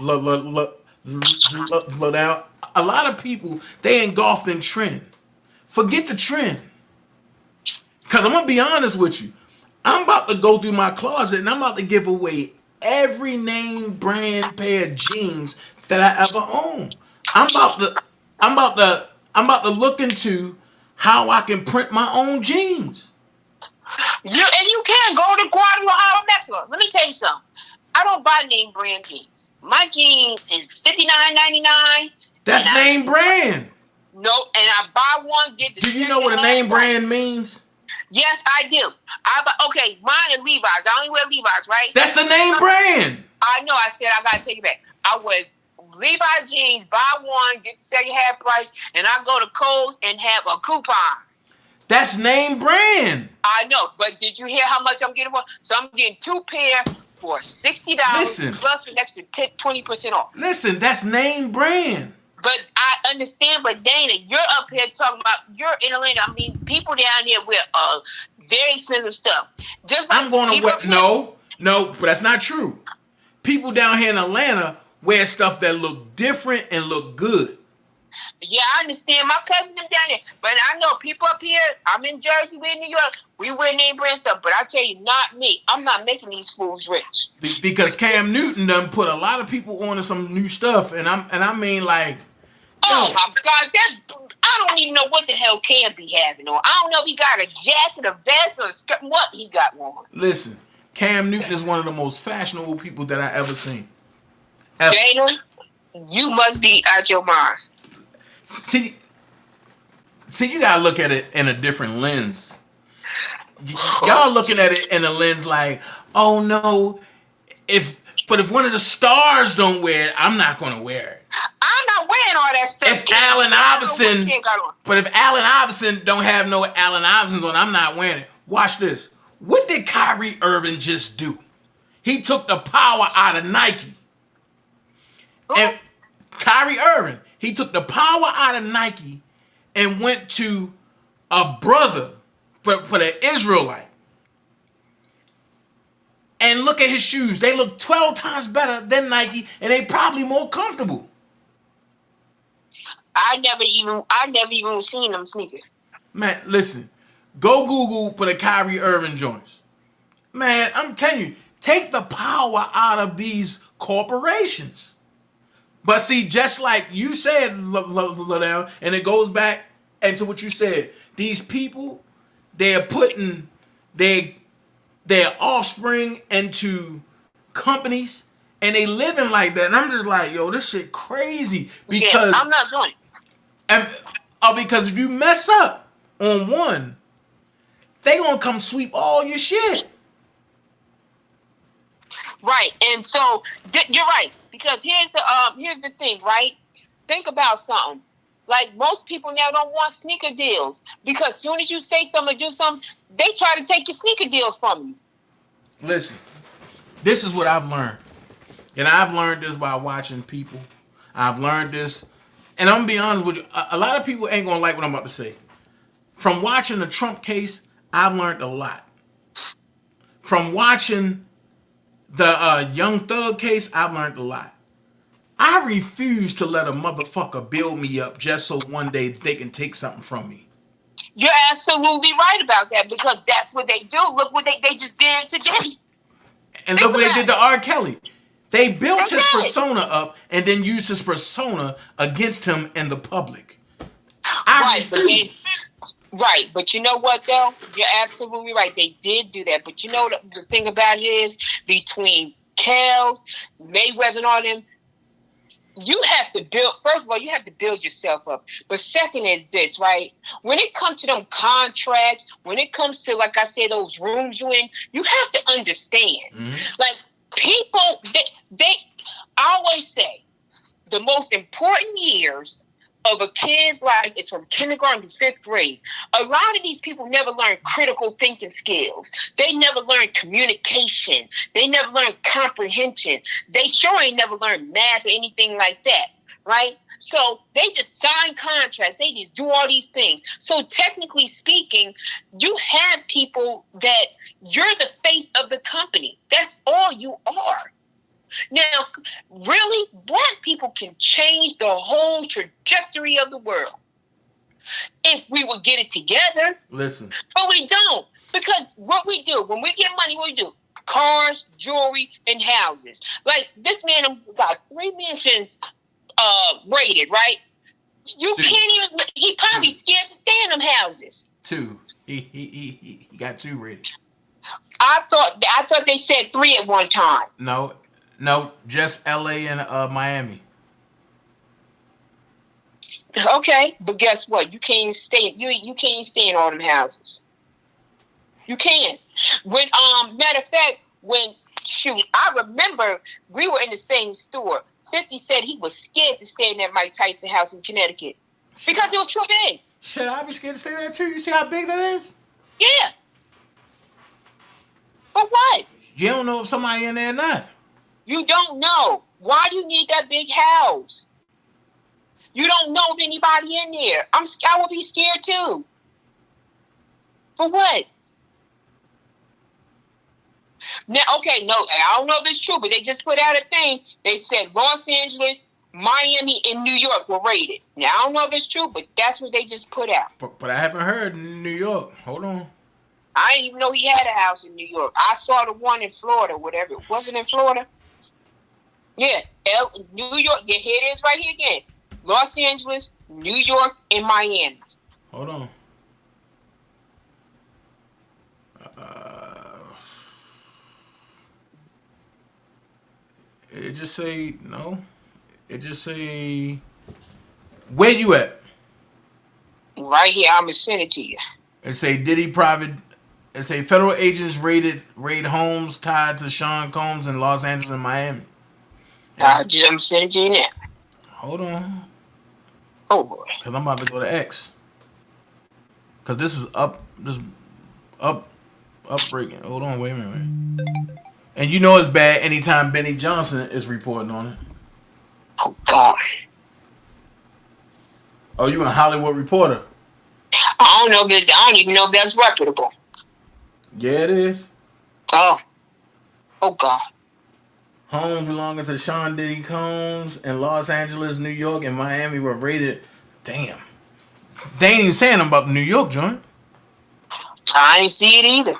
Look now, a lot of people, they engulfed in trend. Forget the trend. Because I'm going to be honest with you. I'm about to go through my closet and I'm about to give away every name brand pair of jeans that I ever owned. I'm about to look into how I can print my own jeans. You can go to Guadalajara, Mexico. Let me tell you something. I don't buy name brand jeans. My jeans is $59.99. That's name brand. No, and I buy one, get the. Do you know what a name brand means? Yes, I do. Okay, mine are Levi's. I only wear Levi's, right? That's a name brand. I know. I said I gotta take it back. I wear Levi's jeans, buy one, get the second half price, and I go to Kohl's and have a coupon. That's name brand. I know, but did you hear how much I'm getting for? So I'm getting 2 pair for $60 plus an extra 20% off. Listen, that's name brand. But I understand, but Dana, you're up here talking about, you're in Atlanta. I mean, people down here wear very expensive stuff. Just like I'm going to wear, no, but that's not true. People down here in Atlanta wear stuff that look different and look good. Yeah, I understand. My cousin them down there. But I know people up here, I'm in Jersey, we're in New York, we wear name brand stuff. But I tell you, not me. I'm not making these fools rich. Because Cam Newton done put a lot of people on to some new stuff. And I mean like, oh my God, I don't even know what the hell Cam be having on. I don't know if he got a jacket, a vest, or a skirt, what he got on. Listen, Cam Newton is one of the most fashionable people that I ever seen. Dana, you must be out your mind. See, you gotta look at it in a different lens. Y'all looking at it in a lens like, oh no, if one of the stars don't wear it, I'm not gonna wear it. I'm not wearing all that stuff. If Allen Iverson don't have no Allen Iversons on, I'm not wearing it. Watch this. What did Kyrie Irving just do? He took the power out of Nike. And Kyrie Irving, he took the power out of Nike and went to a brother for the Israelite. And look at his shoes. They look 12 times better than Nike, and they probably more comfortable. I never even seen them sneakers. Man, listen. Go Google for the Kyrie Irving joints. Man, I'm telling you, take the power out of these corporations. But see, just like you said, and it goes back into what you said, these people, they're putting their offspring into companies and they living like that. And I'm just like, yo, this shit crazy. Because I'm not doing it. Because if you mess up on one, they gonna come sweep all your shit. Right, and so you're right, because here's the thing, right? Think about something. Like, most people now don't want sneaker deals because as soon as you say something or do something, they try to take your sneaker deals from you. Listen, this is what I've learned, and I've learned this by watching people. I've learned this, and I'm gonna be honest with you. A lot of people ain't gonna like what I'm about to say. From watching the Trump case, I've learned a lot. From watching the Young Thug case, I've learned a lot. I refuse to let a motherfucker build me up just so one day they can take something from me. You're absolutely right about that, because that's what they do. Look what they just did today. And look what they did to R. Kelly. They built his persona up and then used his persona against him in the public. Right, but you know what, though? You're absolutely right. They did do that. But you know the thing about it is, between Kels, Mayweather, and all them, you have to build, first of all, you have to build yourself up. But second is this, right? When it comes to them contracts, when it comes to, like I said, those rooms you in, you have to understand. Mm-hmm. Like, people, they I always say, the most important years of a kid's life is from kindergarten to 5th grade. A lot of these people never learn critical thinking skills. They never learn communication. They never learn comprehension. They sure ain't never learned math or anything like that, right? So they just sign contracts. They just do all these things. So technically speaking, you have people that you're the face of the company. That's all you are. Now, really, black people can change the whole trajectory of the world if we would get it together. Listen. But we don't. Because what we do, when we get money, what we do? Cars, jewelry, and houses. Like, this man got 3 mansions rated, right? You can't even, he probably scared to stay in them houses. 2. He got 2 rated. I thought they said 3 at one time. No, just LA and Miami. Okay, but guess what? You can't even stay. You can't even stay in all them houses. You can't. When matter of fact, I remember we were in the same store. 50 said he was scared to stay in that Mike Tyson house in Connecticut because it was too big. Shit, I'd be scared to stay there too. You see how big that is? Yeah. But what? You don't know if somebody in there or not. You don't know. Why do you need that big house? You don't know if anybody in there. I would be scared too. For what? Now, okay, no, I don't know if it's true, but they just put out a thing. They said Los Angeles, Miami, and New York were rated. Now, I don't know if it's true, but that's what they just put out. But I haven't heard New York. Hold on. I didn't even know he had a house in New York. I saw the one in Florida, whatever. Was it in Florida? Yeah, New York. Yeah, here it is right here again. Los Angeles, New York, and Miami. Hold on. It just say, no. It just say, where you at? Right here, I'm going to send it to you. It say Diddy private. It say federal agents raid homes tied to Sean Combs in Los Angeles and Miami. I'm sending it to you now. Hold on. Oh boy. Because I'm about to go to X. Because this is breaking. Hold on, wait a minute. And you know it's bad anytime Benny Johnson is reporting on it. Oh God. Oh, you a Hollywood Reporter? I don't even know if that's reputable. Yeah, it is. Oh God. Homes belonging to Sean Diddy Combs in Los Angeles, New York, and Miami were raided. Damn. They ain't even saying about the New York joint. I ain't see it either.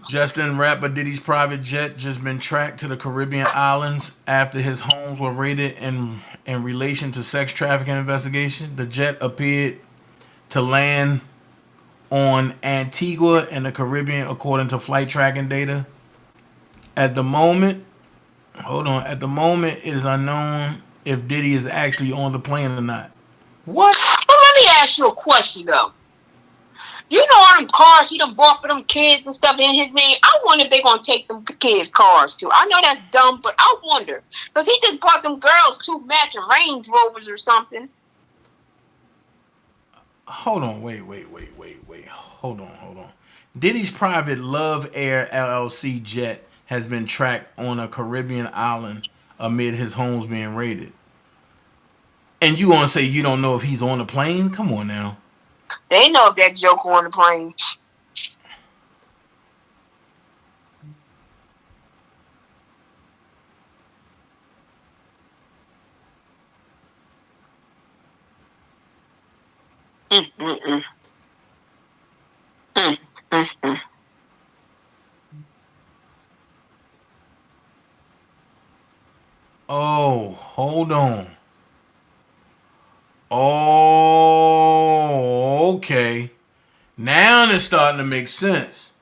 Justin rapper Diddy's private jet just been tracked to the Caribbean islands after his homes were raided in in relation to sex trafficking investigation. The jet appeared to land on Antigua in the Caribbean, according to flight tracking data. At the moment, it is unknown if Diddy is actually on the plane or not. What? Well, let me ask you a question, though. You know all them cars he done bought for them kids and stuff in his name? I wonder if they going to take them kids' cars, too. I know that's dumb, but I wonder. Because he just bought them girls 2 matching Range Rovers or something. Hold on, wait. Hold on. Diddy's private Love Air LLC jet has been tracked on a Caribbean island amid his homes being raided. And you gonna say you don't know if he's on the plane? Come on now. They know if that joke on the plane. Oh, hold on. Oh, okay. Now it's starting to make sense.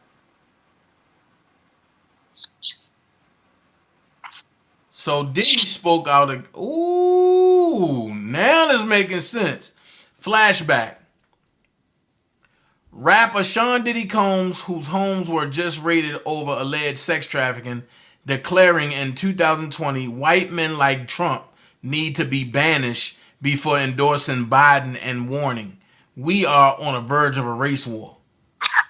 So Diddy spoke out of... Ooh, now it's making sense. Flashback. Rapper Sean Diddy Combs, whose homes were just raided over alleged sex trafficking, declaring in 2020 white men like Trump need to be banished before endorsing Biden and warning, we are on the verge of a race war.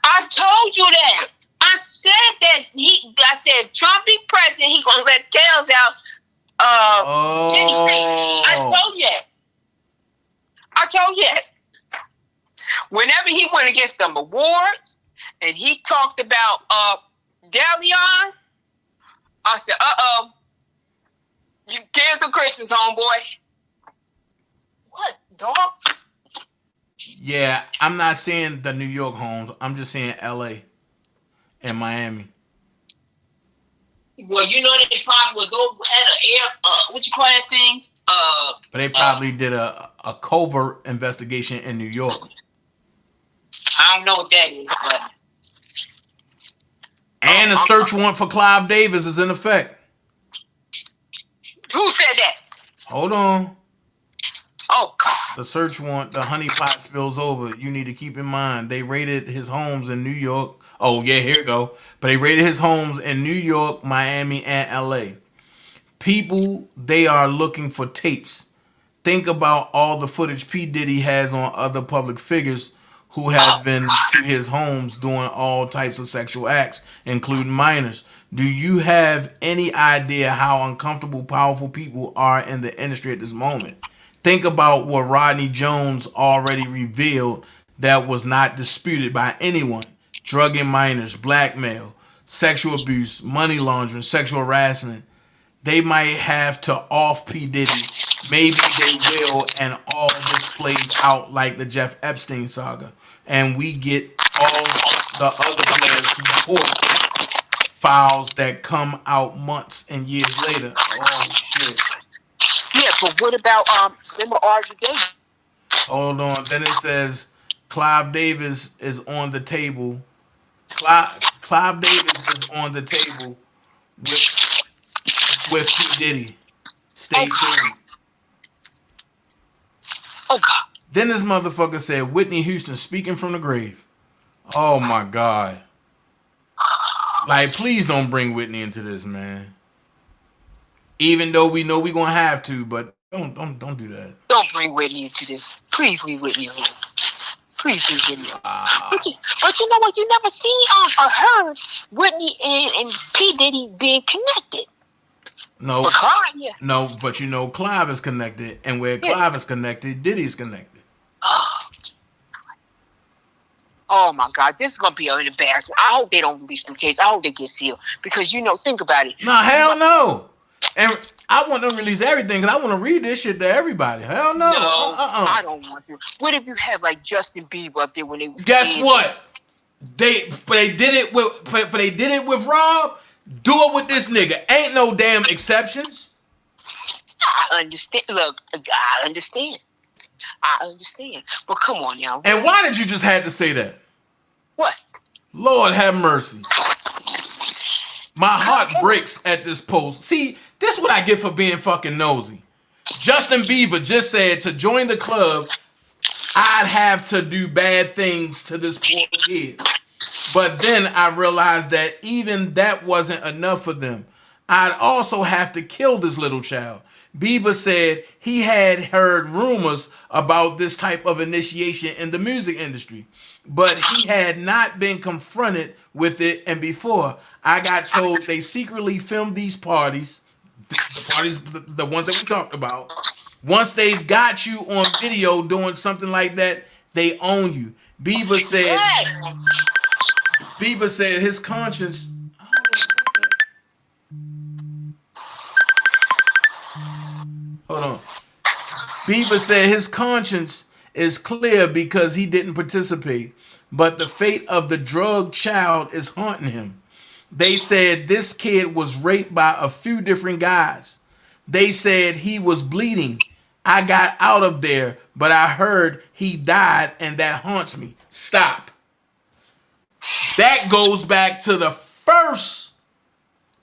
I told you that. I said that. I said if Trump be president, he gonna let tails out. Diddy say. I told you that. Whenever he went against them awards and he talked about Deleon, I said, you cancel Christmas, homeboy. What, dog? Yeah, I'm not saying the New York homes. I'm just saying L.A. and Miami. Well, you know they probably was over at an what you call that thing? But they probably did a covert investigation in New York. I don't know what that is, but... And the search warrant for Clive Davis is in effect. Who said that? Hold on. Oh, God. The search warrant, the honeypot spills over. You need to keep in mind, they raided his homes in New York. Oh, yeah, here we go. But they raided his homes in New York, Miami, and L.A. People, they are looking for tapes. Think about all the footage P. Diddy has on other public figures who have been to his homes doing all types of sexual acts, including minors. Do you have any idea how uncomfortable powerful people are in the industry at this moment? Think about what Rodney Jones already revealed that was not disputed by anyone. Drugging minors, blackmail, sexual abuse, money laundering, sexual harassment. They might have to off P. Diddy. Maybe they will, and all this plays out like the Jeff Epstein saga. And we get all the other players to report files that come out months and years later. Oh, shit. Yeah, but what about them RJ? Hold on. Then it says Clive Davis is on the table. Clive Davis is on the table with P. Diddy. Stay tuned. Oh, God. Then this motherfucker said, Whitney Houston speaking from the grave. Oh, my God. Like, please don't bring Whitney into this, man. Even though we know we're going to have to, but don't do that. Don't bring Whitney into this. Please leave Whitney alone. Please leave Whitney alone. But you know what? You never seen or heard Whitney and P. Diddy being connected. No. But Clive, yeah. No, but you know Clive is connected, and where Clive is connected, Diddy's connected. Oh my God, this is gonna be an embarrassment. I hope they don't release them tapes. I hope they get sealed because think about it. No, hell no. And I want to release everything because I want to read this shit to everybody. Hell no. I don't want to. What if you have like Justin Bieber up there when they was Guess what? They did it with Rob. Do it with this nigga. Ain't no damn exceptions. I understand. Look, I understand. But come on now. And why did you just have to say that? What? Lord have mercy. My heart breaks at this post. See, this is what I get for being fucking nosy. Justin Bieber just said to join the club, I'd have to do bad things to this poor kid. But then I realized that even that wasn't enough for them. I'd also have to kill this little child. Bieber said he had heard rumors about this type of initiation in the music industry, but he had not been confronted with it. And before, I got told they secretly filmed these parties, the ones that we talked about. Once they've got you on video doing something like that, they own you. Bieber said his conscience. Hold on. Bieber said his conscience is clear because he didn't participate, but the fate of the drug child is haunting him. They said this kid was raped by a few different guys. They said he was bleeding. I got out of there, but I heard he died, and that haunts me. Stop. That goes back to the first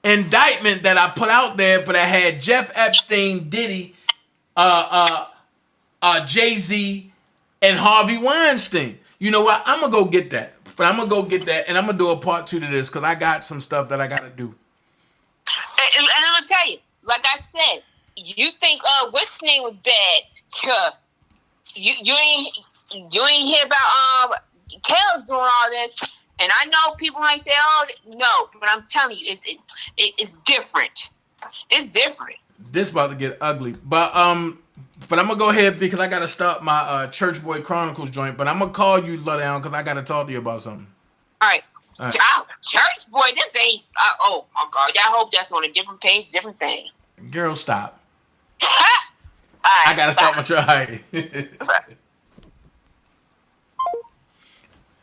indictment that I put out there, but I had Jeff Epstein, Diddy, Jay-Z, and Harvey Weinstein. You know what? I'm going to go get that. But I'm going to go get that, and I'm going to do a part 2 to this because I got some stuff that I got to do. And I'm going to tell you, like I said, you think, what's his name was bad? You ain't hear about Kale's doing all this. And I know people might say, oh, no. But I'm telling you, it's different. It's different. This about to get ugly. But I'm going to go ahead because I got to start my Church Boy Chronicles joint. But I'm going to call you, Lowdown, because I got to talk to you about something. All right. Church Boy, this ain't... oh, my God. I hope that's on a different page, different thing. Girl, stop. Right, I got to start my try.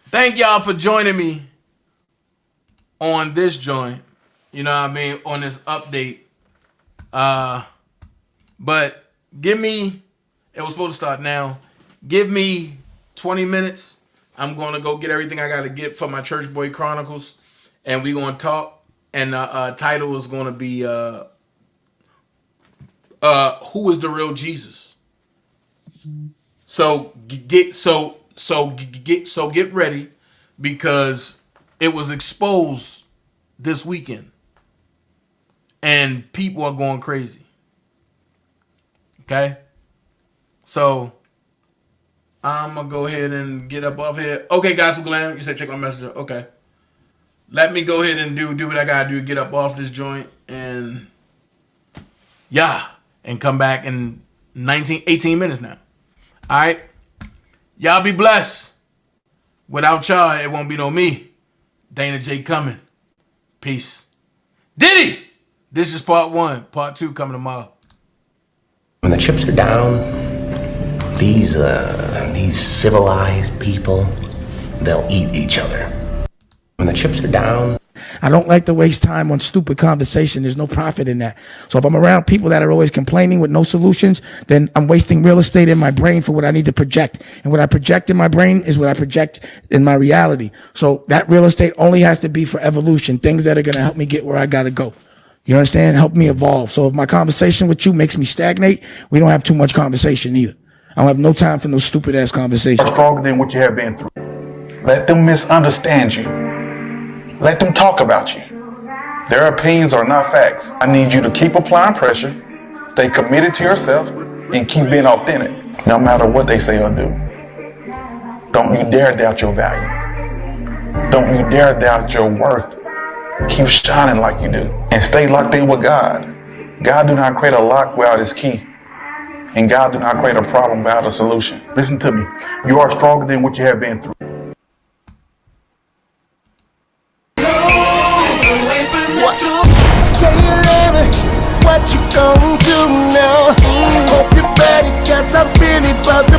Thank y'all for joining me on this joint. You know what I mean? On this update. But give me, it was supposed to start now. Give me 20 minutes. I'm going to go get everything I got to get for my Church Boy Chronicles. And we're going to talk. And the title is going to be, Who is the Real Jesus? So get ready because it was exposed this weekend and people are going crazy. Okay? So I'm gonna go ahead and get up off here. Okay, guys, we're glad you said check my messenger. Okay. Let me go ahead and do what I gotta do, get up off this joint and and come back in 18 minutes now. All right. Y'all be blessed. Without y'all, it won't be no me. DanaJay coming. Peace. Diddy! This is part 1. Part 2 coming tomorrow. When the chips are down, these civilized people, they'll eat each other. When the chips are down, I don't like to waste time on stupid conversation. There's no profit in that. So if I'm around people that are always complaining with no solutions, then I'm wasting real estate in my brain for what I need to project. And what I project in my brain is what I project in my reality. So that real estate only has to be for evolution, things that are going to help me get where I got to go. You understand? Help me evolve. So if my conversation with you makes me stagnate, we don't have too much conversation either. I don't have no time for no stupid ass conversation. Stronger than what you have been through. Let them misunderstand you. Let them talk about you. Their opinions are not facts. I need you to keep applying pressure, stay committed to yourself, and keep being authentic, no matter what they say or do. Don't you dare doubt your value. Don't you dare doubt your worth. Keep shining like you do, and stay locked in with God. God do not create a lock without his key, and God do not create a problem without a solution. Listen to me. You are stronger than what you have been through. What you gonna do now? Hope you're ready, 'cause I'm really about to